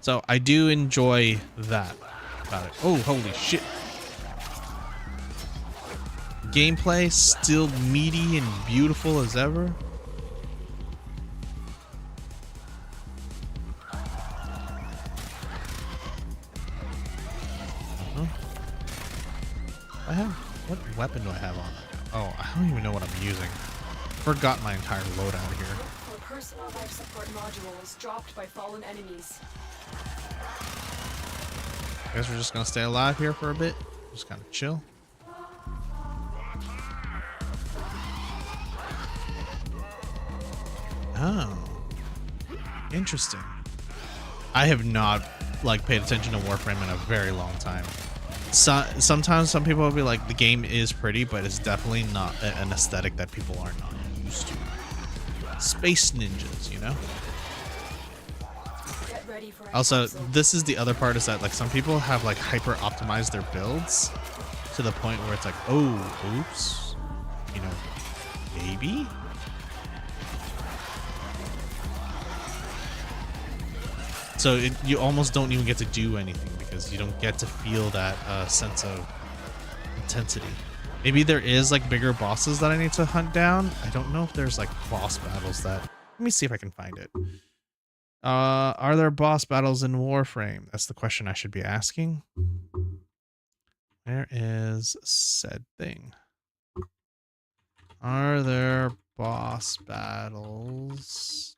So I do enjoy that about it. Oh, holy shit. Gameplay still meaty and beautiful as ever. What weapon do I have on? Oh, I don't even know what I'm using. Forgot my entire loadout here. Our personal life support module was dropped by fallen enemies. Guess we're just gonna stay alive here for a bit. Just kind of chill. Oh, interesting. I have not paid attention to Warframe in a very long time. Sometimes some people will be like, the game is pretty, but it's definitely not an aesthetic that people are not used to. Space ninjas, you know? Also, this is the other part, is that some people have hyper optimized their builds to the point where it's like, oh, oops, you know, maybe? So you almost don't even get to do anything because you don't get to feel that sense of intensity. Maybe there is bigger bosses that I need to hunt down. I don't know if there's boss battles that... Let me see if I can find it. Are there boss battles in Warframe? That's the question I should be asking. Where is said thing? Are there boss battles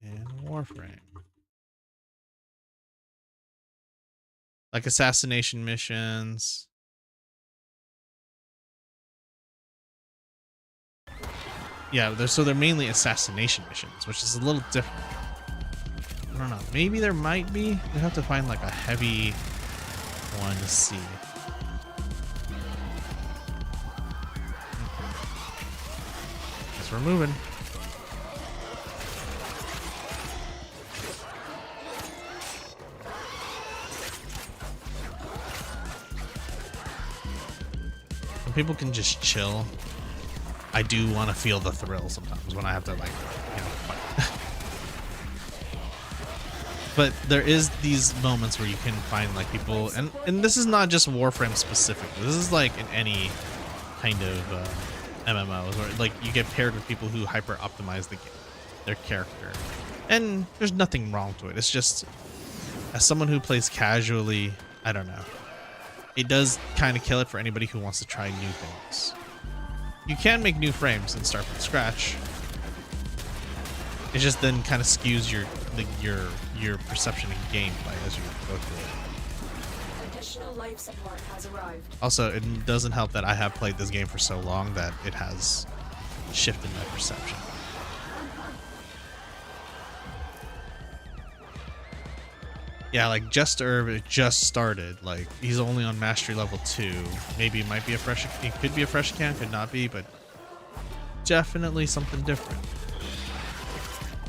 in Warframe? Assassination missions. Yeah, they're mainly assassination missions, which is a little different. I don't know. Maybe there might be. We have to find a heavy one to see. Guess we're moving. When people can just chill, I do want to feel the thrill sometimes when I have to fight. But there is these moments where you can find people, and this is not just Warframe specifically. This is in any kind of MMOs where you get paired with people who hyper optimize their character, and there's nothing wrong to it. It's just, as someone who plays casually, I don't know. It does kind of kill it for anybody who wants to try new things. You can make new frames and start from scratch. It just then kind of skews your perception of gameplay as you go through Additional life support has arrived. Also, it doesn't help that I have played this game for so long that it has shifted my perception. Yeah, like Just Herb, it just started. Like, he's only on mastery level 2. Maybe it might be a fresh, it could be a fresh account, could not be, but definitely something different.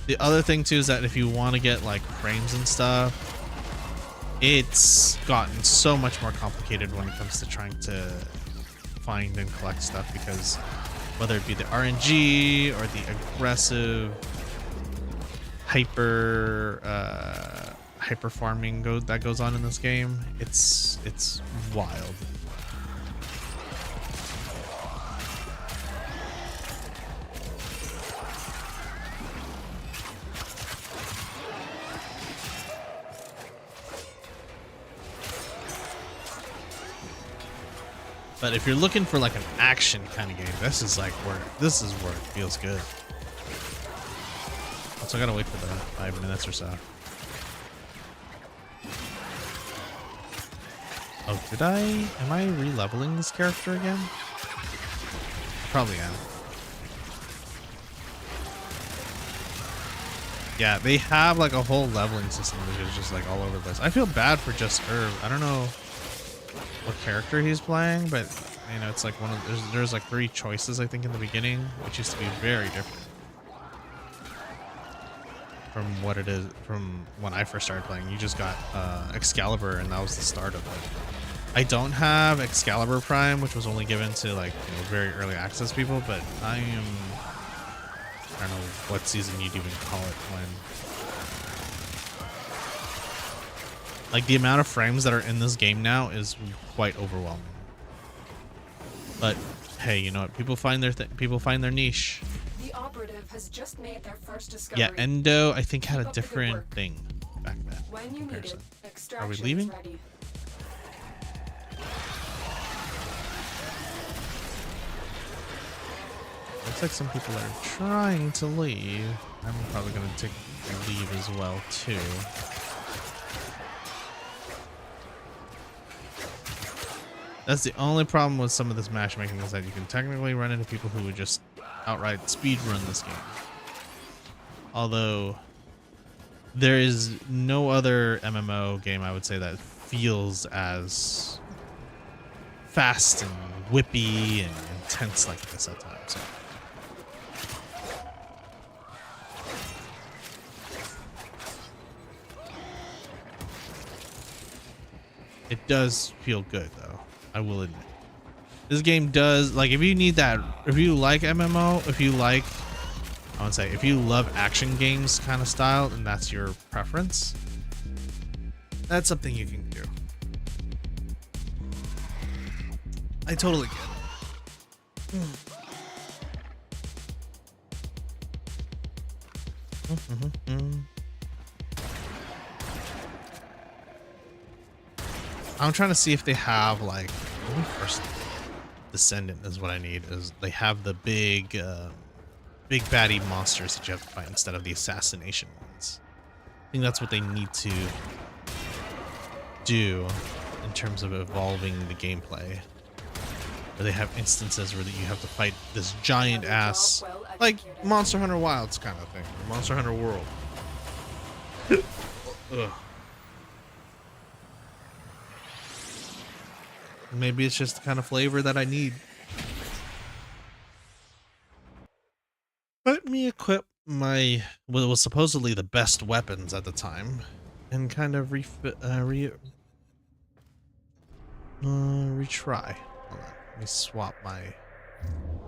The other thing too is that if you want to get like frames and stuff, it's gotten so much more complicated when it comes to trying to find and collect stuff, because whether it be the RNG or the aggressive hyper farming that goes on in this game, it's wild. But if you're looking for like an action kind of game, this is where it feels good. So I gotta wait for the 5 minutes or so. Oh, am I re-leveling this character again? Probably am. Yeah, they have like a whole leveling system that is just like all over the place. I feel bad for Just Herb. I don't know what character he's playing, but you know, it's like there's like 3 choices I think in the beginning, which used to be very different from what it is from when I first started playing. You just got Excalibur, and that was the start of it. I don't have Excalibur Prime, which was only given to like, you know, very early access people, but I don't know what season you'd even call it when. Like, the amount of frames that are in this game now is quite overwhelming. But hey, you know what? People find their niche. The operative has just made their first discovery. Yeah, Endo I think had a different thing back then. When you need it, Are we extraction leaving? is ready. Looks like some people are trying to leave. I'm probably gonna take leave as well too. That's the only problem with some of this matchmaking, is that you can technically run into people who would just outright speed run this game. Although there is no other MMO game I would say that feels as fast and whippy and intense like this at times. It does feel good though, I will admit. This game does, like, if you need that, if you like MMO, if you like, I would say, if you love action games kind of style and that's your preference, that's something you can do. I totally get it. I'm trying to see if they have like, first Descendant is what I need. Is they have the big baddie monsters that you have to fight instead of the assassination ones. I think that's what they need to do in terms of evolving the gameplay. Where they have instances where you have to fight this giant ass, like Monster Hunter Wilds kind of thing, or Monster Hunter World. Ugh. Maybe it's just the kind of flavor that I need. Let me equip my, what was supposedly the best weapons at the time, and kind of retry. Hold on. Let me swap my.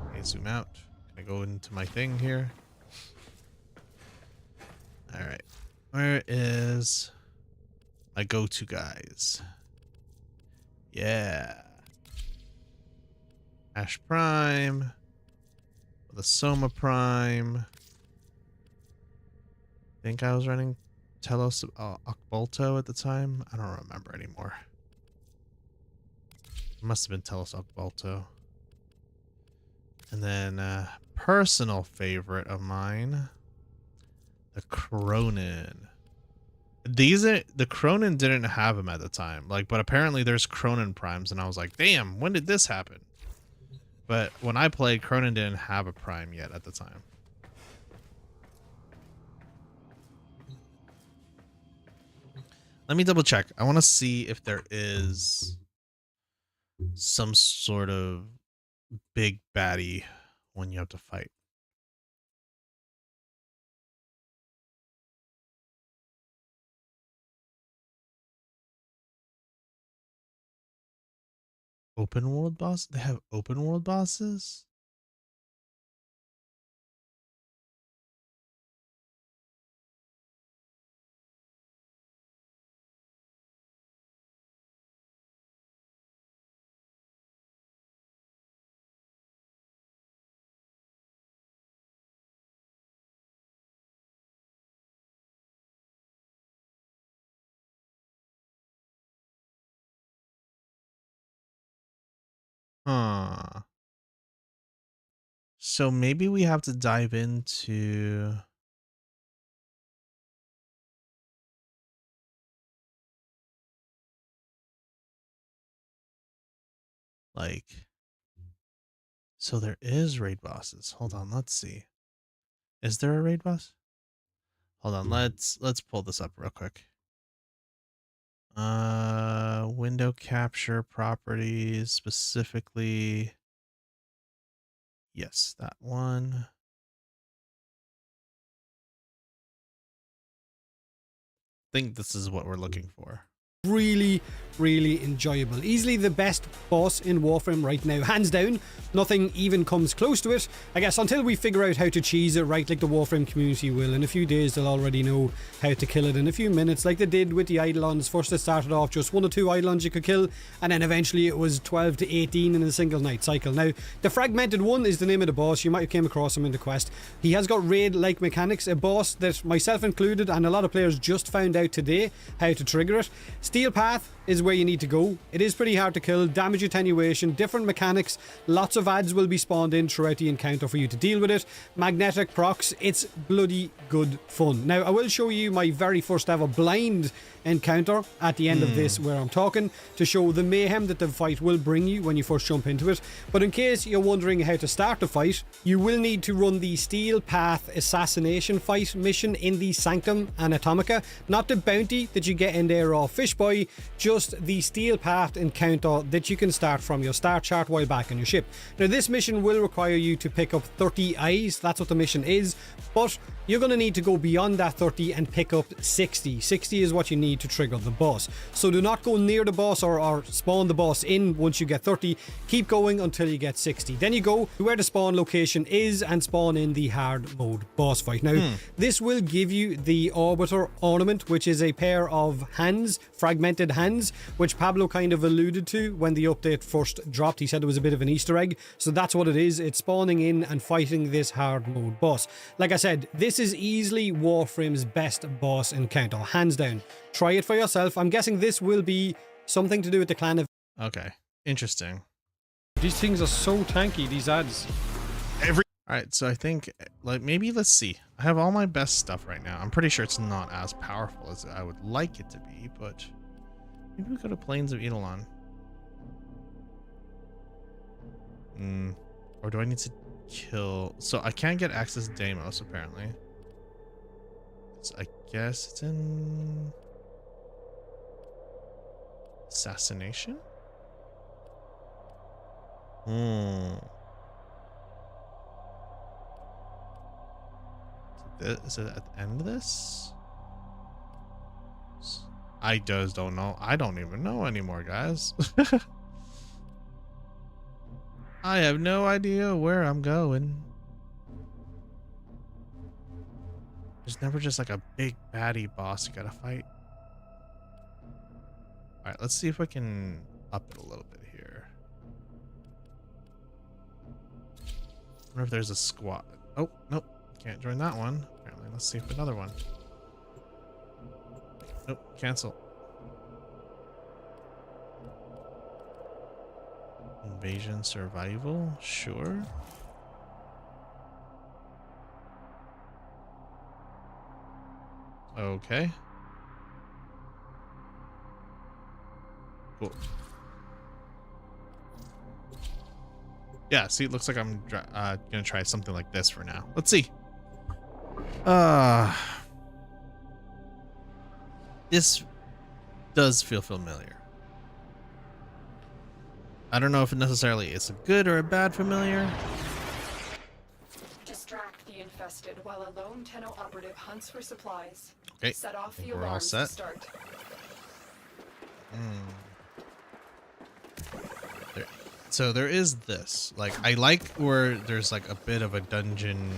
Let me zoom out. Can I go into my thing here? All right. Where is my go-to guys? Yeah. Ash Prime. The Soma Prime. I think I was running Telos Okbolto at the time. I don't remember anymore. It must have been Telos Okbolto. And then personal favorite of mine, the Cronin. These are the Cronin didn't have them at the time, like, but apparently there's Cronin primes, and I was like, damn, when did this happen? But when I played, Cronin didn't have a prime yet at the time. Let me double check. I want to see if there is some sort of big baddie when you have to fight. Open world boss? They have open world bosses? Huh. So maybe we have to dive into like, so there is raid bosses. Hold on, let's see. Is there a raid boss? Hold on, let's pull this up real quick. Window capture properties, specifically. Yes, that one. I think this is what we're looking for. Really enjoyable. Easily the best boss in Warframe right now, hands down. Nothing even comes close to it, I guess, until we figure out how to cheese it right, like the Warframe community will. In a few days they'll already know how to kill it in a few minutes, like they did with the Eidolons. First it started off just 1 or 2 Eidolons you could kill, and then eventually it was 12 to 18 in a single night cycle. Now the Fragmented One is the name of the boss. You might have came across him in the quest. He has got raid like mechanics, a boss that myself included and a lot of players just found out today how to trigger it. Steel Path is where you need to go. It is pretty hard to kill, damage attenuation, different mechanics, lots of ads will be spawned in throughout the encounter for you to deal with it. Magnetic procs, it's bloody good fun. Now I will show you my very first ever blind encounter at the end of this, where I'm talking to show the mayhem that the fight will bring you when you first jump into it. But in case you're wondering how to start the fight, you will need to run the Steel Path assassination fight mission in the Sanctum Anatomica, not the bounty that you get in there off Fishboy, just the Steel Path encounter that you can start from your start chart while back on your ship. Now this mission will require you to pick up 30 eyes, that's what the mission is, but you're going to need to go beyond that 30 and pick up 60. 60 is what you need to trigger the boss. So do not go near the boss or spawn the boss in once you get 30. Keep going until you get 60. Then you go to where the spawn location is and spawn in the hard mode boss fight. Now, this will give you the Orbiter Ornament, which is a pair of hands, fragmented hands, which Pablo kind of alluded to when the update first dropped. He said it was a bit of an Easter egg. So that's what it is. It's spawning in and fighting this hard mode boss. Like I said, this is easily Warframe's best boss encounter, hands down. Try it for yourself. I'm guessing this will be something to do with the clan of... Okay, interesting. These things are so tanky, these ads. Alright, so I think, like, maybe let's see. I have all my best stuff right now. I'm pretty sure it's not as powerful as I would like it to be, but maybe we go to Plains of Eidolon. Or do I need to kill... So I can't get access to Deimos, apparently. So I guess it's in... Assassination? Is it at the end of this? I just don't know. I don't even know anymore, guys. I have no idea where I'm going. There's never just like a big baddie boss you gotta fight. Alright, let's see if I can up it a little bit here. I wonder if there's a squad. Oh, nope. Can't join that one. Apparently, let's see if another one. Nope, cancel. Invasion survival, sure. Okay. Cool. Yeah, see, it looks like I'm gonna try something like this for now. Let's see. This does feel familiar. I don't know if it necessarily is a good or a bad familiar. Distract the infested while a lone Tenno operative hunts for supplies. Okay, Set off the we're all alarms set. to start. So there is this. Like, I like where there's like a bit of a dungeon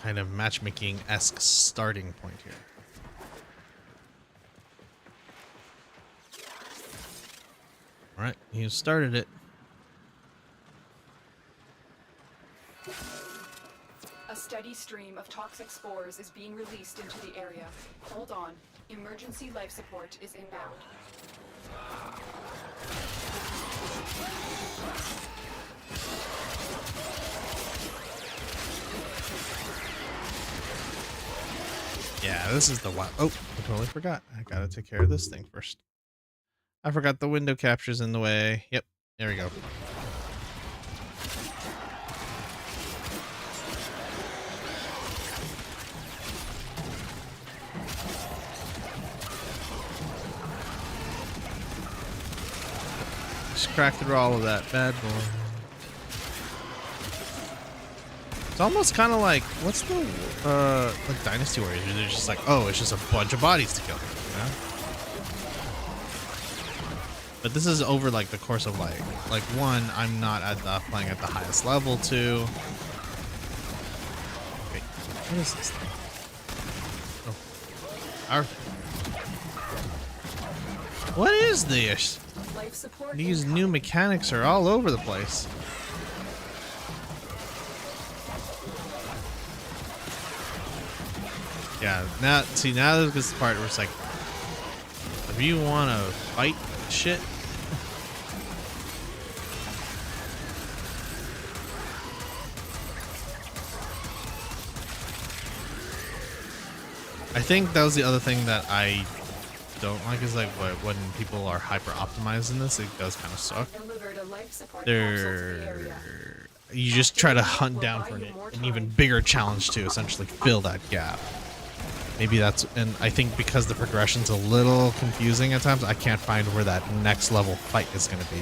kind of matchmaking-esque starting point here. All right, you started it. A steady stream of toxic spores is being released into the area. Hold on. Emergency life support is inbound. Yeah, this is the one. Oh, I totally forgot. I gotta take care of this thing first. I forgot the window capture's in the way. Yep, there we go. Just crack through all of that bad boy. It's almost kind of like, what's the like Dynasty Warriors? Where they're just like, oh, it's just a bunch of bodies to kill, you know? But this is over like the course of like one, I'm not at the playing at the highest level. Two, wait, what is this thing? Oh, what is this? Life support These new mechanics are all over the place. Yeah, now see, now this is the part where it's like, if you want to fight shit, I think that was the other thing that I don't like is like when people are hyper optimized in this, it does kind of suck. You just try to hunt down for an even bigger challenge to essentially fill that gap. Maybe that's, and I think because the progression's a little confusing at times, I can't find where that next level fight is going to be.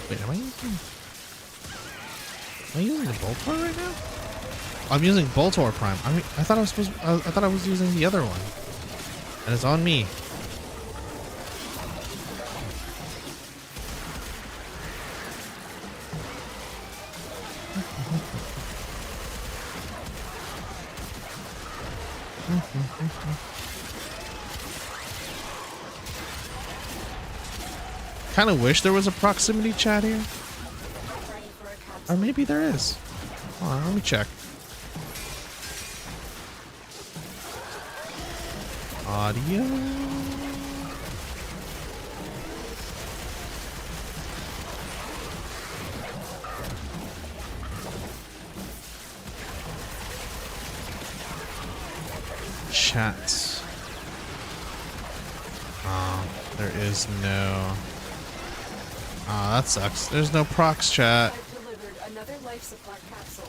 Wait, am I using the Boltor right now? I'm using Boltor Prime. I mean, I thought I was supposed. I thought I was using the other one, and it's on me. Kind of wish there was a proximity chat here, or maybe there is. Hold on, let me check. Audio. Chat. There is no. That sucks. There's no prox chat. I've delivered another life supply capsule.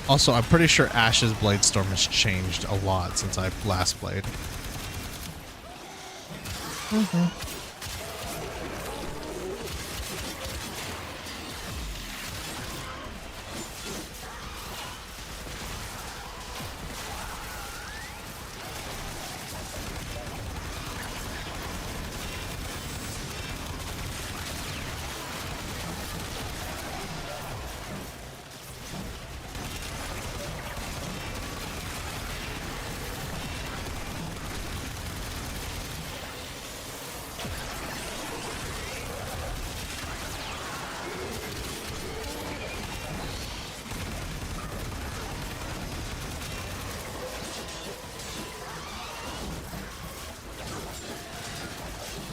Also, I'm pretty sure Ash's Bladestorm has changed a lot since I last played.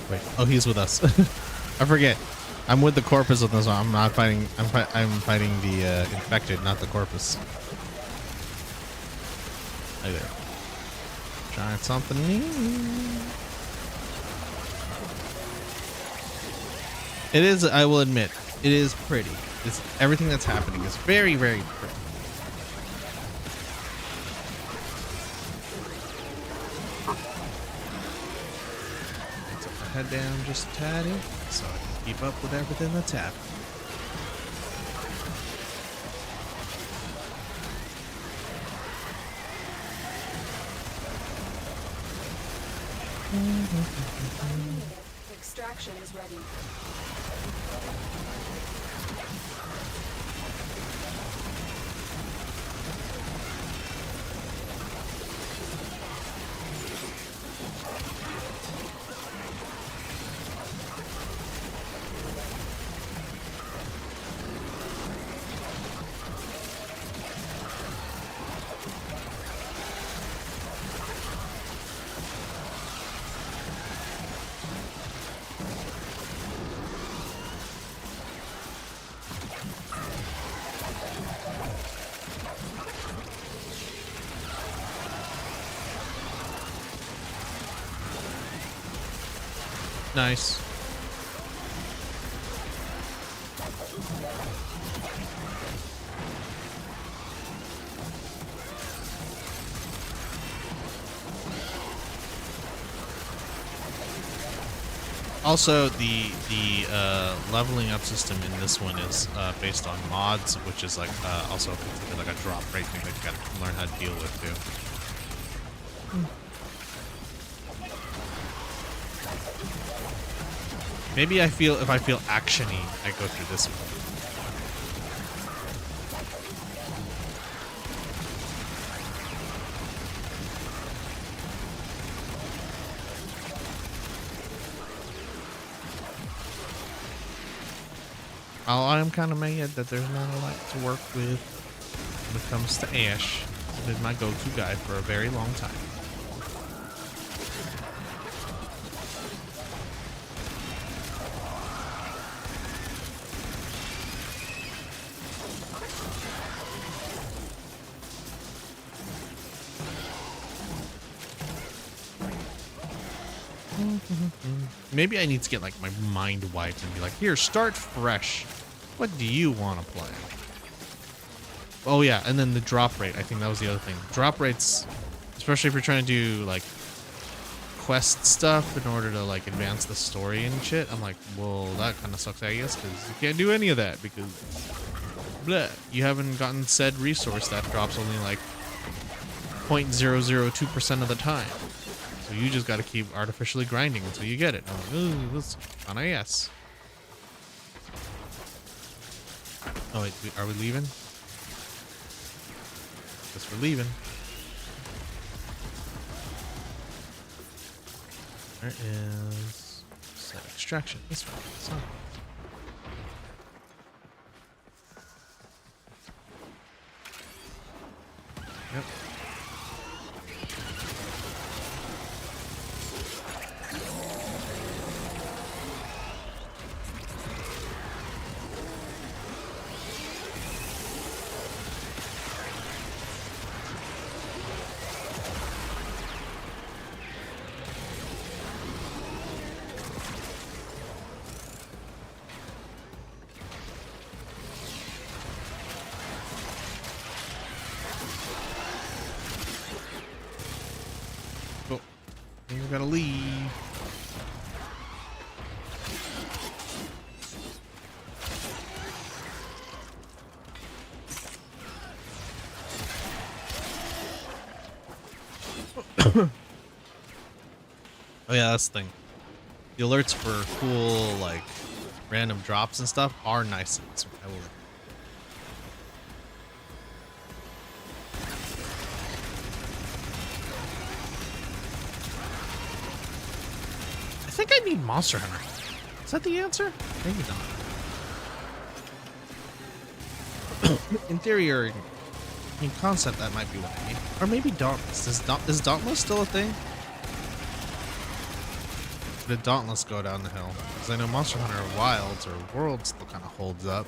Wait. Oh, he's with us. I forget. I'm with the corpus with this one. I'm not fighting. I'm fighting the infected, not the corpus. Hey there. Trying something new. It is. I will admit, it is pretty. It's everything that's happening is very, very pretty. Head down just a tatty so I can keep up with everything that's happening. Extraction is ready. Nice. Also, the leveling up system in this one is based on mods, which is like also considered like a drop rate thing that you gotta learn how to deal with too. Maybe if I feel action-y, I go through this one. I'm kind of mad that there's not a lot to work with when it comes to Ash. He's been my go-to guy for a very long time. Maybe I need to get like my mind wiped and be like, here, start fresh. What do you want to play? Oh yeah, and then the drop rate. I think that was the other thing. Drop rates, especially if you're trying to do like quest stuff in order to like advance the story and shit. I'm like, well, that kind of sucks, I guess, because you can't do any of that because bleh, you haven't gotten said resource that drops only like 0.002% of the time. So you just got to keep artificially grinding until you get it. I'm like, ooh, that's on AS. Oh wait, are we leaving? Guess we're leaving. There is set extraction. This one. So. Yep. Oh, we gotta leave. Oh yeah, that's the thing. The alerts for cool, like, random drops and stuff are nice in this one. I will admit. I think I need Monster Hunter. Is that the answer? Maybe not. In theory, or in concept, that might be what I need. Or maybe Dauntless. Is Dauntless still a thing? Did Dauntless go down the hill? Because I know Monster Hunter Wilds or Worlds still kind of holds up.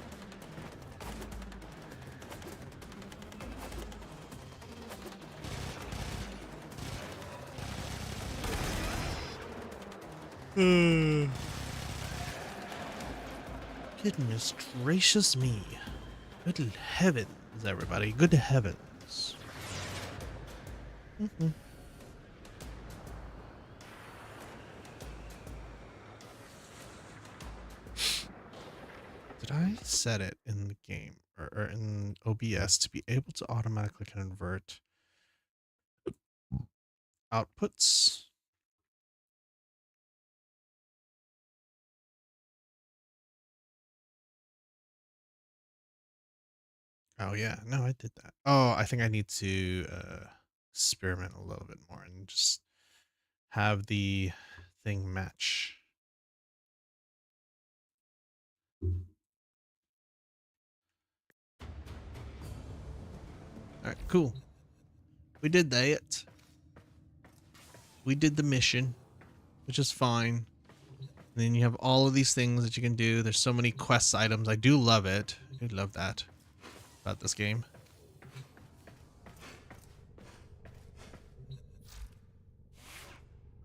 Goodness gracious me. Good heavens, everybody. Good heavens. Did I set it in the game or in OBS to be able to automatically convert outputs? Oh yeah, no, I did that. Oh, I think I need to experiment a little bit more and just have the thing match. All right, cool. We did that. We did the mission, which is fine. And then you have all of these things that you can do. There's so many quest items. I do love it. I do love that about this game.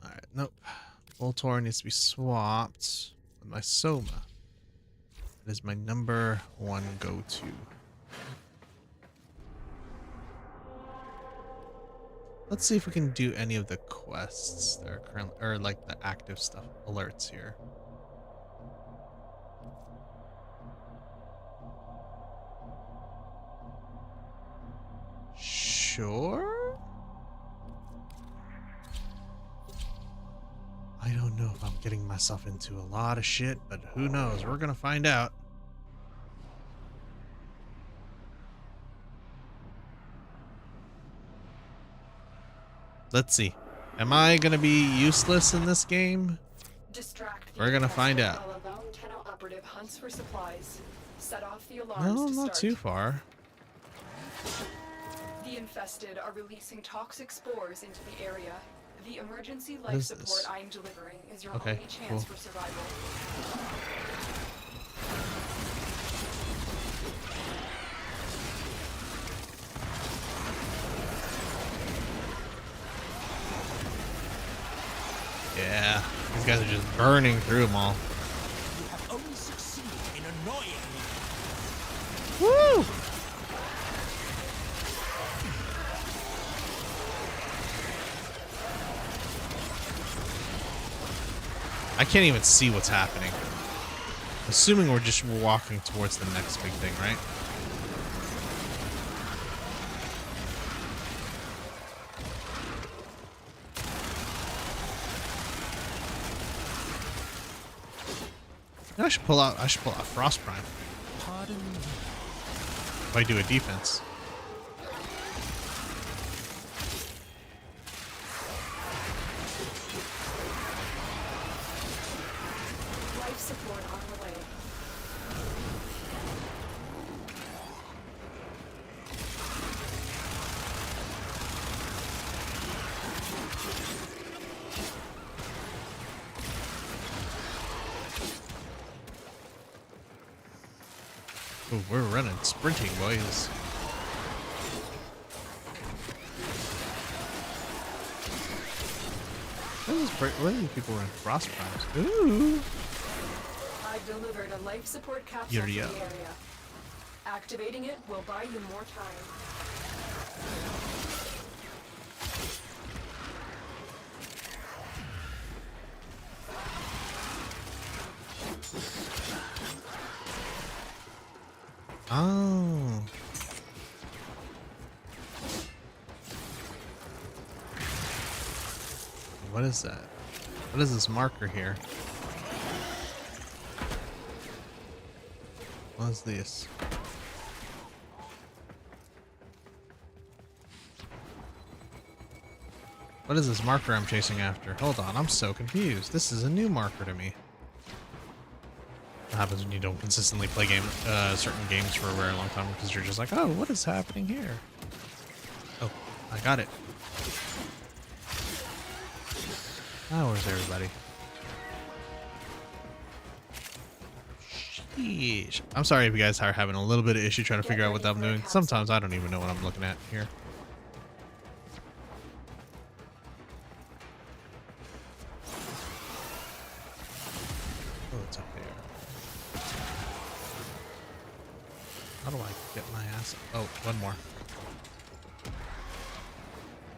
All right, nope. Voltor needs to be swapped with my Soma. It is my number one go-to. Let's see if we can do any of the quests that are currently, or like the active stuff, alerts here. Sure? I don't know if I'm getting myself into a lot of shit, but who knows? We're gonna find out. Let's see. Am I gonna be useless in this game? We're gonna find out. Operative hunts for supplies. Set off the alarms No, to not start. too far. The infested are releasing toxic spores into the area. The emergency What life is support this? I'm delivering is your Okay, only chance cool. for survival. Yeah, these guys are just burning through them all. You have only succeeded in annoying me. Woo! I can't even see what's happening. Assuming we're just walking towards the next big thing, right? I should pull out Frost Prime. Pardon me. If I do a defense. Life support on the way. Ooh, we're running, sprinting, boys. Where do these people run Frost Primes? Ooh. I've delivered a life support capsule to the Yuria. area. Activating it will buy you more time. Oh. What is that? What is this marker here? What is this? What is this marker I'm chasing after? Hold on, I'm so confused. This is a new marker to me. What happens when you don't consistently play certain games for a very long time because you're just like, oh, what is happening here? Oh, I got it. Ah, where's everybody? Yeesh. I'm sorry if you guys are having a little bit of issue trying to figure out what I'm doing. Sometimes I don't even know what I'm looking at here. Oh, it's up there. How do I get my ass? Oh, one more.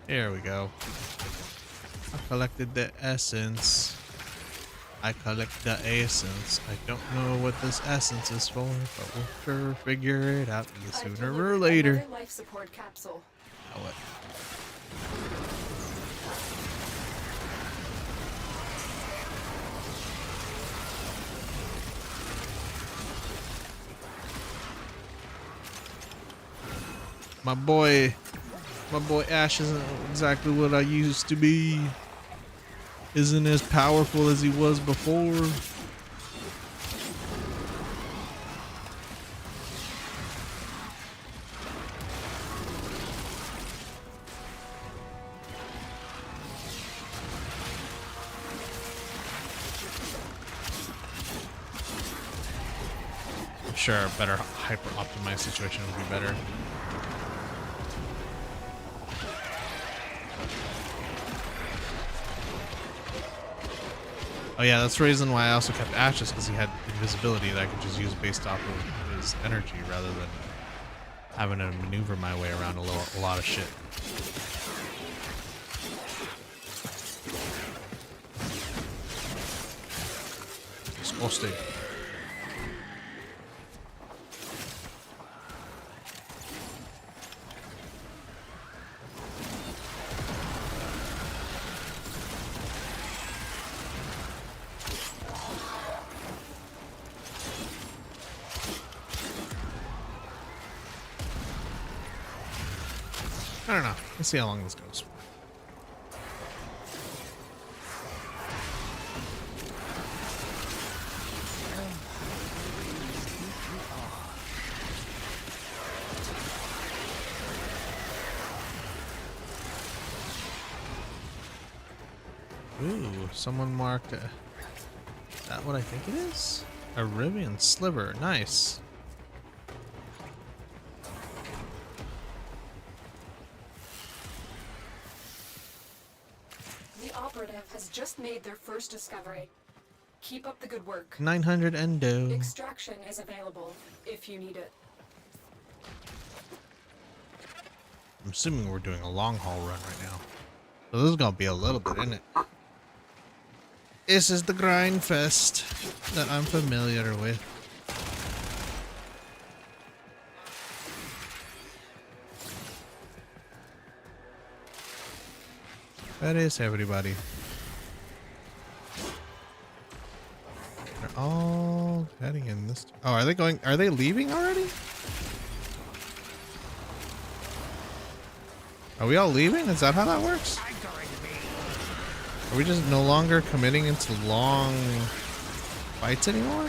There we go. I collected the essence. I collect the essence. I don't know what this essence is for, but we'll sure figure it out sooner or later. Another life support capsule. Oh, what? My boy Ash isn't exactly what I used to be. Isn't as powerful as he was before. I'm sure a better hyper optimized situation would be better. Oh yeah, that's the reason why I also kept Ashes, because he had invisibility that I could just use based off of his energy rather than having to maneuver my way around a lot of shit. Disgusting. I don't know. Let's see how long this goes. Ooh, someone marked is that what I think it is? A Rivian sliver. Nice. The operative has just made their first discovery. Keep up the good work. 900 endo. Extraction is available if you need it. I'm assuming we're doing a long haul run right now. So this is gonna be a little bit, isn't it? This is the grind fest that I'm familiar with. That is everybody. They're all heading in this. Oh, are they going? Are they leaving already? Are we all leaving? Is that how that works? Are we just no longer committing into long fights anymore?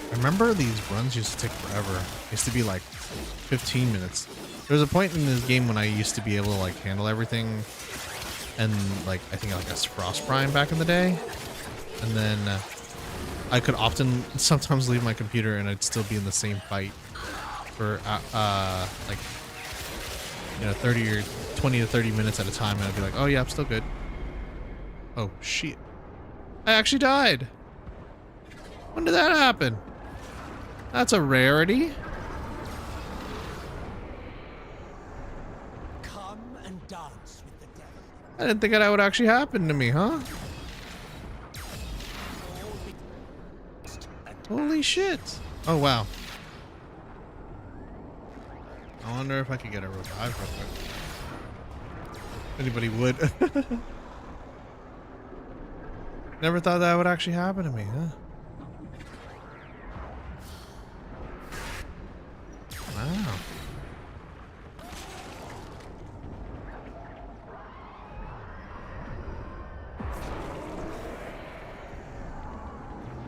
I remember these runs used to take forever. It used to be like 15 minutes. There was a point in this game when I used to be able to like handle everything, and like I think like a Frost Prime back in the day, and then I could often sometimes leave my computer and I'd still be in the same fight for like 30 or 20 to 30 minutes at a time, and I'd be like, oh yeah, I'm still good. Oh shit, I actually died. When did that happen? That's a rarity. Come and dance with the devil. I didn't think that would actually happen to me, huh? Holy shit. Oh, wow. I wonder if I could get a revive real quick. Anybody would. Never thought that would actually happen to me, huh? Wow.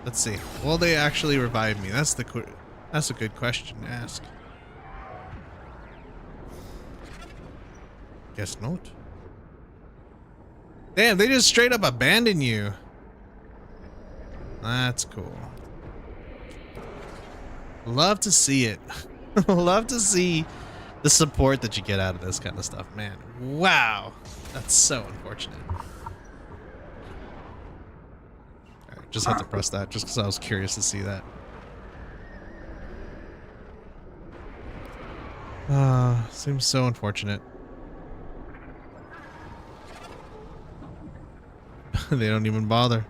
Let's see. Will they actually revive me? That's a good question to ask. Guess not. Damn, they just straight up abandon you. That's cool. Love to see it. Love to see the support that you get out of this kind of stuff, man. Wow. That's so unfortunate. Alright, just had to press that just because I was curious to see that. Seems so unfortunate. They don't even bother.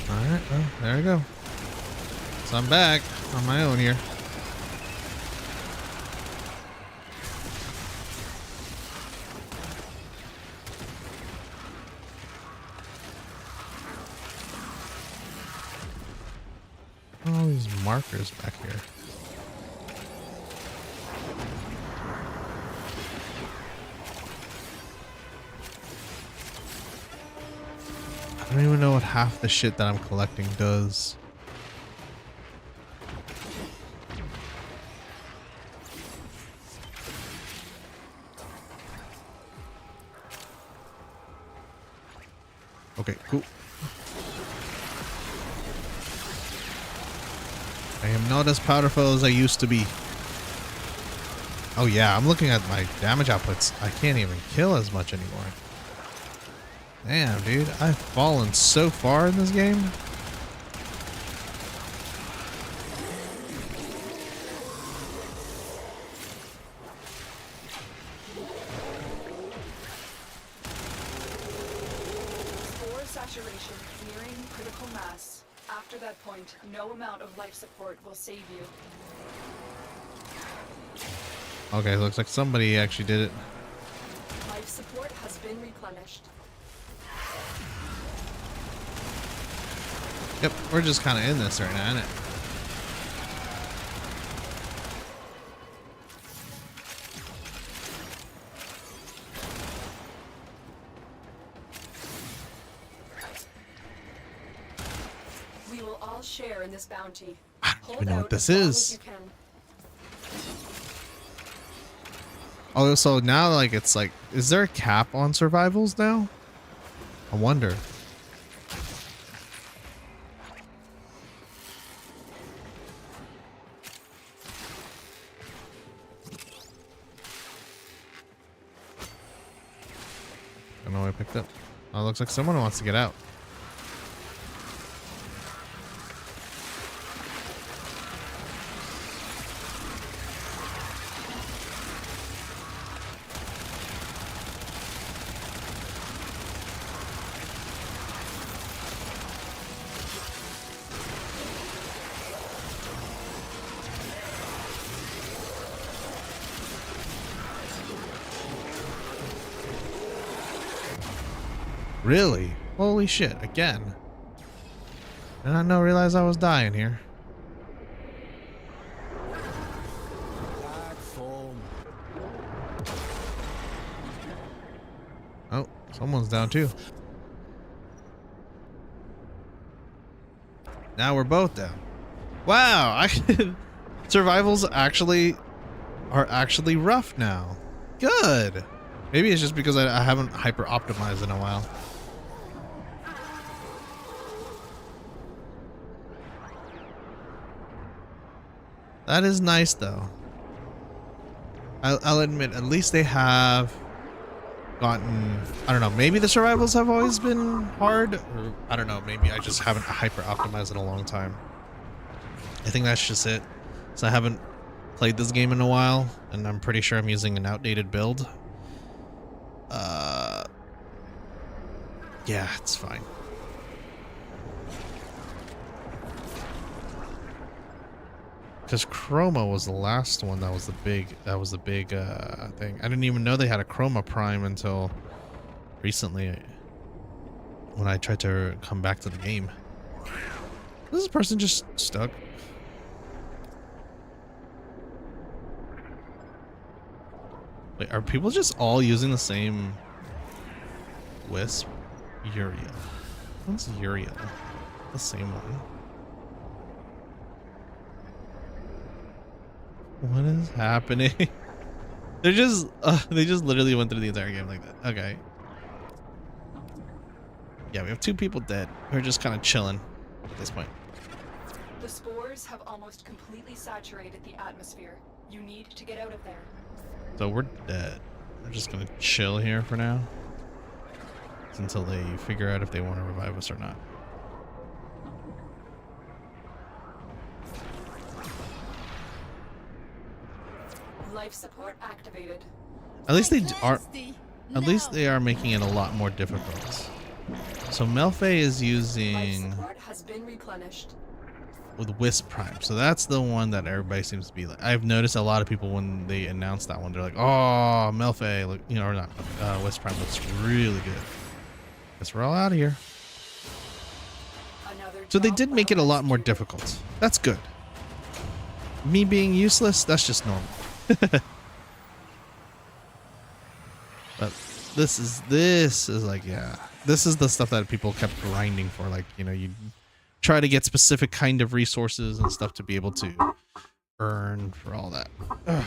Alright, well, there we go. So I'm back on my own here. All these markers back here. I don't even know what half the shit that I'm collecting does. Okay, cool. I am not as powerful as I used to be. Oh yeah, I'm looking at my damage outputs. I can't even kill as much anymore. Damn, dude, I've fallen so far in this game. Spore saturation nearing critical mass. After that point, no amount of life support will save you. Okay, looks like somebody actually did it. Life support has been replenished. Yep, we're just kind of in this right now, isn't it? We will all share in this bounty. I don't even know what this Hold out as long as is. you can. Oh, so now, like, it's like, is there a cap on survivals now? I wonder. I don't know what I picked up. Oh, it looks like someone wants to get out. Really? Holy shit, again. Did I not realize I was dying here. Oh, someone's down too. Now we're both down. Wow, survivals are actually rough now. Good. Maybe it's just because I haven't hyper optimized in a while. That is nice though. I'll admit, at least they have gotten, I don't know, maybe the survivals have always been hard, or I don't know, maybe I just haven't hyper optimized in a long time. I think that's just it. So I haven't played this game in a while, and I'm pretty sure I'm using an outdated build. Yeah, it's fine. Because Chroma was the last one that was the big thing. I didn't even know they had a Chroma Prime until recently when I tried to come back to the game. Is this person just stuck? Wait, are people just all using the same wisp? Uriel. What's Uriel? The same one. What is happening? They just literally went through the entire game like that. Okay. Yeah, we have 2 people dead. We're just kind of chilling at this point. The spores have almost completely saturated the atmosphere. You need to get out of there. So we're dead. We're just gonna chill here for now until they figure out if they want to revive us or not. Life support activated. At least they are. At least they are making it a lot more difficult. So Melfe is using Life support has been replenished. with Wisp Prime. So that's the one that everybody seems to be like. I've noticed a lot of people when they announce that one, they're like, "Oh, Melfe, look, you know, or not Wisp Prime looks really good." Guess we're all out of here. So they did make it a lot more difficult. That's good. Me being useless, that's just normal. But this is like, yeah, this is the stuff that people kept grinding for. Like, you know, you try to get specific kind of resources and stuff to be able to earn for all that. Ugh.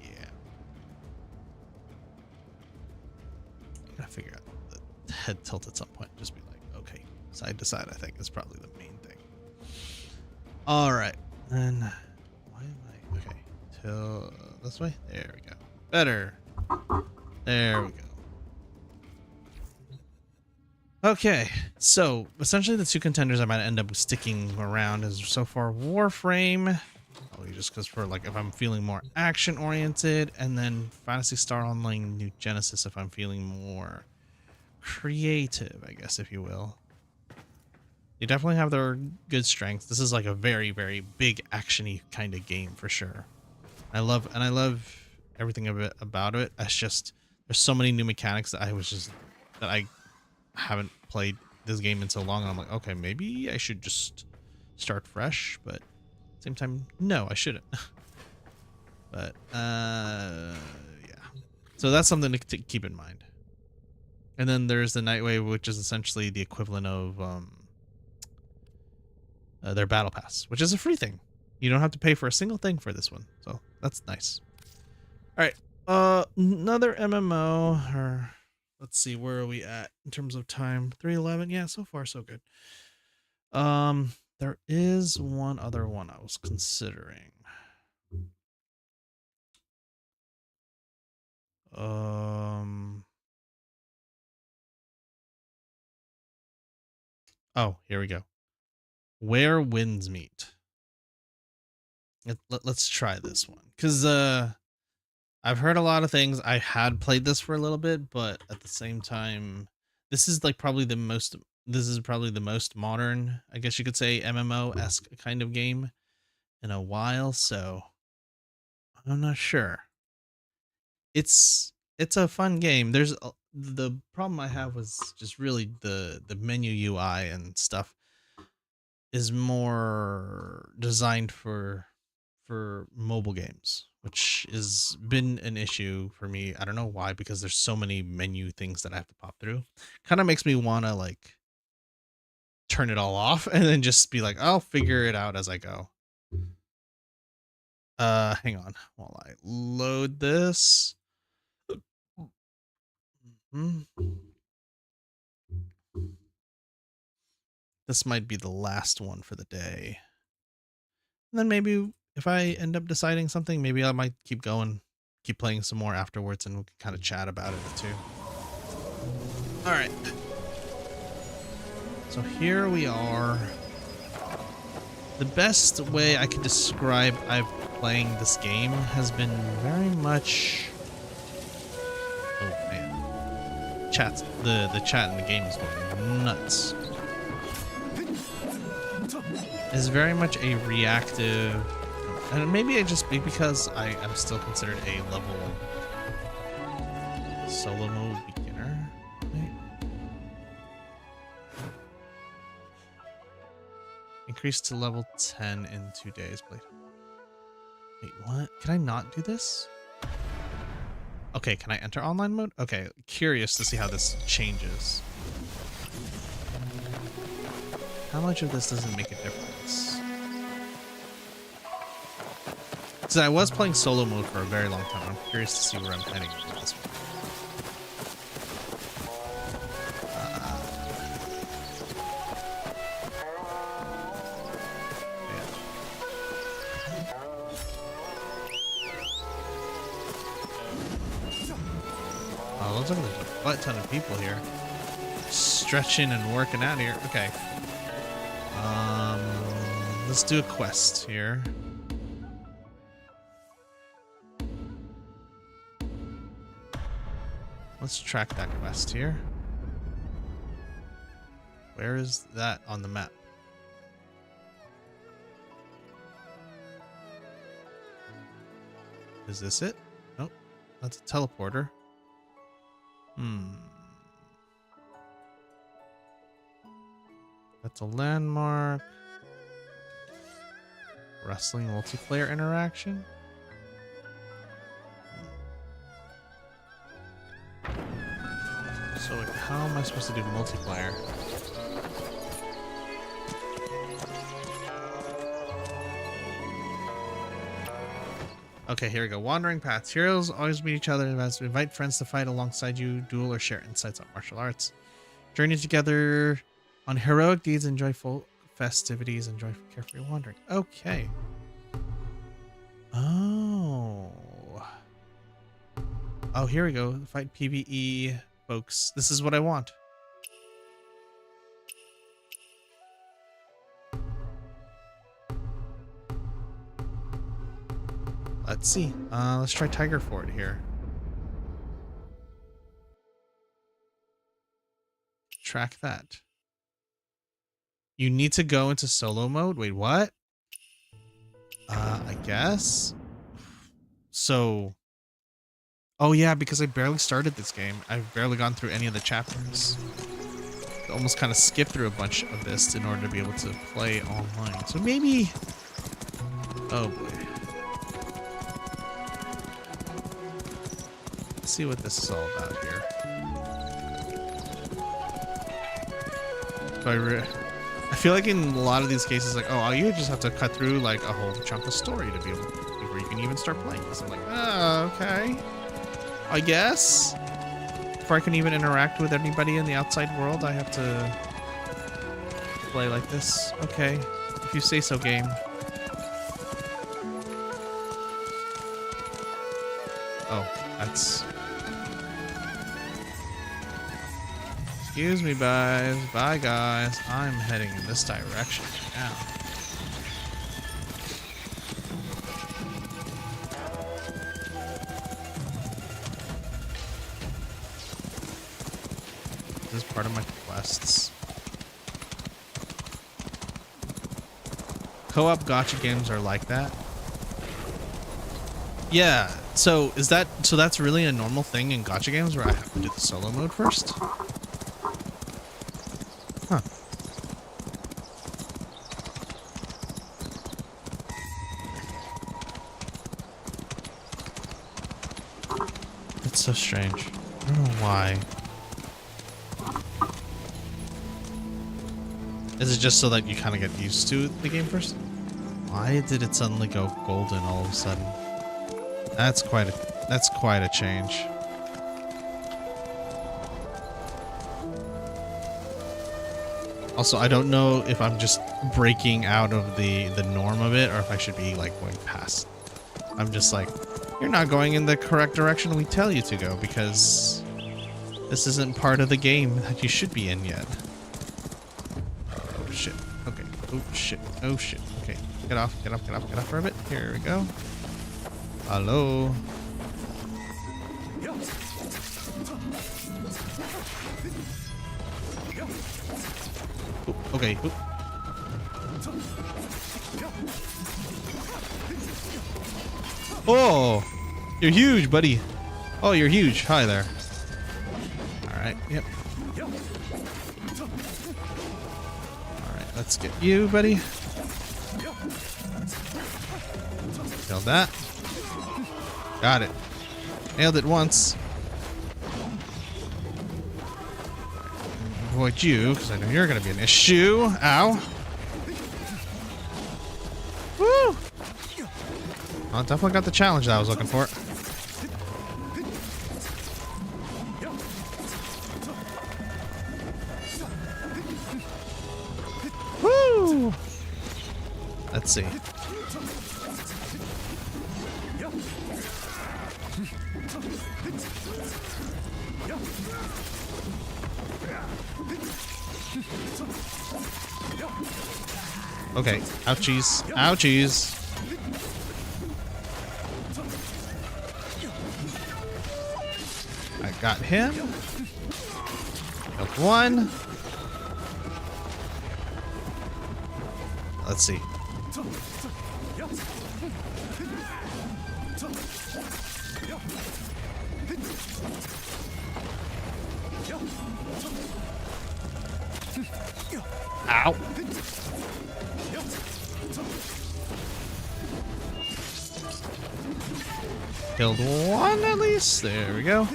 Yeah. I'm gonna figure out the head tilt at some point. Just be like, okay, side to side, I think is probably the main thing. All right. Then why am I okay? Till this way. There we go. Better. There we go. Okay, so essentially the 2 contenders I might end up sticking around is so far Warframe, probably just because for like if I'm feeling more action oriented, and then Phantasy Star Online New Genesis if I'm feeling more creative, I guess, if you will. They definitely have their good strengths. This is like a very, very big actiony kind of game for sure. I love everything about it. It's just there's so many new mechanics that I haven't played this game in so long, and I'm like, okay, maybe I should just start fresh, but at the same time, no, I shouldn't. But yeah, so that's something to keep in mind. And then there's the Nightwave, which is essentially the equivalent of their battle pass, which is a free thing. You don't have to pay for a single thing for this one, so that's nice. All right, another MMO, or let's see, where are we at in terms of time? 3:11. Yeah, so far so good. There is one other one I was considering. Oh, here we go. Where Winds Meet. Let's try this one, because I've heard a lot of things. I had played this for a little bit, but at the same time, this is probably the most modern, I guess you could say, MMO-esque kind of game in a while, so I'm not sure. It's a fun game. The problem I have was just really the menu UI and stuff is more designed for mobile games, which has been an issue for me. I don't know why, because there's so many menu things that I have to pop through. Kind of makes me want to like turn it all off and then just be like, I'll figure it out as I go. Hang on while I load this. This might be the last one for the day. And then maybe if I end up deciding something, maybe I might keep playing some more afterwards, and we can kind of chat about it too. All right. So here we are. The best way I could describe I've playing this game has been very much. Oh man, the chat in the game is going nuts. Is very much a reactive, and maybe because I'm still considered a level solo mode beginner. Right? Increase to level 10 in 2 days. Wait, what? Can I not do this? Okay, can I enter online mode? Okay, curious to see how this changes. How much of this doesn't make a difference? Because I was playing solo mode for a very long time. I'm curious to see where I'm heading with this one. Oh, looks like there's a butt ton of people here. Stretching and working out here. Okay. Let's do a quest here. Let's track that quest here. Where is that on the map? Is this it? Nope. That's a teleporter. That's a landmark. Wrestling multiplayer interaction. So wait, how am I supposed to do multiplayer? Okay, here we go. Wandering paths. Heroes always meet each other in events. Invite friends to fight alongside you, duel, or share insights on martial arts. Journey together on heroic deeds and joyful festivities. Enjoy carefree wandering. Okay. Oh. Oh, here we go. Fight PvE, folks. This is what I want. Let's see. Let's try Tiger Fort here. Track that. You need to go into solo mode. Wait, what? I guess. So. Oh yeah, because I barely started this game. I've barely gone through any of the chapters. I almost kind of skipped through a bunch of this in order to be able to play online. So maybe. Oh boy. Let's see what this is all about here. So I feel like in a lot of these cases, like, oh, you just have to cut through like a whole chunk of story to be able to, before you can even start playing this. I'm like, oh, okay. I guess. Before I can even interact with anybody in the outside world, I have to play like this. Okay. If you say so, game. Oh, that's... Excuse me, guys. Bye, guys. I'm heading in this direction now. This is part of my quests. Co-op gacha games are like that. Yeah. So is that that's really a normal thing in gacha games where I have to do the solo mode first? Huh. It's so strange. I don't know why. Is it just so that you kind of get used to the game first? Why did it suddenly go golden all of a sudden? That's quite a change. Also, I don't know if I'm just breaking out of the norm of it or if I should be like going past. I'm just like, you're not going in the correct direction we tell you to go because this isn't part of the game that you should be in yet. Oh shit. Okay. Oh shit. Oh shit. Okay. Get off for a bit. Here we go. Hello. Ooh, okay. Ooh. Oh, you're huge, buddy. Oh, you're huge. Hi there. Yep. Alright, let's get you, buddy. Killed that. Got it. Nailed it once. Avoid you, because I know you're going to be an issue. Ow. Woo! Well, definitely got the challenge that I was looking for. Woo! Let's see. Okay, ouchies, ouchies. I got him. Killed one. Let's see. Ow. Killed one at least. There we go.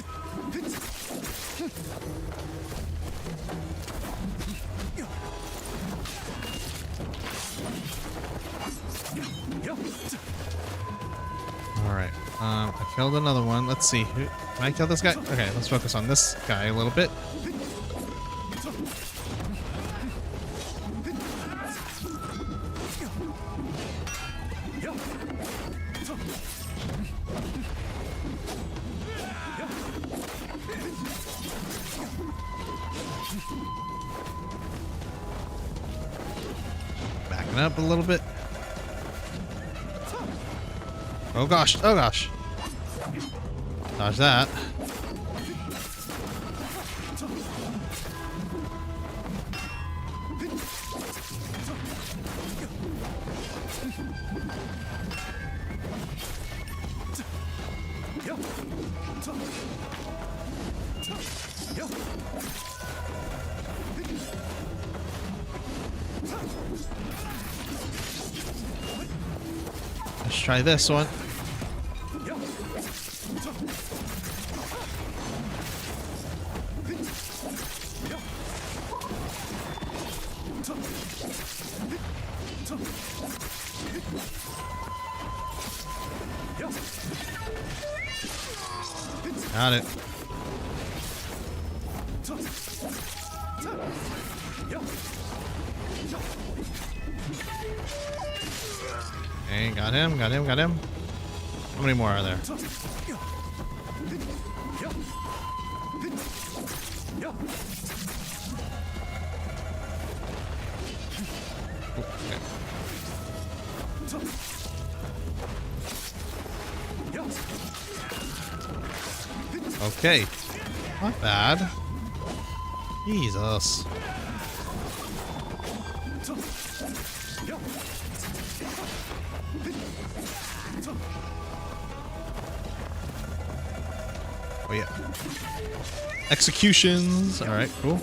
Alright. I killed another one. Let's see. Can I kill this guy? Okay, let's focus on this guy a little bit. Backing up a little bit. Oh gosh, oh gosh. Dodge that. Let's try this one. Got it. Okay, got him, got him, got him. How many more are there? Okay. Not bad. Jesus. Oh yeah. Executions. All right, cool.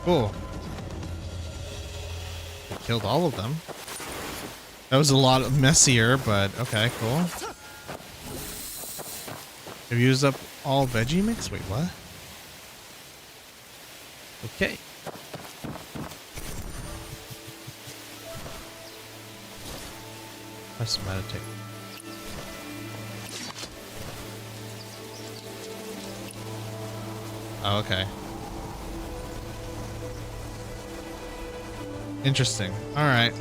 Cool. Killed all of them. That was a lot messier, but okay, cool. Have you used up all veggie mix? Wait, what? Okay. Let's meditate. Oh, okay. Interesting. All right.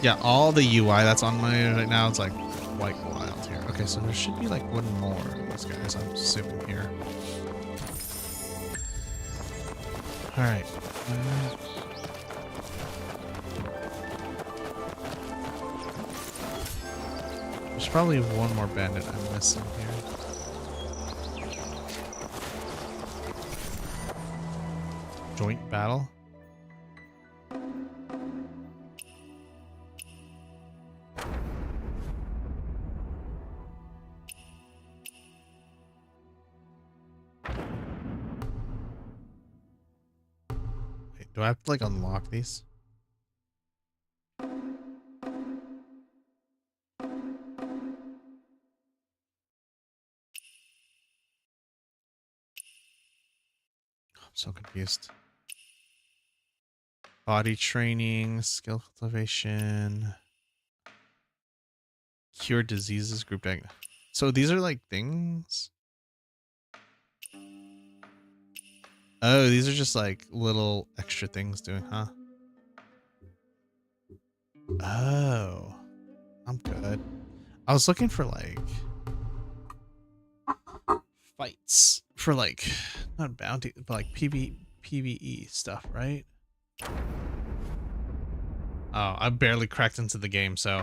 Yeah, all the UI that's on my right now, it's like quite wild here. Okay, so there should be like one more of these guys, I'm assuming here. All right. There's There's probably one more bandit I'm missing here. Joint battle? Wait, do I have to like unlock these? I'm so confused. Body training, skill cultivation, cure diseases, group diagnosis. So these are like things? Oh, these are just like little extra things doing, huh? Oh, I'm good. I was looking for like fights for like not bounty, but like PvE stuff, right? Oh, I barely cracked into the game, so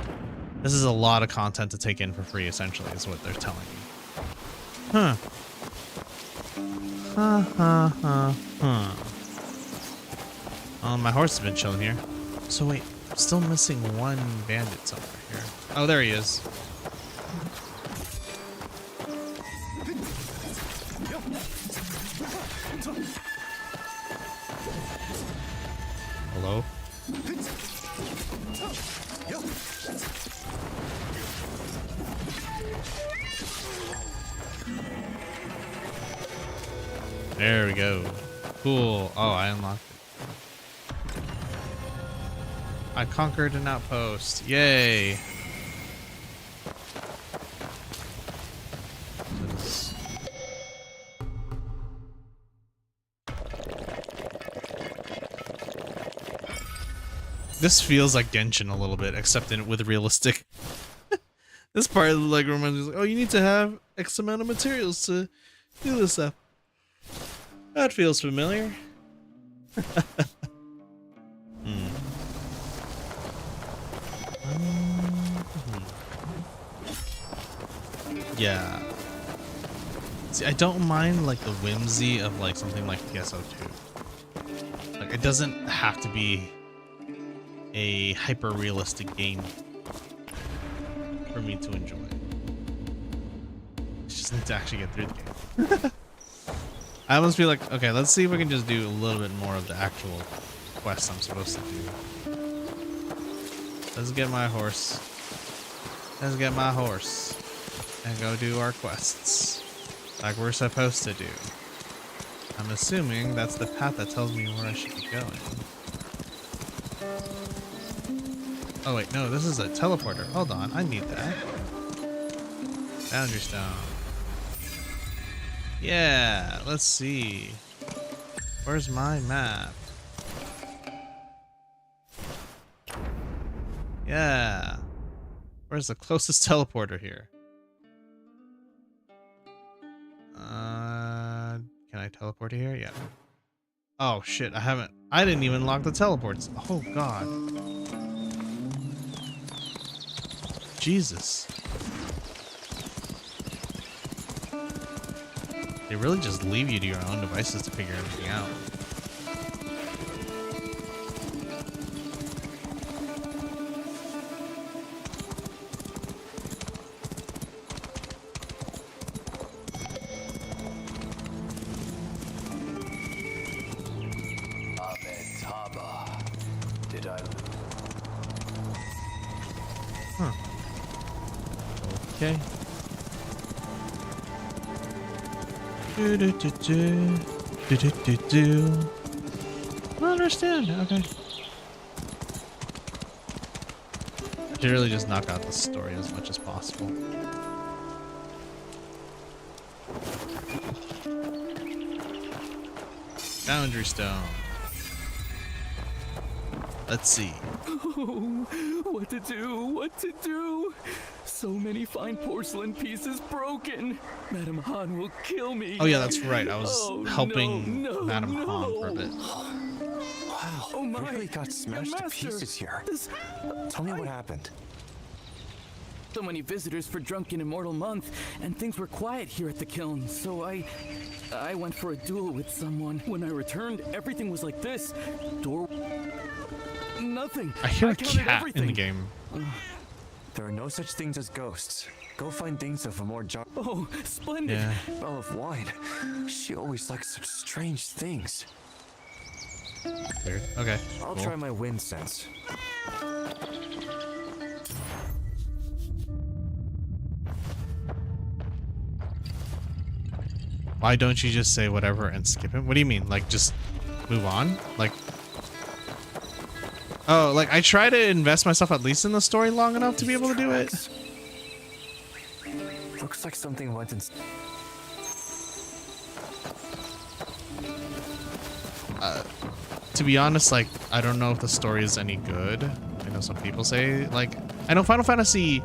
this is a lot of content to take in for free, essentially, is what they're telling me. Huh. My horse has been chilling here. So wait, I'm still missing one bandit somewhere here. Oh, there he is. Hello? There we go. Cool. Oh, I unlocked it. I conquered an outpost. Yay. This feels like Genshin a little bit, except with realistic. This part like reminds me, like, oh, you need to have X amount of materials to do this stuff. That feels familiar. Yeah. See, I don't mind like the whimsy of like something like PSO2. Like it doesn't have to be a hyper-realistic game for me to enjoy. I just need to actually get through the game. I almost feel like, okay, let's see if we can just do a little bit more of the actual quest I'm supposed to do. Let's get my horse. Let's get my horse and go do our quests like we're supposed to do. I'm assuming that's the path that tells me where I should be going. Oh wait, no, this is a teleporter. Hold on, I need that. Boundary stone. Yeah, let's see. Where's my map? Yeah. Where's the closest teleporter here? Can I teleport here? Yeah. Oh shit, I didn't even lock the teleports. Oh god. Jesus. They really just leave you to your own devices to figure everything out. Did I lose? Huh. Okay. Do do do do do do do do. I don't understand. Okay. I should really just knock out the story as much as possible. Boundary stone. Let's see. Oh, what to do? What to do? So many fine porcelain pieces broken. Madame Han will kill me. Oh yeah, that's right. I was helping Madame Han for a bit. Wow, oh my, really got smashed to pieces here. Tell me what happened. so many visitors for Drunken Immortal Month, and things were quiet here at the kiln, so I went for a duel with someone. When I returned, everything was like this. Door... Nothing. I hear a counted cat everything. in the game. There are no such things as ghosts. Go find things of a more Oh, splendid. Yeah. bottle of wine. She always likes such strange things. Weird. Okay. I'll cool. try my wind sense. Why don't you just say whatever and skip it? What do you mean? Like, just move on? Like, oh, like I try to invest myself at least in the story long enough to be able to do it. Looks like something went in. To be honest, like, I don't know if the story is any good. I know some people say, like, I know Final Fantasy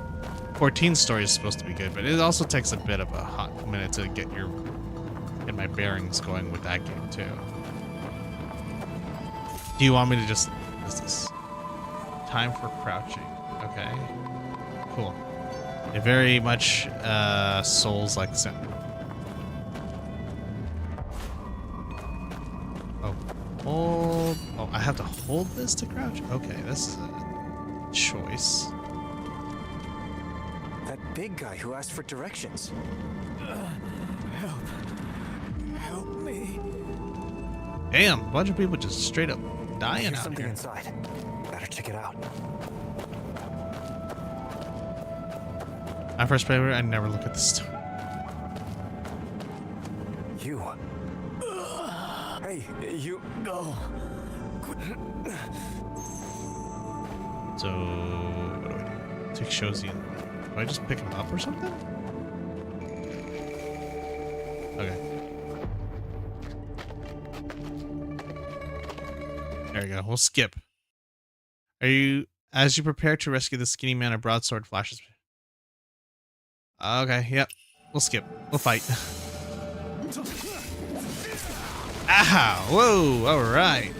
14 story is supposed to be good, but it also takes a bit of a hot minute to get my bearings going with that game too. Do you want me to just... What is this? Time for crouching. Okay. Cool. A very much Souls-like sim. Oh. Hold... Oh, I have to hold this to crouch? Okay, this is a choice. That big guy who asked for directions. Help me. Damn, a bunch of people just straight up dying There's out something here. inside. Better check it out. My first playthrough, I never look at the story. You. Hey, you. Go. So, what do I do? Take Shozi in. Do I just pick him up or something? Okay. There we go. We'll skip. As you prepare to rescue the skinny man, a broadsword flashes. Okay, yep. We'll skip. We'll fight. Ow! Whoa! Alright.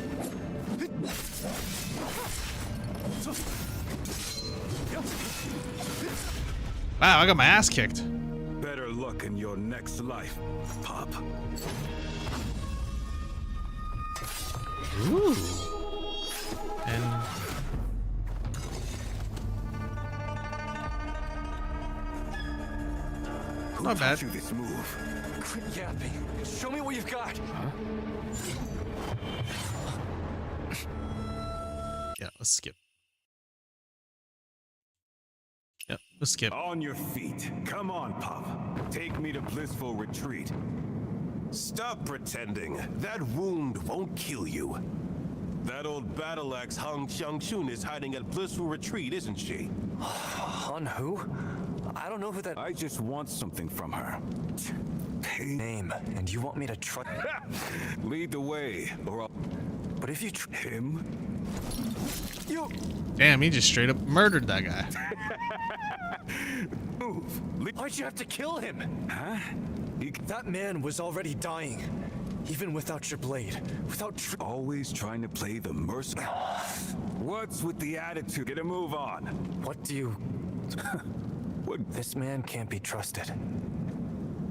Wow, I got my ass kicked. Better luck in your next life, Pop. Ooh. And not bad. This move. Quit yapping. Show me what you've got. Yeah, let's skip. Yep, let's skip. On your feet. Come on, Pop. Take me to Blissful Retreat. Stop pretending. That wound won't kill you. That old battle axe Han Xiangchun is hiding at Blissful Retreat, isn't she? Han who? I don't know who that. I just want something from her. Name, and you want me to try? Lead the way, or I'll... But if you him? You... Damn, he just straight up murdered that guy. Move. Why'd you have to kill him? Huh? That man was already dying. Even without your blade. Without... Always trying to play the mercenary. What's with the attitude? Get a move on. What do you... What? This man can't be trusted.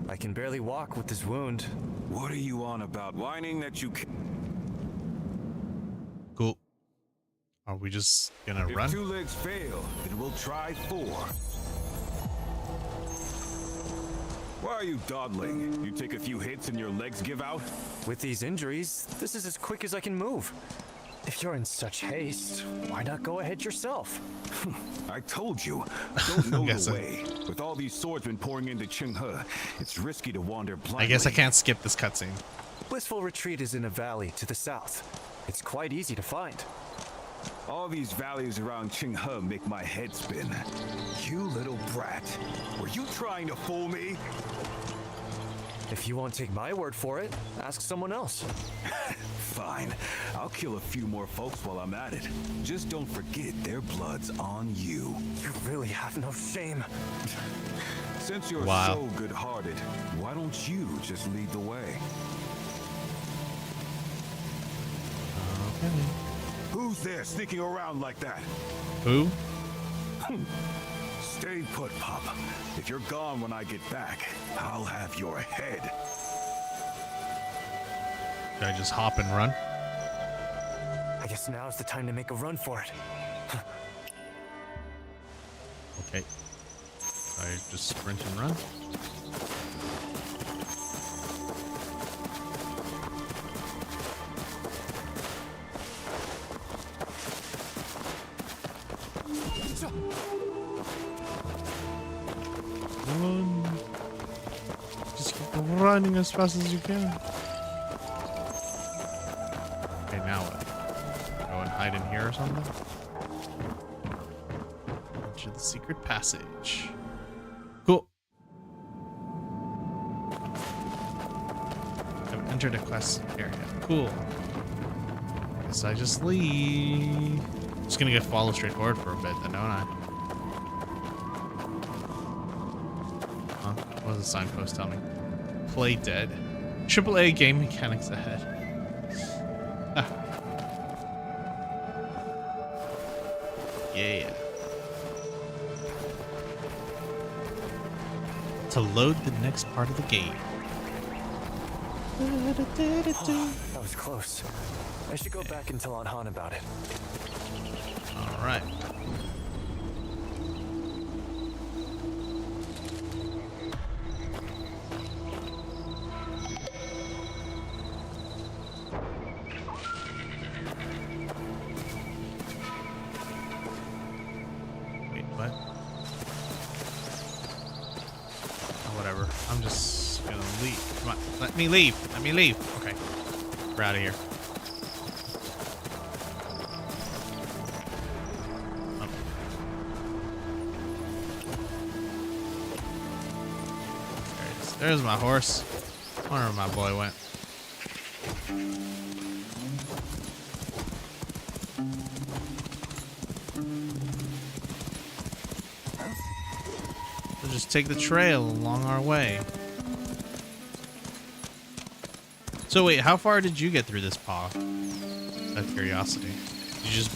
I can barely walk with this wound. What are you on about? Whining that you can... Cool. Are we just gonna run? If 2 legs fail, then we'll try 4. Why are you dawdling? You take a few hits and your legs give out? With these injuries, this is as quick as I can move. If you're in such haste, why not go ahead yourself? I told you, don't know Guess the so. way. With all these swordsmen pouring into Qinghe, it's risky to wander blindly. I guess I can't skip this cutscene. Blissful Retreat is in a valley to the south. It's quite easy to find. All these valleys around Qinghe make my head spin. You little brat. Were you trying to fool me? If you won't take my word for it, ask someone else. Fine. I'll kill a few more folks while I'm at it. Just don't forget their blood's on you. You really have no shame. Since you're Wow. so good-hearted, why don't you just lead the way? Okay. Who's there sneaking around like that? Who? Stay put, Pop. If you're gone when I get back, I'll have your head. Should I just hop and run? I guess now's the time to make a run for it. Okay. I just sprint and run. Run. Just keep running as fast as you can. Okay, now what? Go and hide in here or something? Enter the secret passage. Cool. I've entered a quest area. Cool. Guess I just leave. Just gonna get follow straight forward for a bit, then, don't I? Huh? What does the signpost tell me? Play dead. AAA game mechanics ahead. Yeah. To load the next part of the game. That was close. I should go back and tell Aunt Han about it. All right. Wait, what? Oh, whatever. I'm just gonna leave. Come on, let me leave. Let me leave. Okay, we're out of here. There's my horse. I wonder where my boy went. We'll just take the trail along our way. So wait, how far did you get through this paw? Out of curiosity. Did you just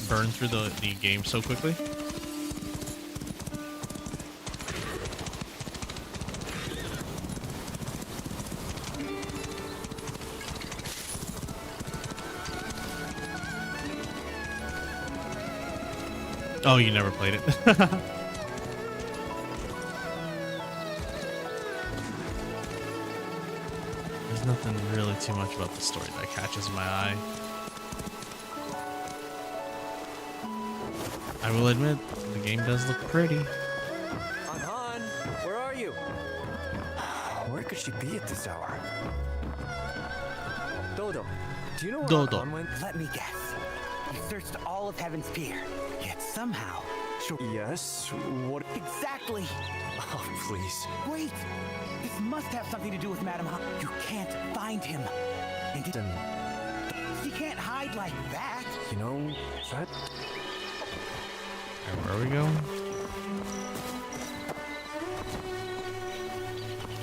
burn through the game so quickly? Oh, you never played it. There's nothing really too much about the story that catches my eye. I will admit, the game does look pretty. Aunt Han, where are you? Where could she be at this hour? Dodo, do you know where Dodo. Aunt Han went? Let me guess. You searched all of Heaven's Pier, yet somehow... Yes? What? Exactly! Oh, please. Wait! This must have something to do with Madame Han. You can't find him. And Then, he can't hide like that. you know, that... And where are we going?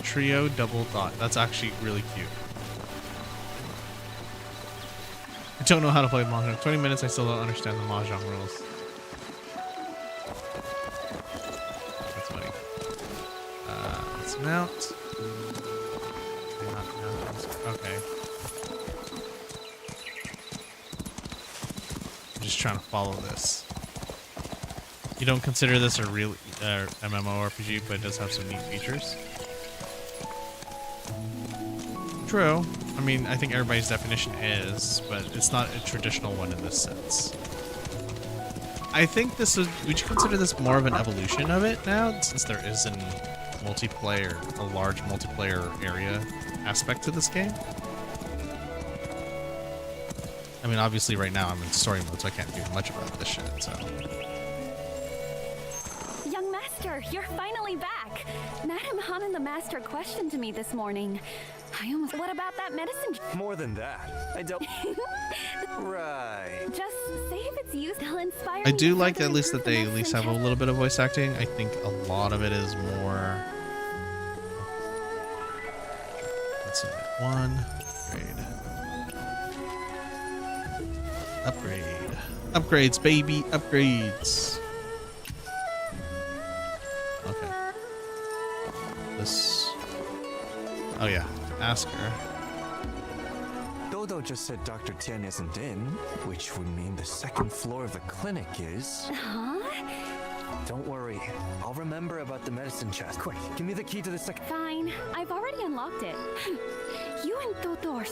Trio double dot. That's actually really cute. I don't know how to play Mahjong. 20 minutes, I still don't understand the Mahjong rules. That's funny. Let's mount. Okay. I'm just trying to follow this. You don't consider this a real MMORPG, but it does have some neat features. True. I mean, I think everybody's definition is, but it's not a traditional one in this sense. I think this is, would you consider this more of an evolution of it now, since there is a multiplayer, a large multiplayer area aspect to this game? I mean, obviously right now I'm in story mode, so I can't do much about this shit, so. Young Master, you're finally back. Madame Han and the Master questioned me this morning. I almost... What about that medicine? More than that. I don't... Right. Just say if it's used, they'll inspire I me do to like further at least that improve they the at least medicine have a little bit of voice acting. I think a lot of it is more... Let's see, one. Upgrade. Upgrades, baby, upgrades. Oh yeah, ask her. Dodo just said Dr. Tian isn't in, which would mean the second floor of the clinic is... Huh? Don't worry, I'll remember about the medicine chest. Quick, give me the key to the second... Fine, I've already unlocked it. You and Dodo are...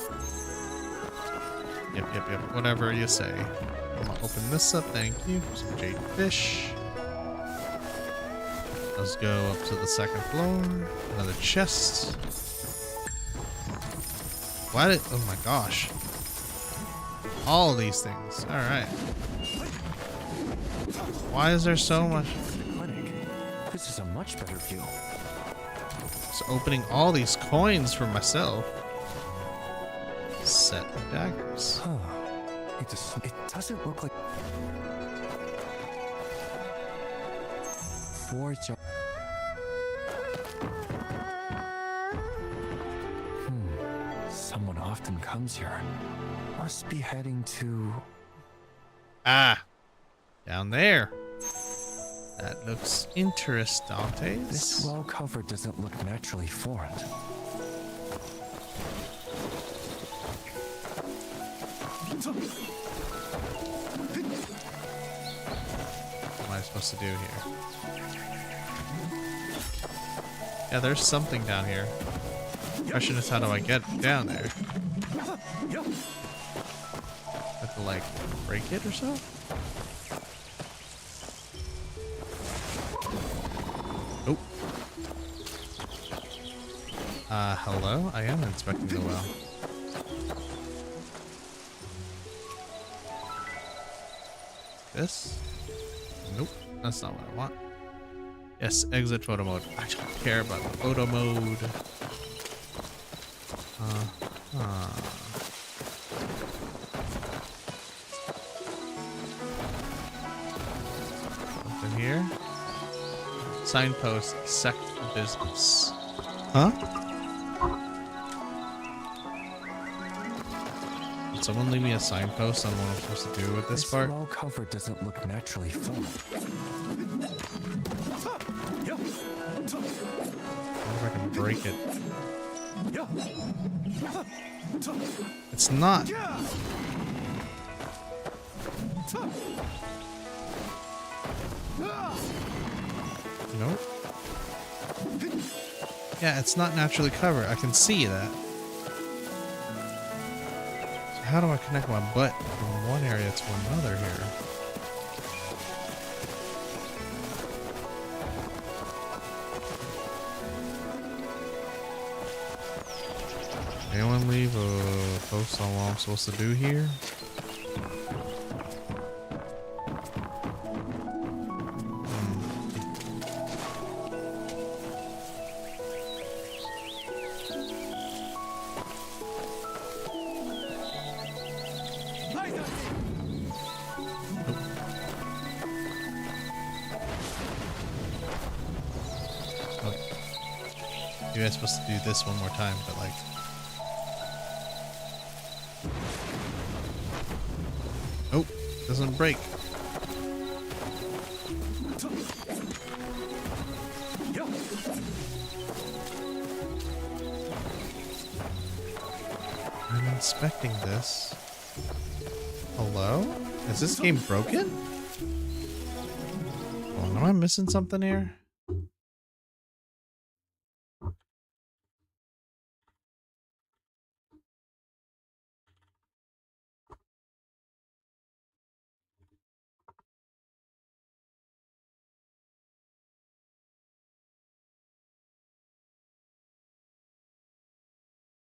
Yep. Whatever you say. I'm gonna open this up. Thank you. Some jade fish. Let's go up to the second floor. Another chest. Why did... Oh my gosh. All of these things. Alright. Why is there so much... Clinic. This is a much better view. Just opening all these coins for myself. Set of daggers. Huh. It doesn't look like... Someone often comes here. Must be heading to... Ah! Down there. That looks interesting. This well cover doesn't look naturally formed. What am I supposed to do here? Yeah, there's something down here. The question is, how do I get down there? Have to like break it or so? Oh. Hello? I am inspecting the well. This? Nope, that's not what I want. Yes, exit photo mode. I don't care about the photo mode. Something here. Signpost, sect business. Huh? Did someone leave me a signpost on what I'm supposed to do with this part? This wall cover doesn't look naturally formed. I wonder if I can break it. It's not. Nope. Yeah, it's not naturally covered. I can see that. So how do I connect my butt from one area to another here? Anyone leave a post on what I'm supposed to do here? Maybe I'm supposed to do this one more time, but like... Oh, doesn't break. I'm inspecting this. Hello? Is this game broken? Oh, am I missing something here?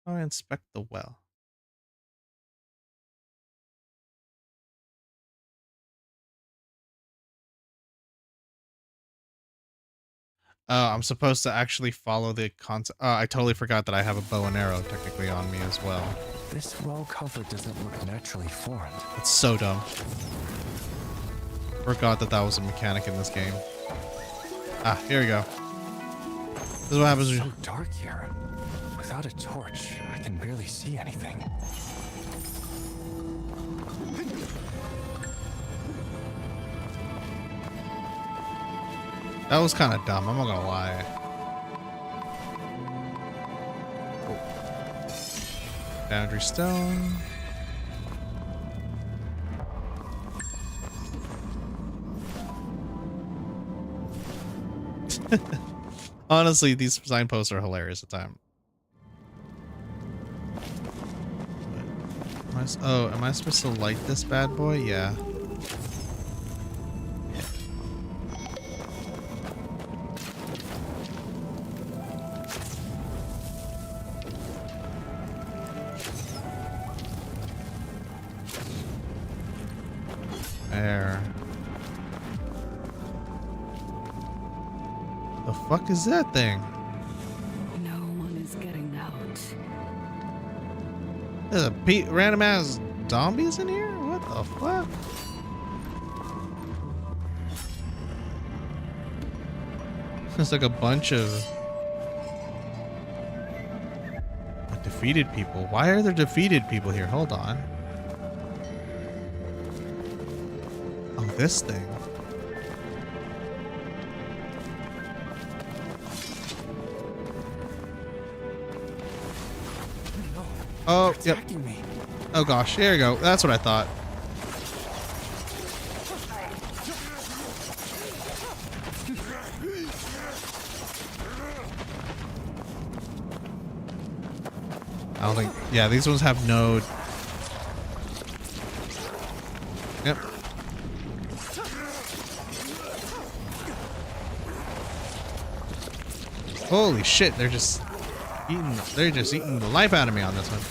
I inspect the well. I'm supposed to actually follow the concept. I totally forgot that I have a bow and arrow technically on me as well. This well cover doesn't look naturally formed. It's so dumb. Forgot that that was a mechanic in this game. Ah, here we go. This is what happens when It's so dark here. Without a torch, I can barely see anything. That was kind of dumb, I'm not gonna lie. Boundary stone. Honestly, these signposts are hilarious at times. Oh, am I supposed to light this bad boy? Yeah. There. The fuck is that thing? No one is getting out. There's a random ass zombies in here? What the fuck? It's like a bunch of defeated people. Why are there defeated people here? Hold on. Oh, this thing. Oh, yep. Oh gosh, there you go. That's what I thought. I don't think. Yeah, these ones have no. Yep. Holy shit! They're just eating. They're just eating the life out of me on this one.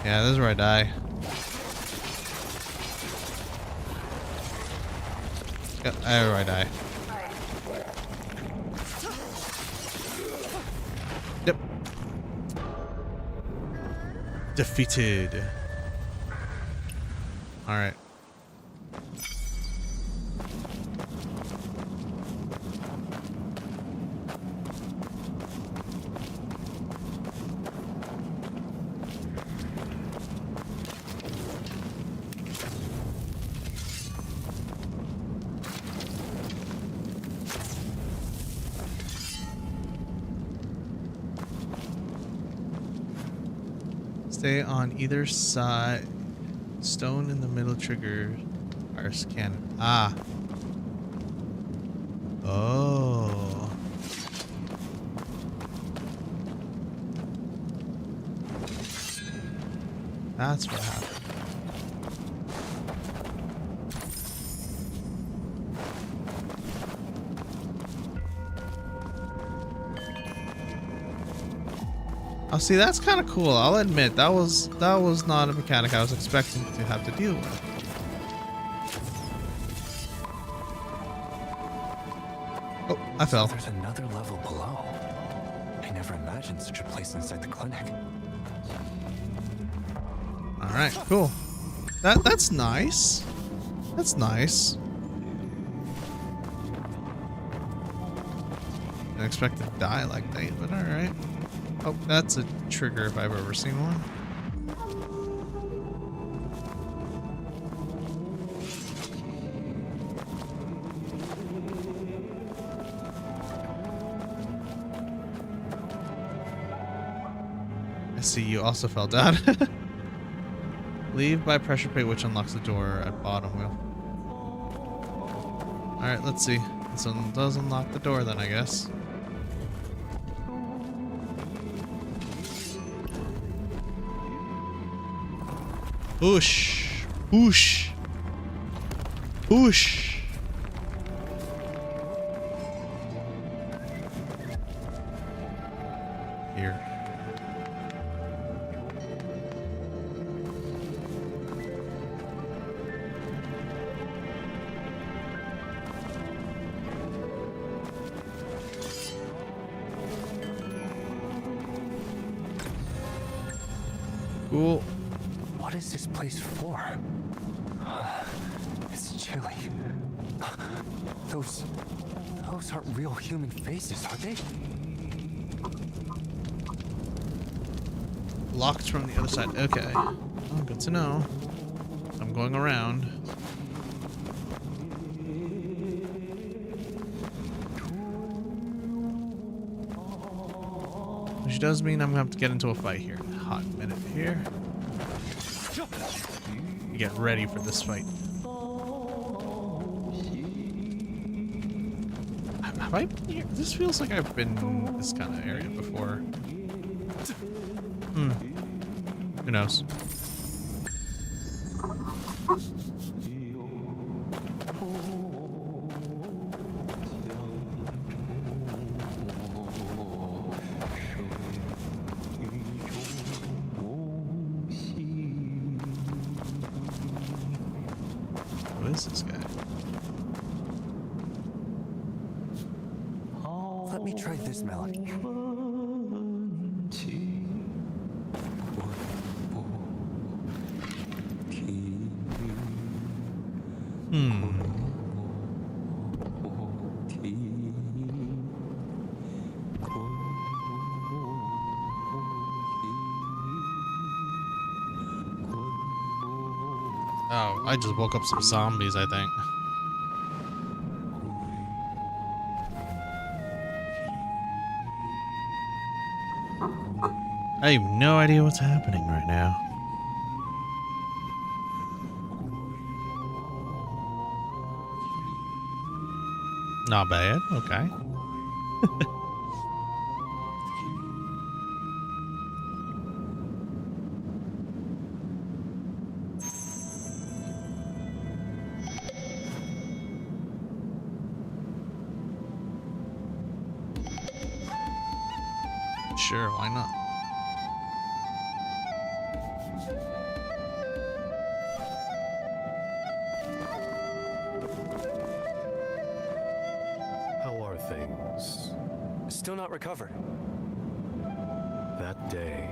Yeah, this is where I die. Yep, that's where I die. Yep. Defeated. Alright. Stay on either side. Stone in the middle trigger our cannon. Ah. Oh. That's what happened. Oh, see, that's kind of cool. I'll admit that was not a mechanic I was expecting to have to deal with. Oh, I fell. There's another level below. I never imagined such a place inside the clinic. All right, cool. That's nice. That's nice. Didn't expect to die like that, but all right. Oh, that's a trigger if I've ever seen one. I see you also fell down. Leave by pressure plate, which unlocks the door at bottom wheel. Alright, let's see. This one does unlock the door then, I guess. Push. Push. Push. Here. Cool. What is this place for? It's chilly. Those aren't real human faces, are they? Locked from the other side. Okay. Oh, good to know. I'm going around. Which does mean I'm gonna have to get into a fight here. Hot minute here. Get ready for this fight. Have I been here? This feels like I've been in this kind of area before. Who knows? Who is this guy? Let me try this melody. Oh, I just woke up some zombies, I think. I have no idea what's happening right now. Not bad, okay. Sure, why not? How are things? Still not recovered. That day.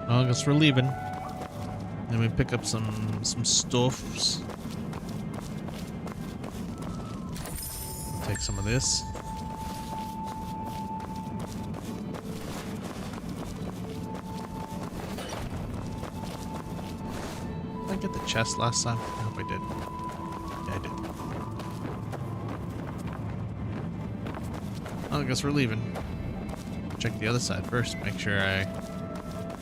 Well, I guess we're leaving. Then we pick up some stuffs. Take some of this. Did I get the chest last time? I hope I did. Yeah, I did. Well, I guess we're leaving. Check the other side first. Make sure I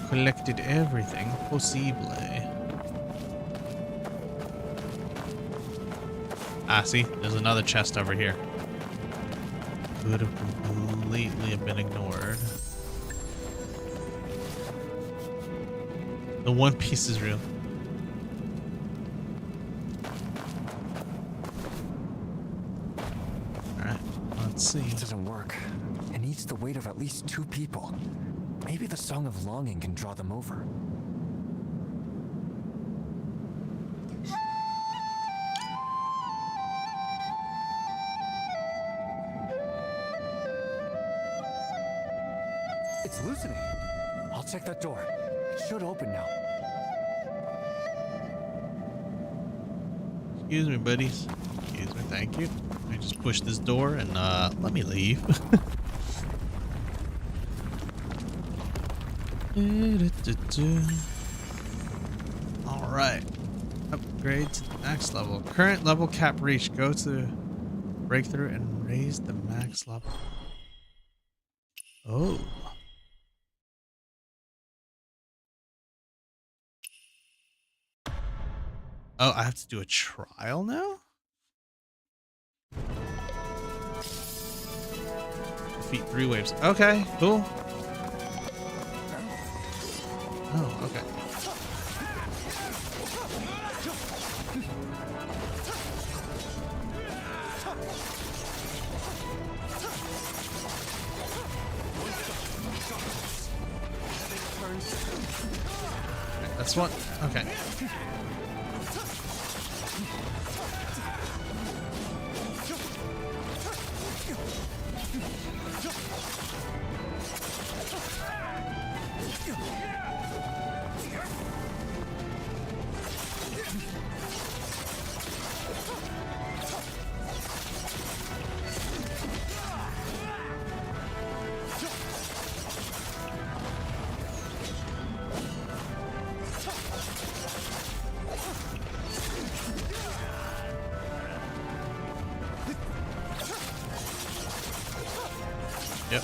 collected everything possible. Ah, see? There's another chest over here. Could have completely been ignored. The One Piece is real. Alright, let's see. It doesn't work. It needs the weight of at least 2 people. Maybe the Song of Longing can draw them over. It's loosening. I'll check that door. It should open now. Excuse me, buddies. Excuse me, thank you. I just pushed this door and let me leave. Alright. Upgrade to the max level. Current level cap reached. Go to breakthrough and raise the max level. Oh. Oh, I have to do a trial now? Defeat 3 waves. Okay, cool. Oh, okay. That's one. Okay. Yep.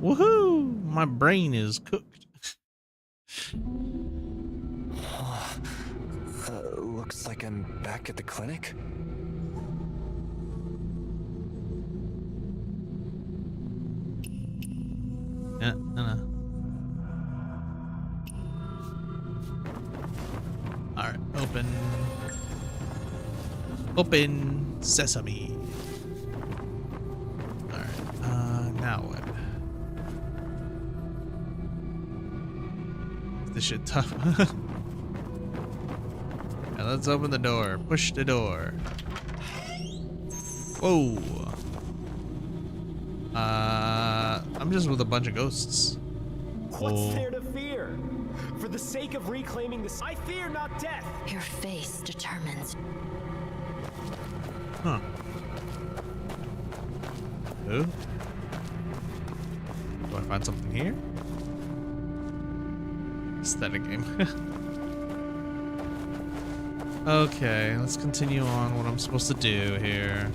Woohoo! My brain is cooked. Looks like I'm back at the clinic. Yeah, I know. Alright, open. Open sesame. Alright, now what? Is this shit tough? Yeah, let's open the door. Push the door. Whoa. I'm just with a bunch of ghosts. What's there to fear? For the sake of reclaiming this, I fear not death. Your face determines. Huh. Who? Do I find something here? Aesthetic game. Okay, let's continue on what I'm supposed to do here.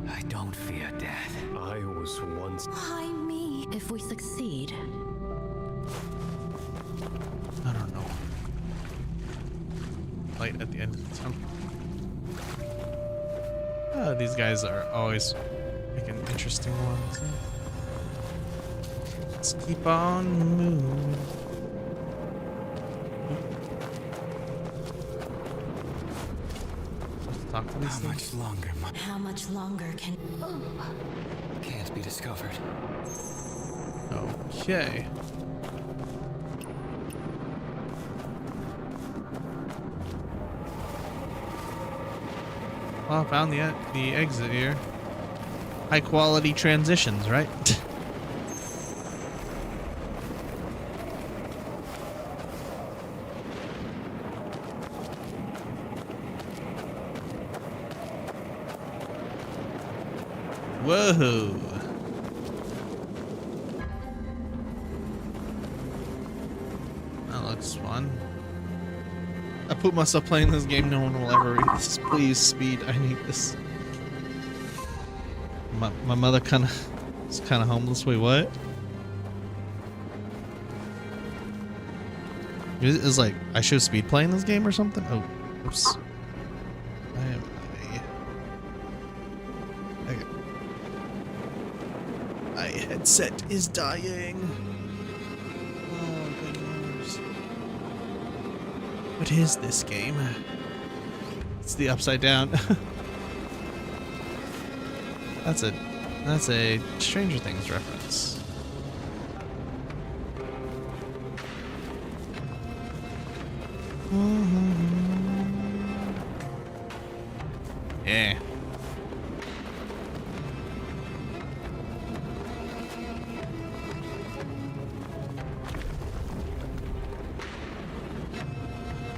I don't fear death. I was once. Why me? If we succeed. I don't know. Light at the end of the tunnel. Oh, these guys are always making interesting ones. Let's keep on moving. Talk to these How things. much longer? How much longer can... Can't be discovered. Okay. Well, I found the exit here. High quality transitions, right? Whoa. That looks fun. I put myself playing this game, no one will ever read this. Please, speed, I need this. My mother is kind of homeless. Wait, what? It's like, I should speed playing this game or something? Oh, oops. My headset is dying. Oh, goodness. What is this game? It's the Upside Down. That's a Stranger Things reference. Yeah.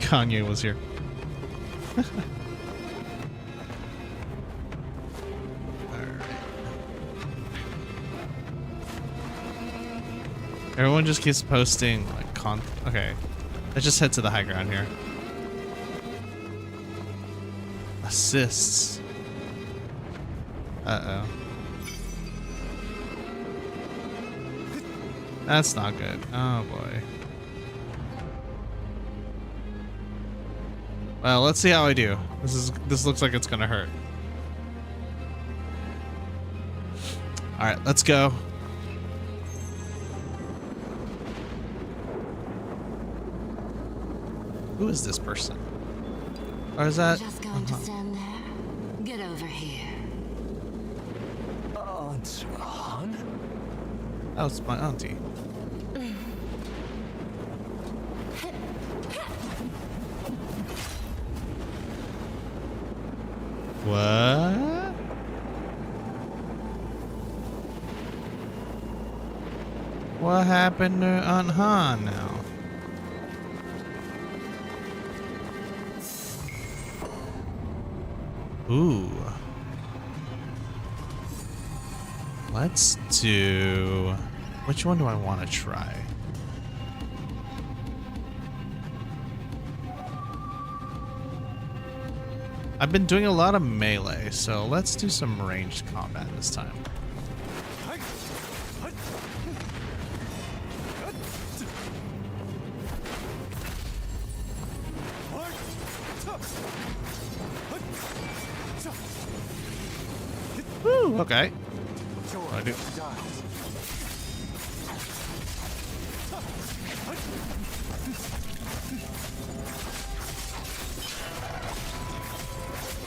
Kanye was here. Everyone just keeps posting like okay. Let's just head to the high ground here. Assists. Uh-oh. That's not good. Oh boy. Well, let's see how I do. This looks like it's gonna hurt. Alright, let's go. Who is this person? Or is that? Just going to stand there. Get over here. Aunt Han? Oh, it's my auntie. What? What happened to Aunt Han now? Ooh. Let's do... Which one do I want to try? I've been doing a lot of melee, so let's do some ranged combat this time. Ooh, okay. I do.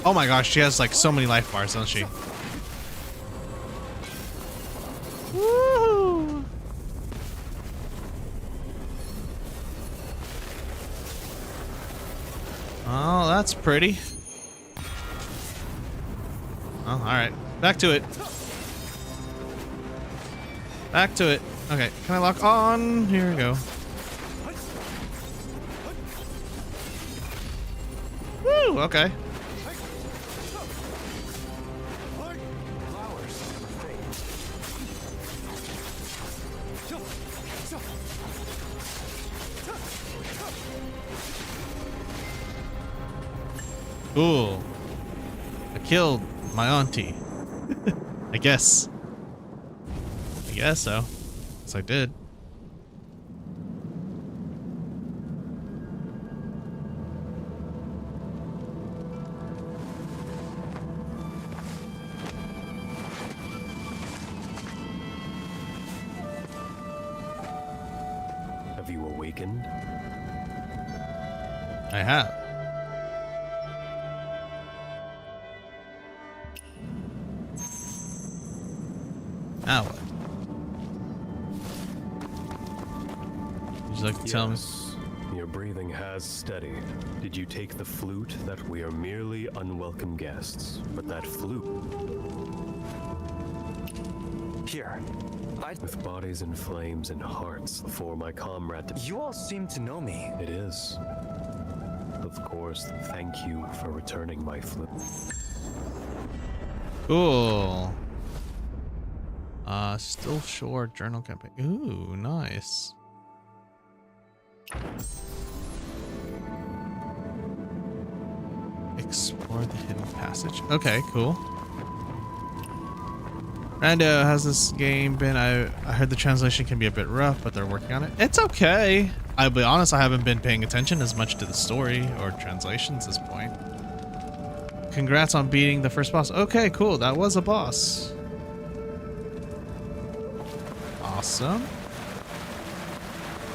Oh my gosh, she has like so many life bars, doesn't she? Woo! Oh, that's pretty. Oh, alright. Back to it. Back to it. Okay, can I lock on? Here we go. Woo, okay. Cool. I killed my auntie. I guess. I guess so. Yes, I did. Have you awakened? I have. Now what? Would you like to tell me? Your breathing has steadied. Did you take the flute that we are merely unwelcome guests? But that flute. Here. With bodies in flames and hearts for my comrade. You all seem to know me. It is. Of course, thank you for returning my flute. Cool. Still Shore journal campaign. Ooh, nice. Explore the hidden passage. Okay, cool. Rando, how's this game been? I heard the translation can be a bit rough, but they're working on it. It's okay. I'll be honest, I haven't been paying attention as much to the story or translations at this point. Congrats on beating the first boss. Okay, cool. That was a boss. Awesome.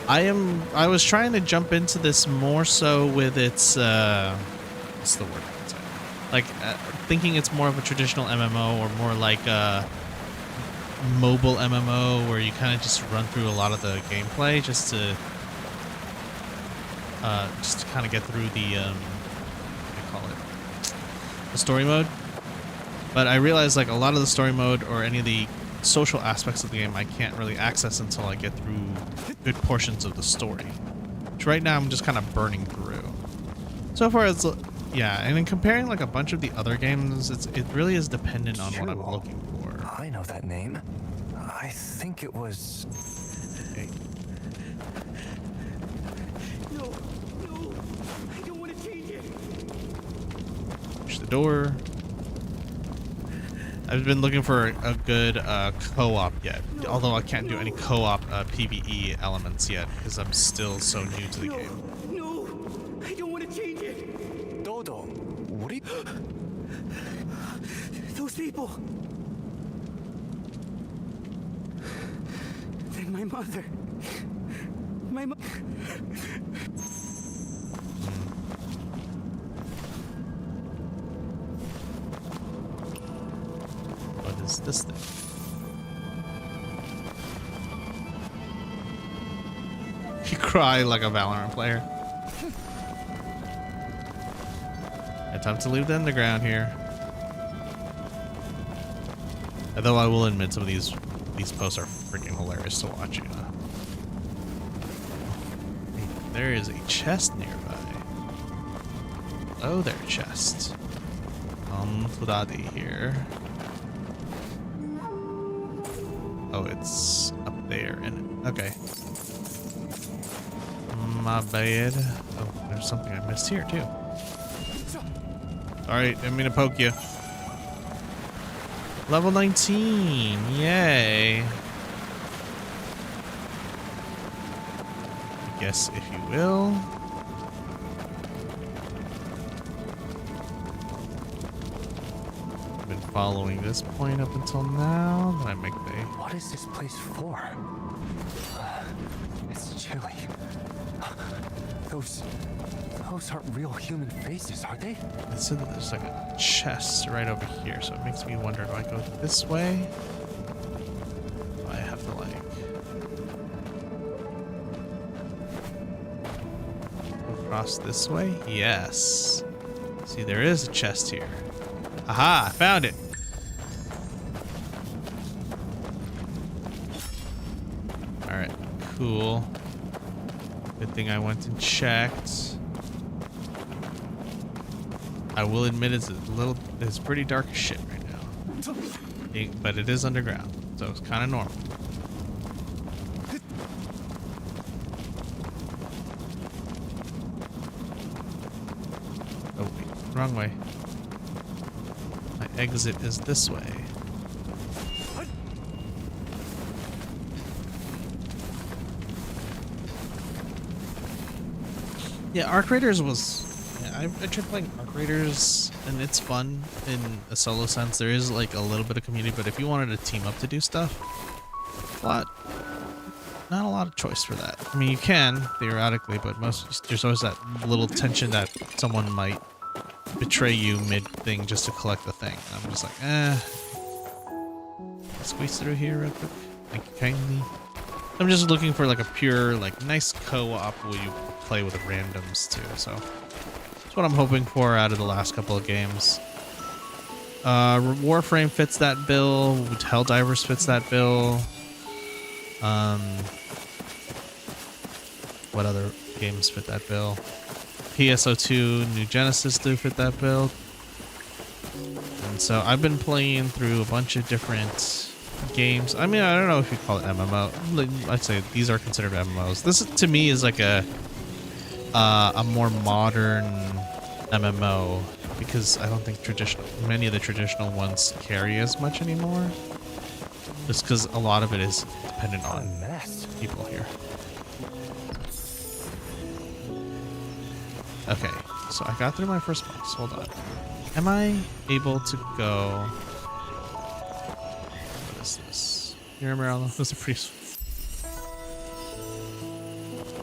I was trying to jump into this more so with its what's the word? Like thinking it's more of a traditional MMO or more like a mobile MMO where you kind of just run through a lot of the gameplay just to kind of get through the what do you call it? The story mode. But I realized like a lot of the story mode or any of the social aspects of the game I can't really access until I get through good portions of the story, which right now I'm just kind of burning through. So far it's yeah, and in comparing like a bunch of the other games, it really is dependent on what I'm looking for. I know that name. I think it was... Okay. No, I don't want to change it. Push the door. I've been looking for a good co-op yet, although I can't do any co-op PvE elements yet because I'm still so new to the game. No, I don't want to change it. Dodo, what are you... Those people. They're my mother. My mother. What is this thing? You cry like a Valorant player. Time to leave the underground here. Although I will admit some of these posts are freaking hilarious to watch, you know. There is a chest nearby. Oh, there, chest. Tudadi here. Oh, it's up there, and okay. My bad. Oh, there's something I missed here too. Alright, didn't mean to poke you. Level 19, yay. I guess if you will. I've been following this point up until now. Then I make the... What is this place for? It's chilly. Those aren't real human faces, are they? It said that there's like a chest right over here, so it makes me wonder, do I go this way? Do I have to like... across this way? Yes. See, there is a chest here. Aha, I found it. Alright, cool. Good thing I went and checked. I will admit it's pretty dark as shit right now. But it is underground, so it's kind of normal. Oh wait, wrong way. My exit is this way. Yeah, Arc Raiders was... I tried playing Arc Raiders, and it's fun in a solo sense. There is like a little bit of community, but if you wanted to team up to do stuff, not a lot of choice for that. I mean, you can theoretically, but there's always that little tension that someone might betray you mid-thing just to collect the thing. I'm just like, squeeze through here real quick. Thank you kindly. I'm just looking for like a pure, like nice co-op where you play with randoms too. So that's what I'm hoping for out of the last couple of games. Warframe fits that bill. Helldivers fits that bill. What other games fit that bill? PSO2, New Genesis do fit that bill. And so I've been playing through a bunch of different games. I mean, I don't know if you call it MMO. I'd say these are considered MMOs. This to me is like a more modern MMO because I don't think many of the traditional ones carry as much anymore. Just because a lot of it is dependent on people here. Okay, so I got through my first box. Hold on. Am I able to go? What is this? You remember those are pretty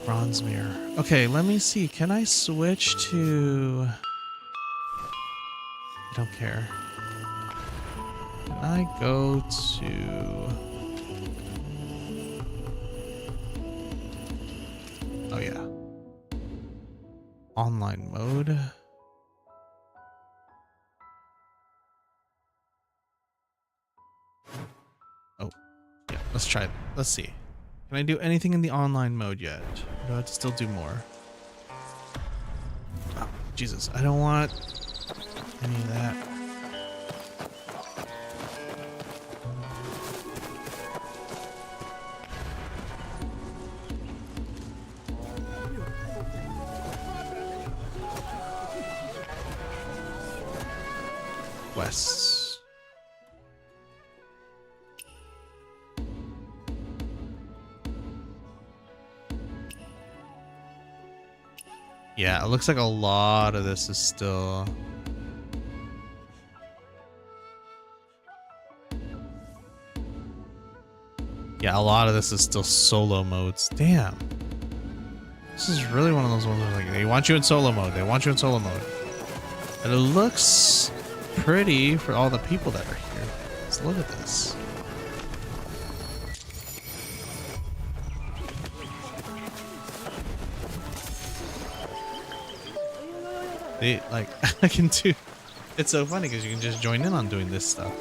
bronze mirror. Okay, let me see. Can I switch to? I don't care. Can I go to? Oh yeah. Online mode. Oh, yeah, let's try it. Let's see. Can I do anything in the online mode yet? Or do I have to still do more? Oh, Jesus, I don't want any of that. Quests. Yeah, it looks like a lot of this is still... Yeah, a lot of this is still solo modes. Damn. This is really one of those ones where like, they want you in solo mode. They want you in solo mode. And it looks pretty for all the people that are here. Let's look at this. They like I can do. It's so funny because you can just join in on doing this stuff.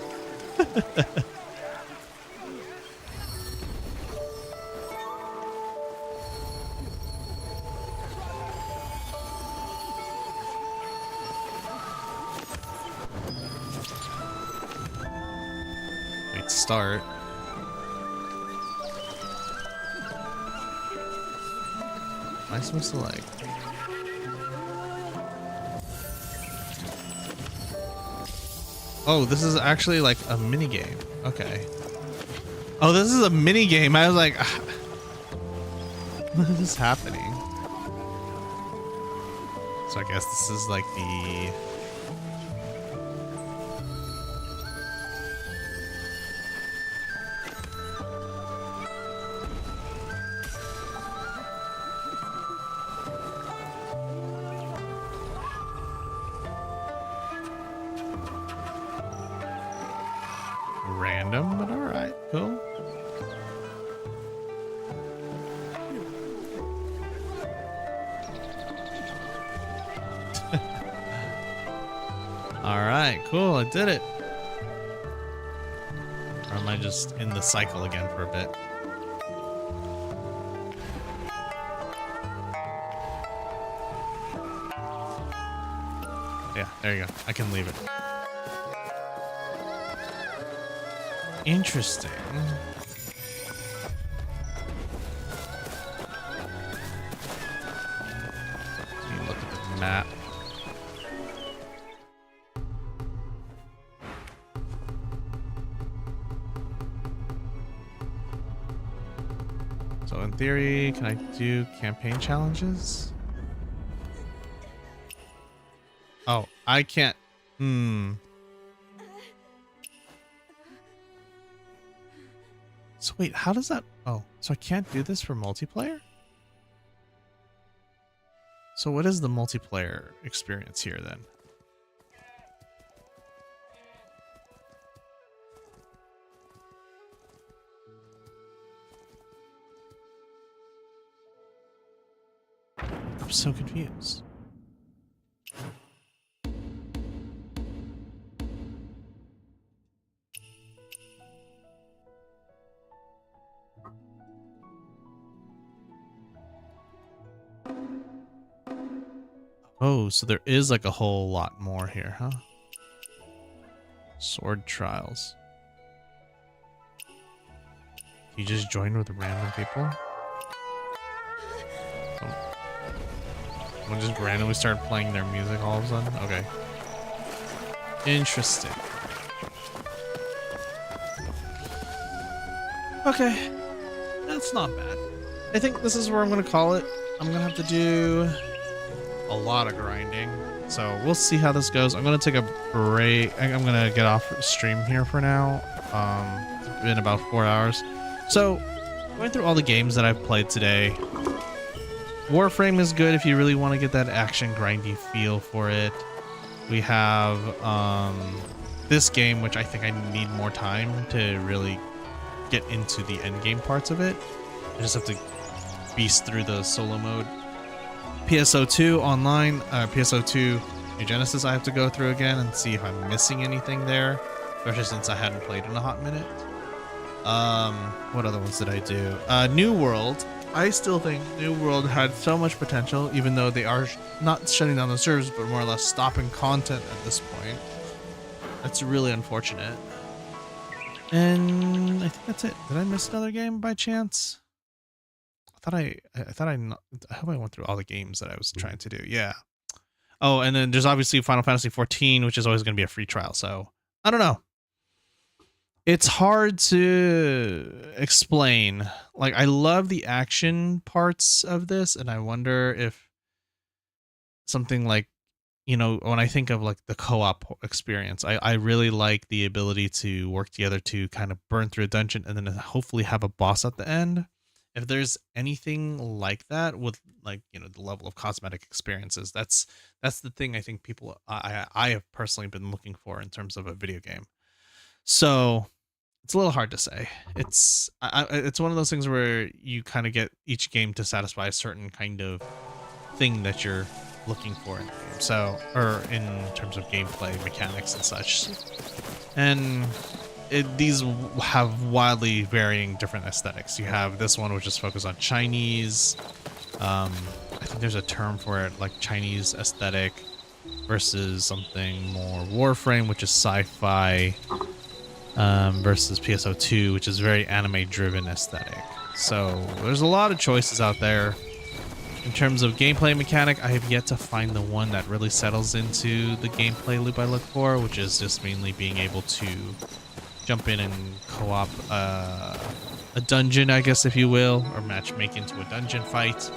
Wait, start. Am I supposed to like? Oh, this is actually like a mini game. Okay. Oh, this is a mini game. I was like, what is happening? So I guess this is like the random, but alright, cool. Alright, cool, I did it. Or am I just in the cycle again for a bit? Yeah, there you go. I can leave it. Interesting. Let me look at the map. So in theory, can I do campaign challenges? Oh, I can't. So wait, how does that? Oh, so I can't do this for multiplayer? So what is the multiplayer experience here then? I'm so confused. Oh, so there is like a whole lot more here, huh? Sword trials. You just join with random people? We'll just randomly start playing their music all of a sudden? Okay. Interesting. Okay. That's not bad. I think this is where I'm going to call it. I'm going to have to do a lot of grinding. So we'll see how this goes. I'm going to take a break. I'm going to get off stream here for now. It's been about 4 hours. So going through all the games that I've played today, Warframe is good if you really want to get that action grindy feel for it. We have this game, which I think I need more time to really get into the end game parts of it. I just have to beast through the solo mode. PSO2 online, PSO2 New Genesis I have to go through again and see if I'm missing anything there, especially since I hadn't played in a hot minute. What other ones did I do? New World. I still think New World had so much potential, even though they are not shutting down the servers, but more or less stopping content at this point. That's really unfortunate. And I think that's it. Did I miss another game by chance? I hope I went through all the games that I was trying to do. Yeah. Oh, and then there's obviously Final Fantasy 14, which is always going to be a free trial. So I don't know. It's hard to explain. Like, I love the action parts of this, and I wonder if something like, you know, when I think of like the co-op experience, I really like the ability to work together to kind of burn through a dungeon and then hopefully have a boss at the end. If there's anything like that with, like, you know, the level of cosmetic experiences, that's the thing I think people I have personally been looking for in terms of a video game. So it's a little hard to say. It's one of those things where you kind of get each game to satisfy a certain kind of thing that you're looking for in the game. So, or in terms of gameplay mechanics and such. And these have wildly varying different aesthetics. You have this one which is focused on Chinese. I think there's a term for it, like Chinese aesthetic, versus something more Warframe, which is sci-fi, versus PSO2, which is very anime-driven aesthetic. So there's a lot of choices out there. In terms of gameplay mechanic, I have yet to find the one that really settles into the gameplay loop I look for, which is just mainly being able to jump in and co-op a dungeon, I guess, if you will, or matchmake into a dungeon fight,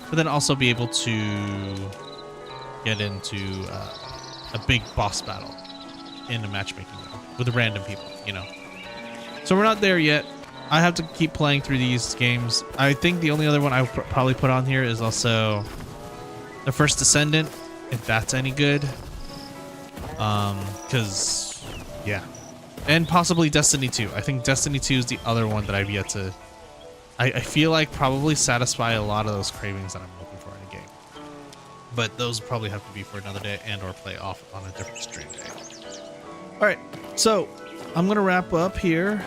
but then also be able to get into a big boss battle in a matchmaking mode with random people, you know. So we're not there yet. I have to keep playing through these games. I think the only other one I would probably put on here is also The First Descendant, if that's any good. Because, yeah, And possibly Destiny 2. I think Destiny 2 is the other one that I've yet to... I feel like probably satisfy a lot of those cravings that I'm looking for in a game. But those probably have to be for another day and or play off on a different stream day. Alright, so I'm going to wrap up here.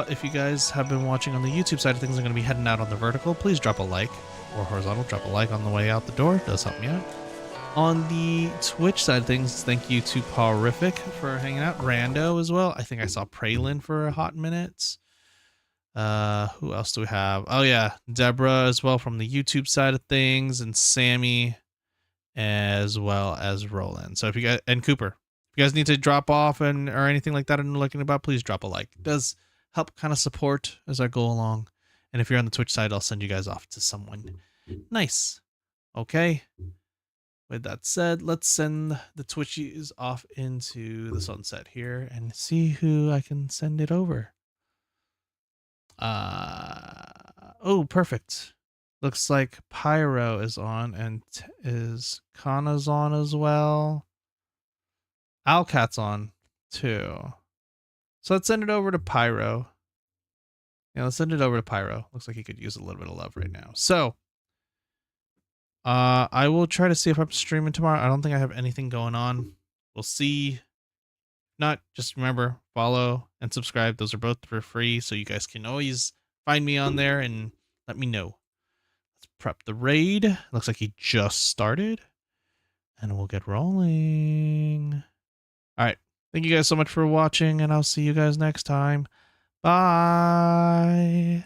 If you guys have been watching on the YouTube side of things, I'm going to be heading out on the vertical. Please drop a like, or horizontal, drop a like on the way out the door. It does help me out. On the Twitch side of things, thank you to Pawrific for hanging out. Rando as well. I think I saw Praylin for a hot minute. Who else do we have? Oh yeah, Deborah as well from the YouTube side of things, and Sammy as well as Roland. So if you guys, and Cooper, if you guys need to drop off and or anything like that and looking about, please drop a like. It does help kind of support as I go along. And if you're on the Twitch side, I'll send you guys off to someone nice. Okay. With that said, let's send the Twitchies off into the sunset here and see who I can send it over. Oh, perfect. Looks like Pyro is on, and is Kana's on as well. Owlcat's on too. So let's send it over to Pyro. Yeah, let's send it over to Pyro. Looks like he could use a little bit of love right now. So I will try to see if I'm streaming tomorrow. I don't think I have anything going on. We'll see. If not, just remember, follow and subscribe. Those are both for free, so you guys can always find me on there and let me know. Let's prep the raid. Looks like he just started. And we'll get rolling. All right. Thank you guys so much for watching, and I'll see you guys next time. Bye.